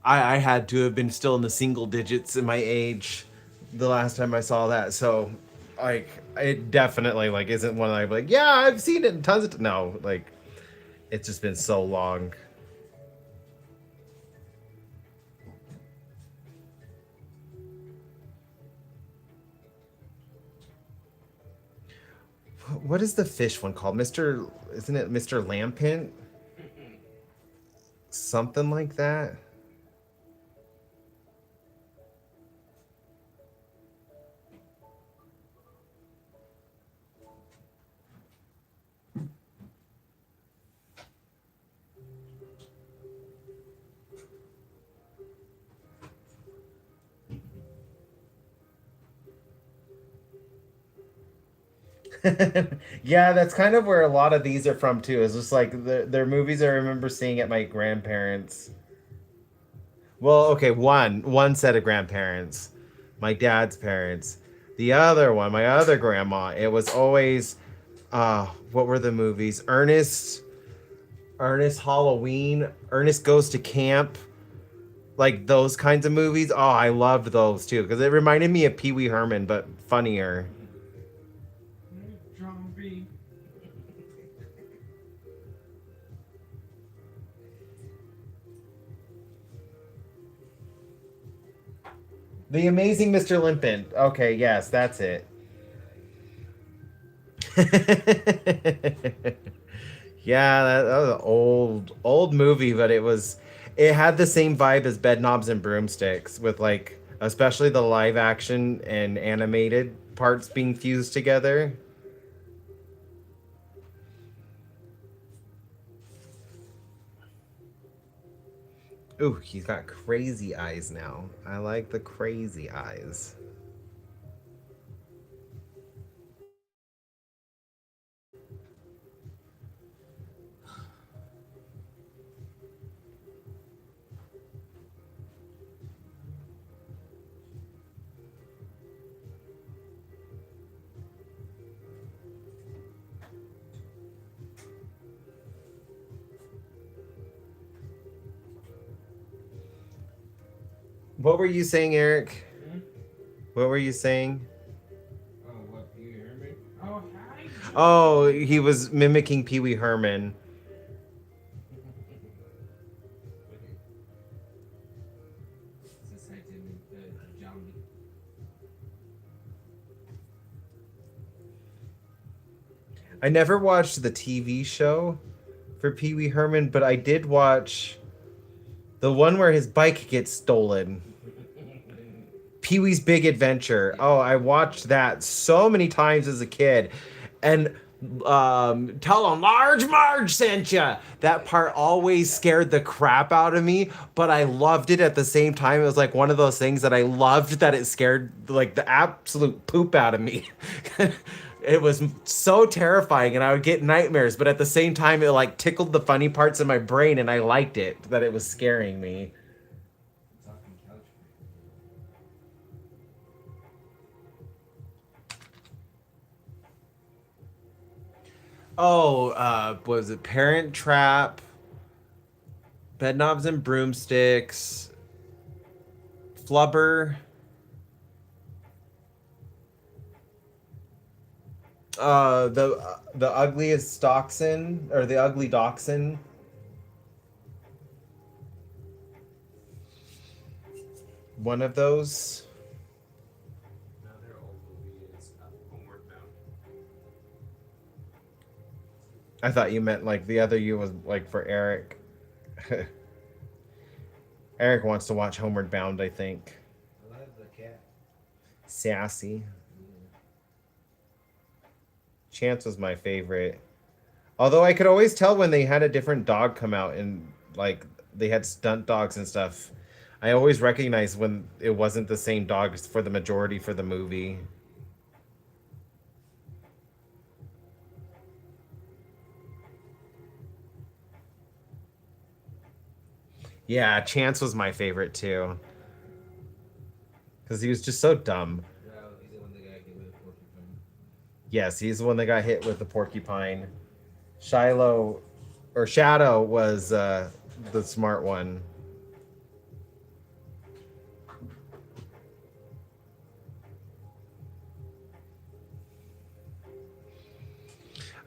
[SPEAKER 1] I had to have been still in the single digits in my age the last time I saw that. So like it definitely like isn't one that I'm like, yeah, I've seen it in tons of no, like it's just been so long. What is the fish one called? Mr. Isn't it Mr. Lampint? Something like that. Yeah, that's kind of where a lot of these are from too. It's just like they're movies I remember seeing at my grandparents'. Well, okay, one set of grandparents, my dad's parents. The other one, my other grandma. It was always, what were the movies? Ernest Halloween, Ernest Goes to Camp, like those kinds of movies. Oh, I loved those too because it reminded me of Pee Wee Herman, but funnier. The Amazing Mr. Limpet. Okay, yes, that's it. Yeah, that was an old movie, but it had the same vibe as Bedknobs and Broomsticks, with like especially the live action and animated parts being fused together. Ooh, he's got crazy eyes now. I like the crazy eyes. What were you saying, Eric?
[SPEAKER 2] Hmm?
[SPEAKER 1] What were you saying?
[SPEAKER 2] Oh, what? You hear me? Oh, hi,
[SPEAKER 1] Oh,
[SPEAKER 2] Julie.
[SPEAKER 1] he was mimicking Pee Wee Herman.
[SPEAKER 2] This I did Jambi.
[SPEAKER 1] I never watched the TV show for Pee Wee Herman, but I did watch the one where his bike gets stolen. Pee Wee's Big Adventure.
[SPEAKER 2] Yeah.
[SPEAKER 1] Oh, I watched that so many times as a kid. And tell him Large Marge sent ya. That part always scared the crap out of me, but I loved it at the same time. It was like one of those things that I loved that it scared like the absolute poop out of me. It was so terrifying and I would get nightmares, but at the same time it like tickled the funny parts in my brain and I liked it that it was scaring me.
[SPEAKER 2] Talking couch.
[SPEAKER 1] Oh, was it Parent Trap, Bedknobs and Broomsticks, Flubber, the ugliest dachshund or the ugly dachshund. One of those.
[SPEAKER 2] Another old movie is Homeward Bound.
[SPEAKER 1] I thought you meant like the other you was like for Eric. Eric wants to watch Homeward Bound, I think.
[SPEAKER 2] I love the cat.
[SPEAKER 1] Sassy.
[SPEAKER 2] Yeah.
[SPEAKER 1] Chance was my favorite. Although I could always tell when they had a different dog come out and like they had stunt dogs and stuff. I always recognized when it wasn't the same dog for the majority for the movie. Yeah, Chance was my favorite too. Because he was just so dumb.
[SPEAKER 2] Yeah, he's the one that got hit with a porcupine.
[SPEAKER 1] Yes, he's the one that got hit with the porcupine. Shiloh or Shadow was the smart one.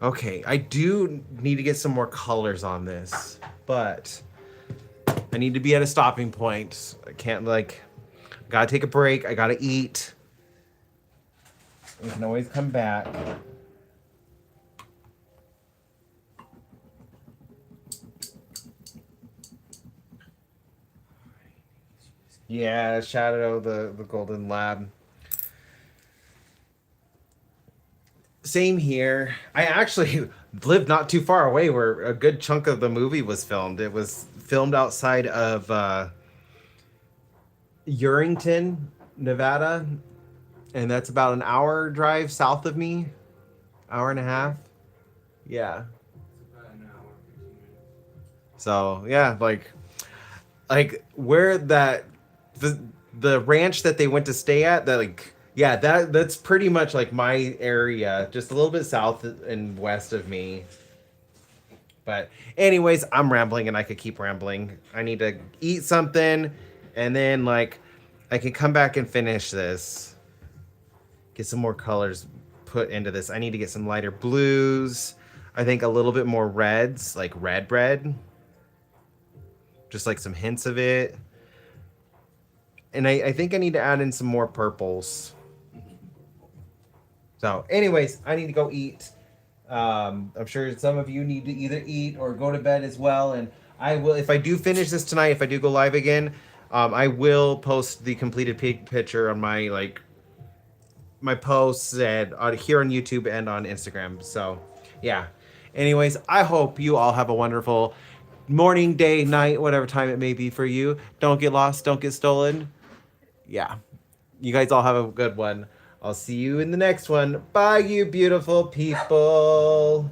[SPEAKER 1] Okay, I do need to get some more colors on this, but I need to be at a stopping point. I can't like, gotta take a break. I gotta eat. We can always come back. Yeah, Shadow, the Golden Lab. Same here. I actually lived not too far away where a good chunk of the movie was filmed. It was filmed outside of Urington, Nevada, and that's about an hour drive south of me. Hour and a half. Yeah.
[SPEAKER 2] It's about an hour, 15 minutes.
[SPEAKER 1] So yeah, like where that the the ranch that they went to stay at, that like yeah, that's pretty much like my area, just a little bit south and west of me. But anyways, I'm rambling and I could keep rambling. I need to eat something and then like I can come back and finish this. Get some more colors put into this. I need to get some lighter blues. I think a little bit more reds, like red. Just like some hints of it. And I think I need to add in some more purples. So, anyways, I need to go eat. I'm sure some of you need to either eat or go to bed as well. And I will, if I do finish this tonight, if I do go live again, I will post the completed picture on my my posts and here on YouTube and on Instagram. So, yeah. Anyways, I hope you all have a wonderful morning, day, night, whatever time it may be for you. Don't get lost. Don't get stolen. Yeah. You guys all have a good one. I'll see you in the next one. Bye, you beautiful people.